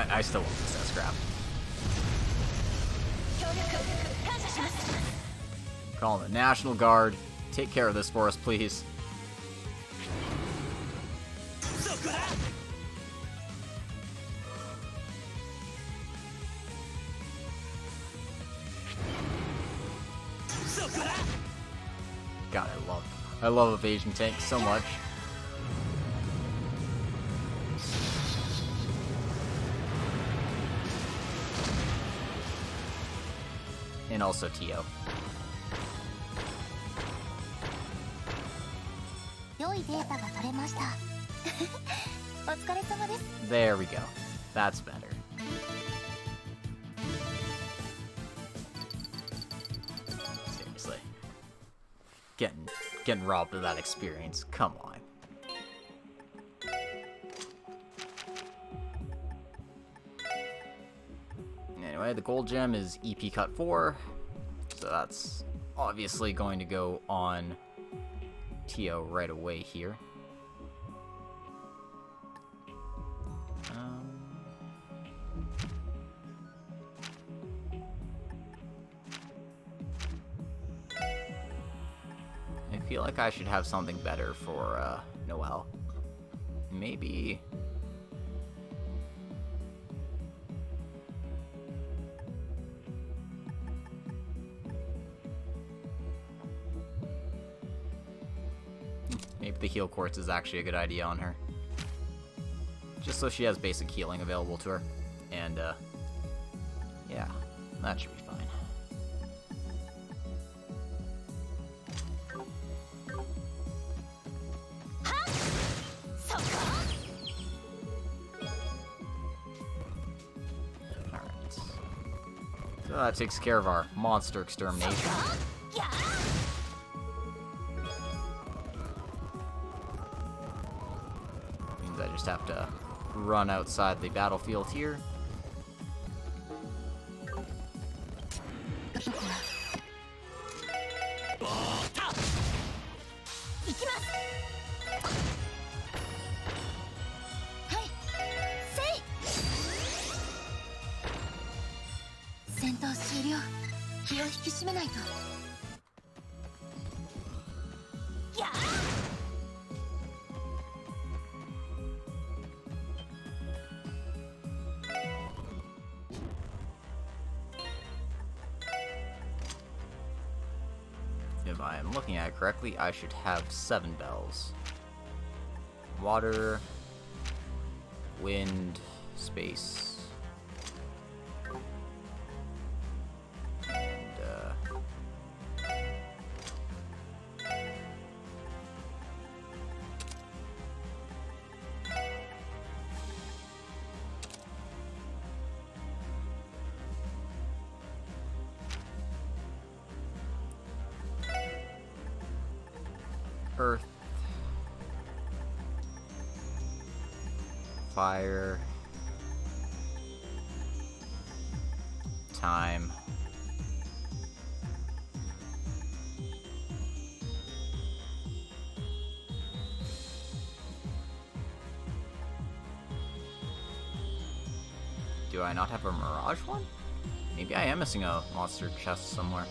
I still want this S-Craft. 協力感謝します。 Call the National Guard. Take care of this for us, please. God, I love evasion tanks so much. And also Tio. 良いデータが取れました。お疲れ様です。 There we go. That's better. Seriously. Getting robbed of that experience. Come on. Anyway, the gold gem is EP cut 4. So that's obviously going to go on Tio right away here. I feel like I should have something better for Noel. Maybe... Maybe the heal quartz is actually a good idea on her. Just so she has basic healing available to her. And, yeah, that should be fine. So that takes care of our monster extermination. Means I just have to run outside the battlefield here. If I am looking at it correctly, I should have 7 bells. Water, wind, space, and earth, fire, time, do I not have a mirage one? Maybe I am missing a monster chest somewhere.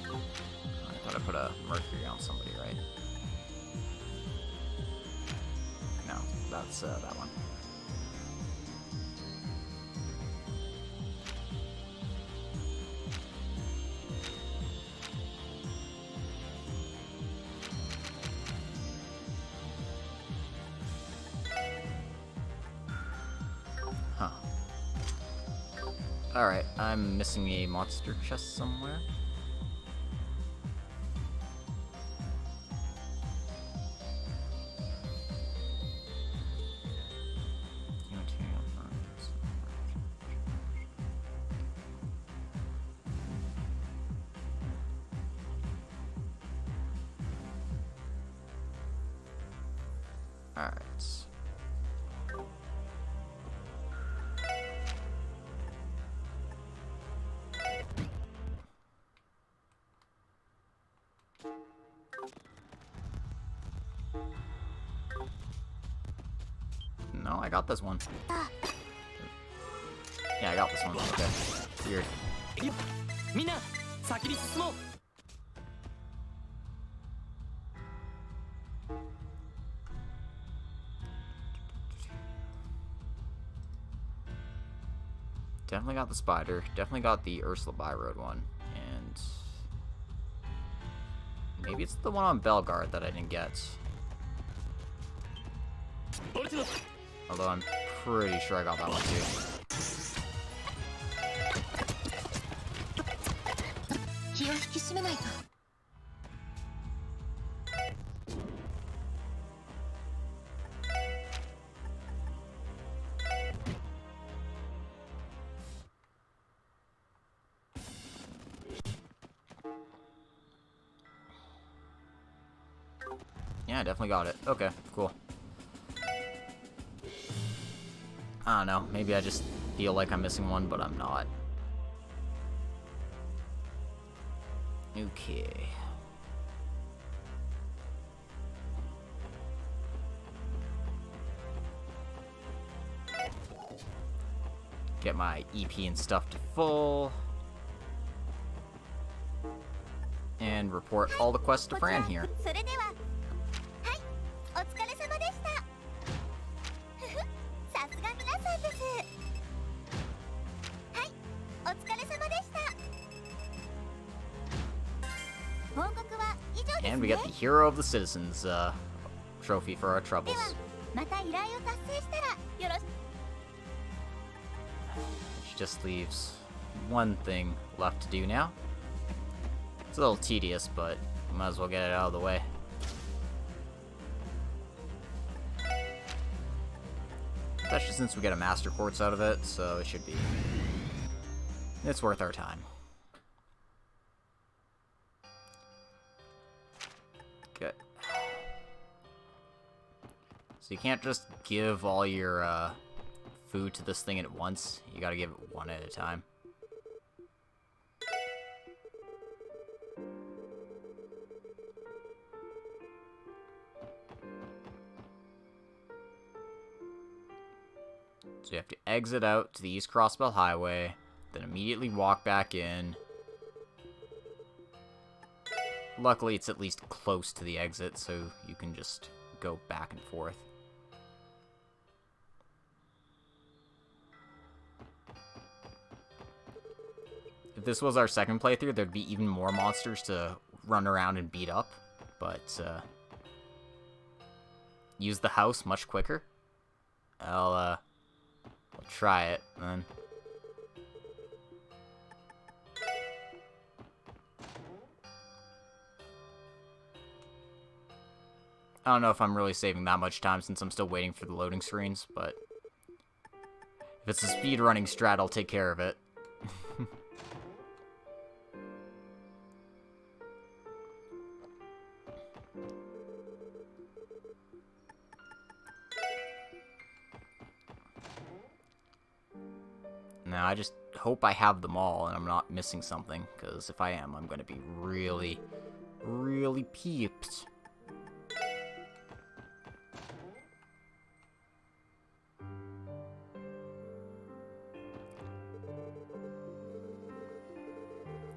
I thought I put a Mercury on somebody, right? No, that's that one. Huh. Alright, I'm missing a monster chest somewhere. Alright. No, I got this one. Yeah, I got this one. Okay. Weird. みんな先に進もう Definitely got the spider. Definitely got the Ursula Byroad one. And maybe it's the one on Belgard that I didn't get. Although I'm pretty sure I got that one too. Yeah, I definitely got it. Okay, cool. I don't know, maybe I just feel like I'm missing one, but I'm not. Okay. Get my EP and stuff to full. And report all the quests to Fran here. And we get the Hero of the Citizens trophy for our troubles. Which just leaves one thing left to do now. It's a little tedious, but might as well get it out of the way. Especially since we get a Master Quartz out of it, so it should be... It's worth our time. Good. So you can't just give all your food to this thing at once. You gotta give it one at a time. So you have to exit out to the East Crossbell Highway, then immediately walk back in. Luckily, it's at least close to the exit, so you can just go back and forth. If this was our second playthrough, there'd be even more monsters to run around and beat up, but use the house much quicker. I'll try it, then. I don't know if I'm really saving that much time since I'm still waiting for the loading screens, but if it's a speedrunning strat, I'll take care of it. Now, I just hope I have them all and I'm not missing something, because if I am, I'm going to be really, really peeped.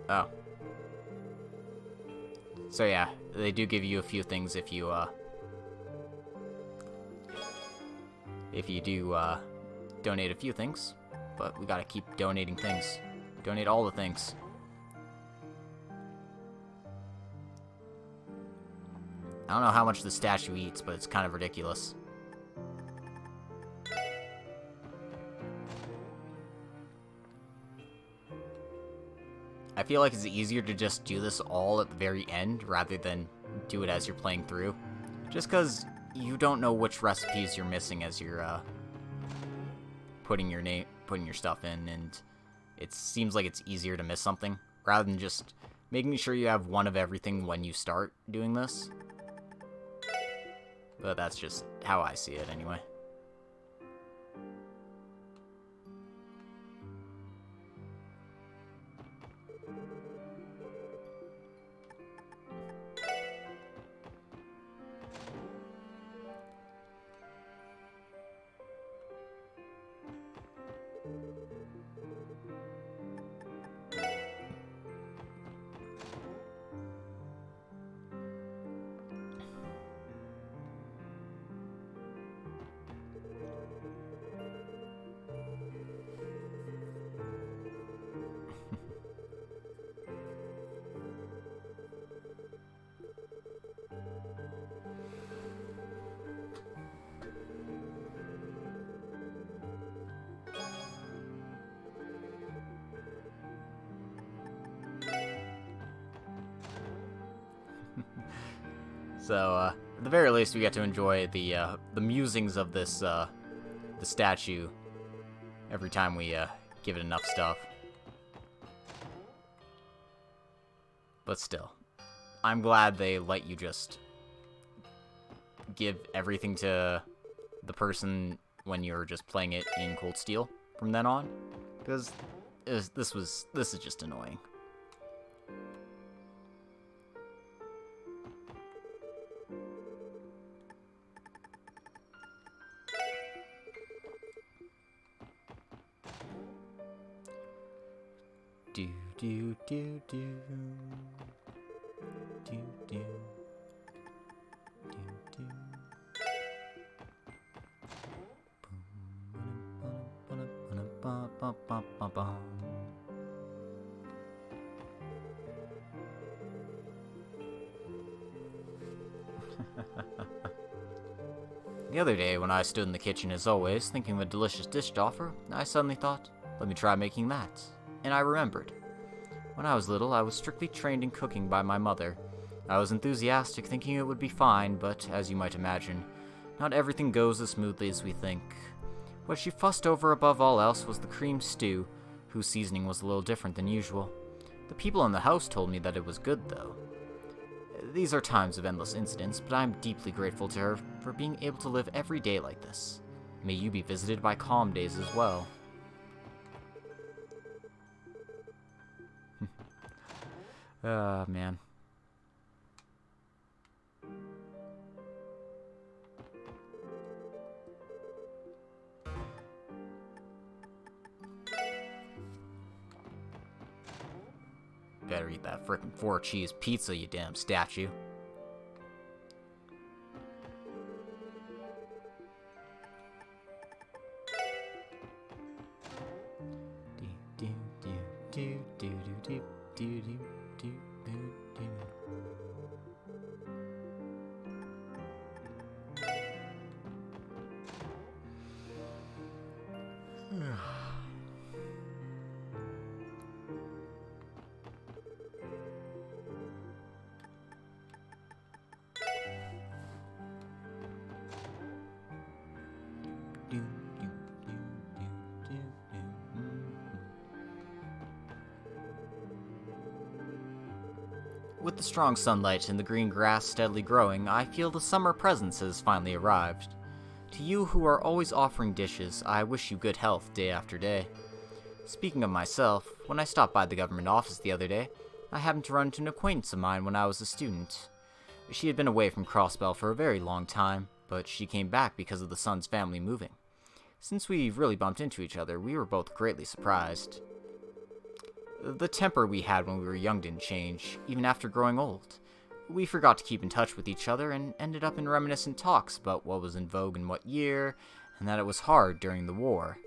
Oh. So yeah, they do give you a few things if you do donate a few things. But we gotta keep donating things. Donate all the things. I don't know how much the statue eats, but it's kind of ridiculous. I feel like it's easier to just do this all at the very end rather than do it as you're playing through. Just because you don't know which recipes you're missing as you're putting your stuff in, and it seems like it's easier to miss something rather than just making sure you have one of everything when you start doing this. But that's just how I see it anyway. So, at the very least, we get to enjoy the musings of this, the statue every time we, give it enough stuff. But still, I'm glad they let you just give everything to the person when you're just playing it in Cold Steel from then on, because this is just annoying. Do do do do do do do do. The other day, when I stood in the kitchen as always, thinking of a delicious dish to offer, I suddenly thought, let me try making that. And I remembered. When I was little, I was strictly trained in cooking by my mother. I was enthusiastic, thinking it would be fine, but, as you might imagine, not everything goes as smoothly as we think. What she fussed over above all else was the cream stew, whose seasoning was a little different than usual. The people in the house told me that it was good, though. These are times of endless incidents, but I am deeply grateful to her for being able to live every day like this. May you be visited by calm days as well. Man. Better eat that frickin' 4-cheese pizza, you damn statue. With the strong sunlight and the green grass steadily growing, I feel the summer presence has finally arrived. To you who are always offering dishes, I wish you good health day after day. Speaking of myself, when I stopped by the government office the other day, I happened to run into an acquaintance of mine when I was a student. She had been away from Crossbell for a very long time, but she came back because of the son's family moving. Since we really bumped into each other, we were both greatly surprised. The temper we had when we were young didn't change, even after growing old. We forgot to keep in touch with each other and ended up in reminiscent talks about what was in vogue in what year, and that it was hard during the war.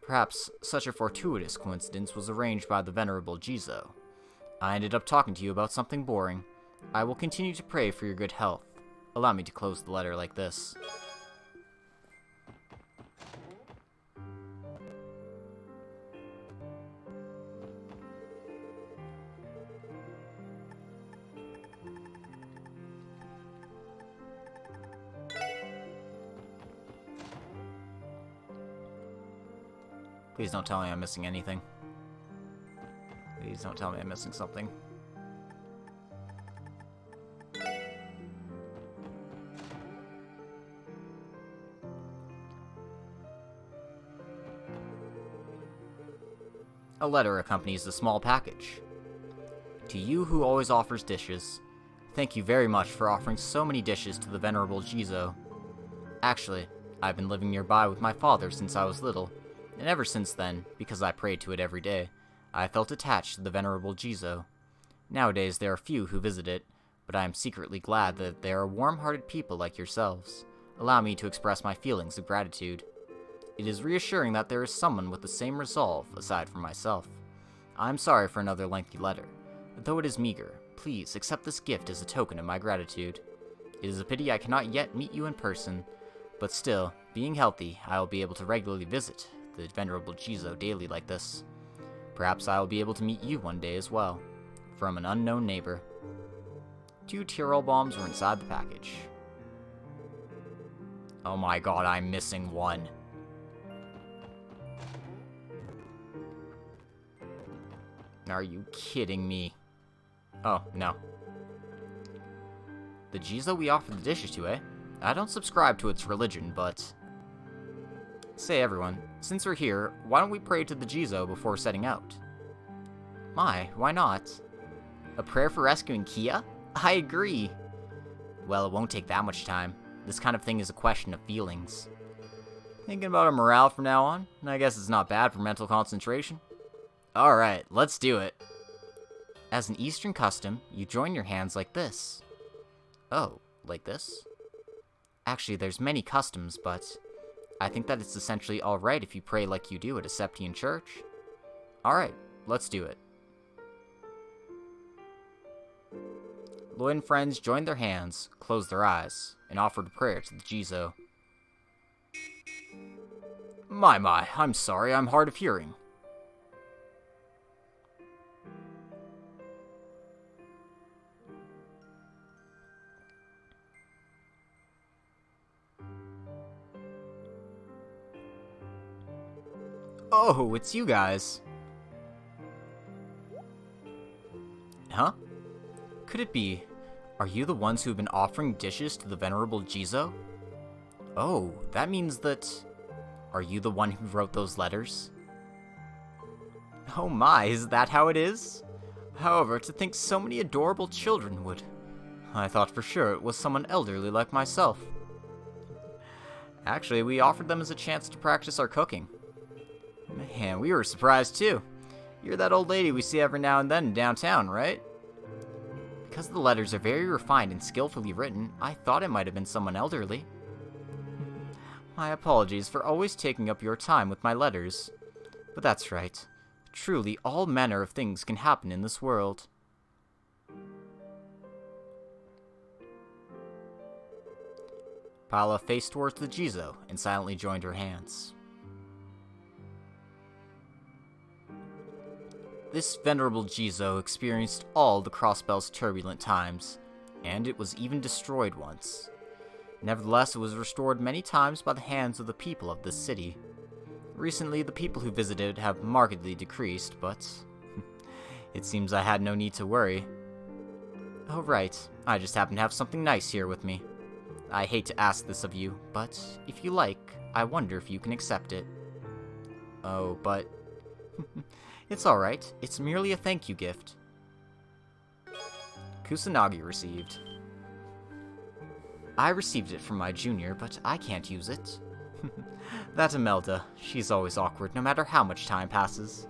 Perhaps such a fortuitous coincidence was arranged by the venerable Jizo. I ended up talking to you about something boring. I will continue to pray for your good health. Allow me to close the letter like this. Please don't tell me I'm missing anything. Please don't tell me I'm missing something. A letter accompanies the small package. To you who always offers dishes, thank you very much for offering so many dishes to the venerable Jizo. Actually, I've been living nearby with my father since I was little, and ever since then, because I prayed to it every day, I felt attached to the venerable Jizo. Nowadays there are few who visit it, but I am secretly glad that there are warm-hearted people like yourselves. Allow me to express my feelings of gratitude. It is reassuring that there is someone with the same resolve, aside from myself. I am sorry for another lengthy letter. Though it is meager, please accept this gift as a token of my gratitude. It is a pity I cannot yet meet you in person, but still, being healthy, I will be able to regularly visit the venerable Jizo daily like this. Perhaps I will be able to meet you one day as well. From an unknown neighbor. 2 Tyrol bombs were inside the package. Oh my god, I'm missing one. Are you kidding me? Oh, no. The Jizo we offer the dishes to, eh? I don't subscribe to its religion, but... Say everyone, since we're here, why don't we pray to the Jizo before setting out? My, why not? A prayer for rescuing Kia? I agree! Well, it won't take that much time. This kind of thing is a question of feelings. Thinking about our morale from now on? I guess it's not bad for mental concentration. Alright, let's do it. As an Eastern custom, you join your hands like this. Oh, like this? Actually, there's many customs, but I think that it's essentially alright if you pray like you do at a Septian church. Alright, let's do it. Lloyd and friends joined their hands, closed their eyes, and offered a prayer to the Jizo. My, I'm sorry, I'm hard of hearing. Oh, it's you guys. Huh? Could it be? Are you the ones who have been offering dishes to the venerable Jizo? Oh, that means that... Are you the one who wrote those letters? Oh my, is that how it is? However, to think so many adorable children would... I thought for sure it was someone elderly like myself. Actually, we offered them as a chance to practice our cooking. Man, we were surprised too. You're that old lady we see every now and then in downtown, right? Because the letters are very refined and skillfully written, I thought it might have been someone elderly. My apologies for always taking up your time with my letters. But that's right. Truly, all manner of things can happen in this world. Paula faced towards the Jizo and silently joined her hands. This venerable Jizo experienced all the Crossbell's turbulent times, and it was even destroyed once. Nevertheless, it was restored many times by the hands of the people of this city. Recently, the people who visited have markedly decreased, but it seems I had no need to worry. Oh right, I just happen to have something nice here with me. I hate to ask this of you, but if you like, I wonder if you can accept it. Oh, but... It's alright, it's merely a thank you gift. Kusanagi received. I received it from my junior, but I can't use it. That Imelda, she's always awkward no matter how much time passes.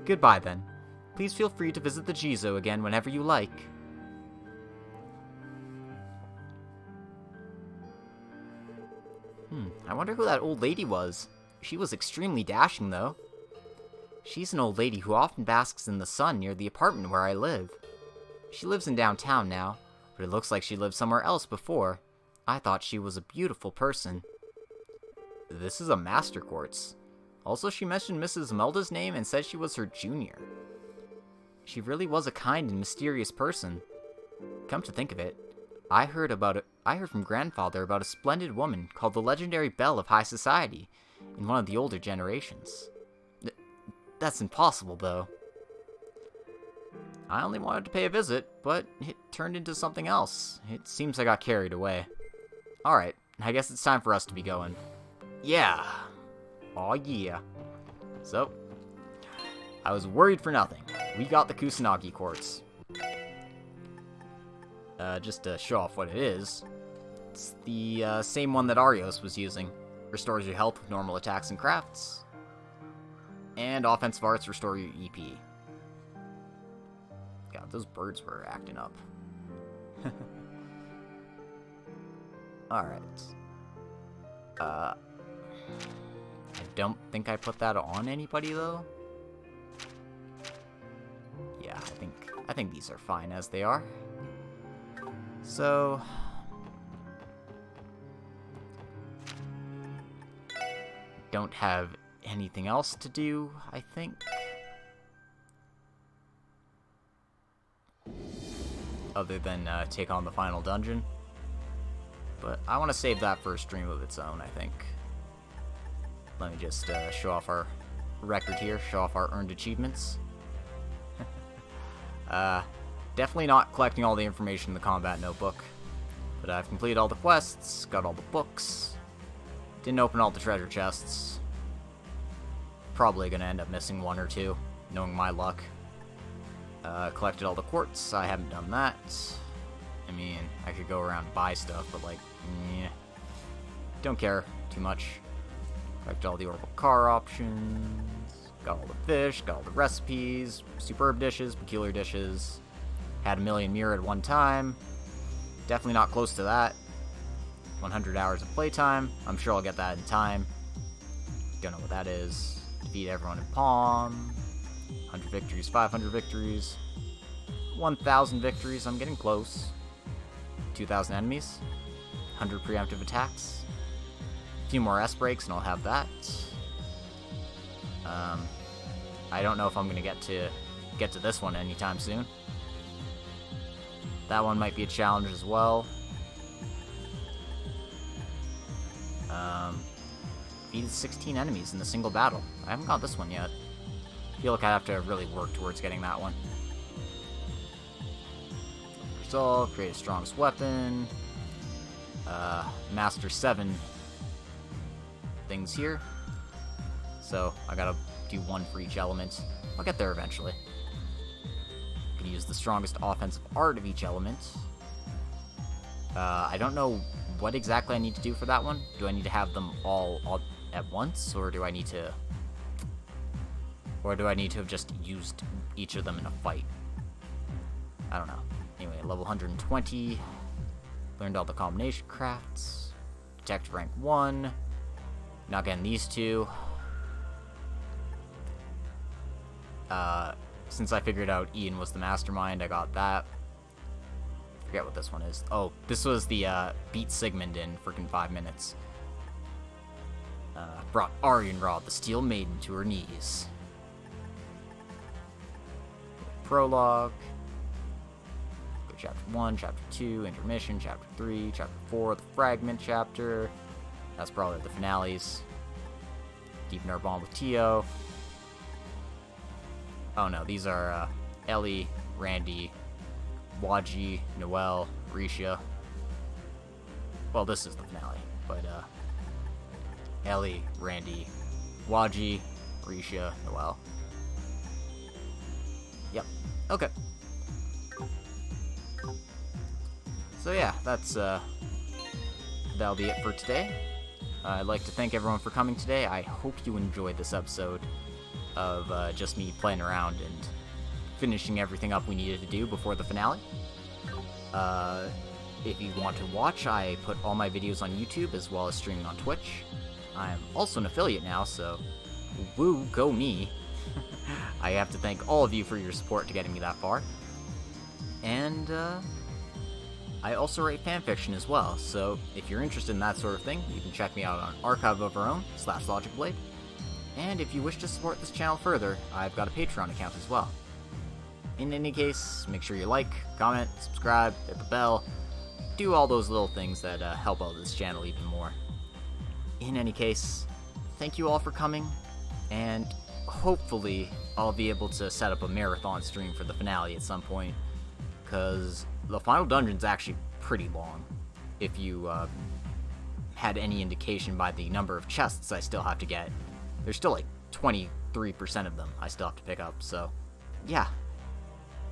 Goodbye then. Please feel free to visit the Jizo again whenever you like. I wonder who that old lady was. She was extremely dashing, though. She's an old lady who often basks in the sun near the apartment where I live. She lives in downtown now, but it looks like she lived somewhere else before. I thought she was a beautiful person. This is a master quartz. Also, she mentioned Mrs. Imelda's name and said she was her junior. She really was a kind and mysterious person. Come to think of it, I heard from Grandfather about a splendid woman called the legendary Belle of High Society in one of the older generations. That's impossible, though. I only wanted to pay a visit, but it turned into something else. It seems I got carried away. Alright, I guess it's time for us to be going. Yeah. Aw yeah. So, I was worried for nothing. We got the Kusanagi quartz. Just to show off what it is, it's the same one that Arios was using. Restores your health with normal attacks and crafts. And offensive arts restore your EP. God, those birds were acting up. Alright. I don't think I put that on anybody, though. Yeah, I think these are fine as they are. So... don't have anything else to do, I think. Other than take on the final dungeon. But I want to save that for a stream of its own, I think. Let me just show off our record here, show off our earned achievements. Definitely not collecting all the information in the combat notebook. But I've completed all the quests, got all the books. Didn't open all the treasure chests. Probably gonna end up missing one or two, knowing my luck. Collected all the quartz, I haven't done that. I mean, I could go around and buy stuff, but like, meh. Don't care too much. Collected all the orbital car options. Got all the fish, got all the recipes, superb dishes, peculiar dishes. Had a million mirror at one time. Definitely not close to that. 100 hours of playtime. I'm sure I'll get that in time. Don't know what that is. Defeat everyone in Palm. 100 victories, 500 victories. 1,000 victories, I'm getting close. 2,000 enemies. 100 preemptive attacks. A few more S breaks and I'll have that. I don't know if I'm gonna get to this one anytime soon. That one might be a challenge as well. defeated 16 enemies in a single battle. I haven't got this one yet. I feel like I have to really work towards getting that one. Resolve, create a strongest weapon. Master 7 things here. So I gotta do one for each element. I'll get there eventually. I can use the strongest offensive art of each element. I don't know what exactly I need to do for that one. Do I need to have them all at once, or do I need to have just used each of them in a fight? I don't know. Anyway, level 120. Learned all the combination crafts. Detective rank 1. Not getting these two. Since I figured out Ian was the mastermind, I got that. Forget what this one is. Oh, this was the beat Sigmund in freaking 5 minutes. Brought Aryanrod, the Steel Maiden, to her knees. Prologue. Go chapter 1, chapter 2, intermission, chapter 3, chapter 4, the fragment chapter. That's probably the finales. Deepen our bond with Tio. Oh no, these are Ellie, Randy, Waji, Noelle, Risha. Well, this is the finale, but Ellie, Randy, Waji, Risha, Noelle. Yep. Okay. So yeah, that'll be it for today. I'd like to thank everyone for coming today. I hope you enjoyed this episode of just me playing around and finishing everything up we needed to do before the finale. If you want to watch, I put all my videos on YouTube as well as streaming on Twitch. I'm also an affiliate now, so woo, go me. I have to thank all of you for your support to getting me that far. And I also write fanfiction as well, so if you're interested in that sort of thing, you can check me out on Archive of Our Own /LogicBlade. And if you wish to support this channel further, I've got a Patreon account as well. In any case, make sure you like, comment, subscribe, hit the bell, do all those little things that help out this channel even more. In any case, thank you all for coming, and hopefully I'll be able to set up a marathon stream for the finale at some point, because the final dungeon's actually pretty long, if you had any indication by the number of chests I still have to get. There's still like 23% of them I still have to pick up, so yeah.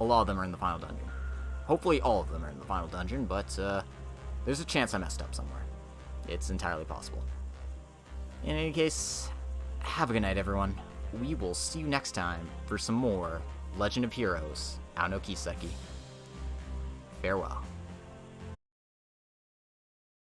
A lot of them are in the final dungeon. Hopefully all of them are in the final dungeon, but there's a chance I messed up somewhere. It's entirely possible. In any case, have a good night, everyone. We will see you next time for some more Legend of Heroes Ao no Kiseki. Farewell.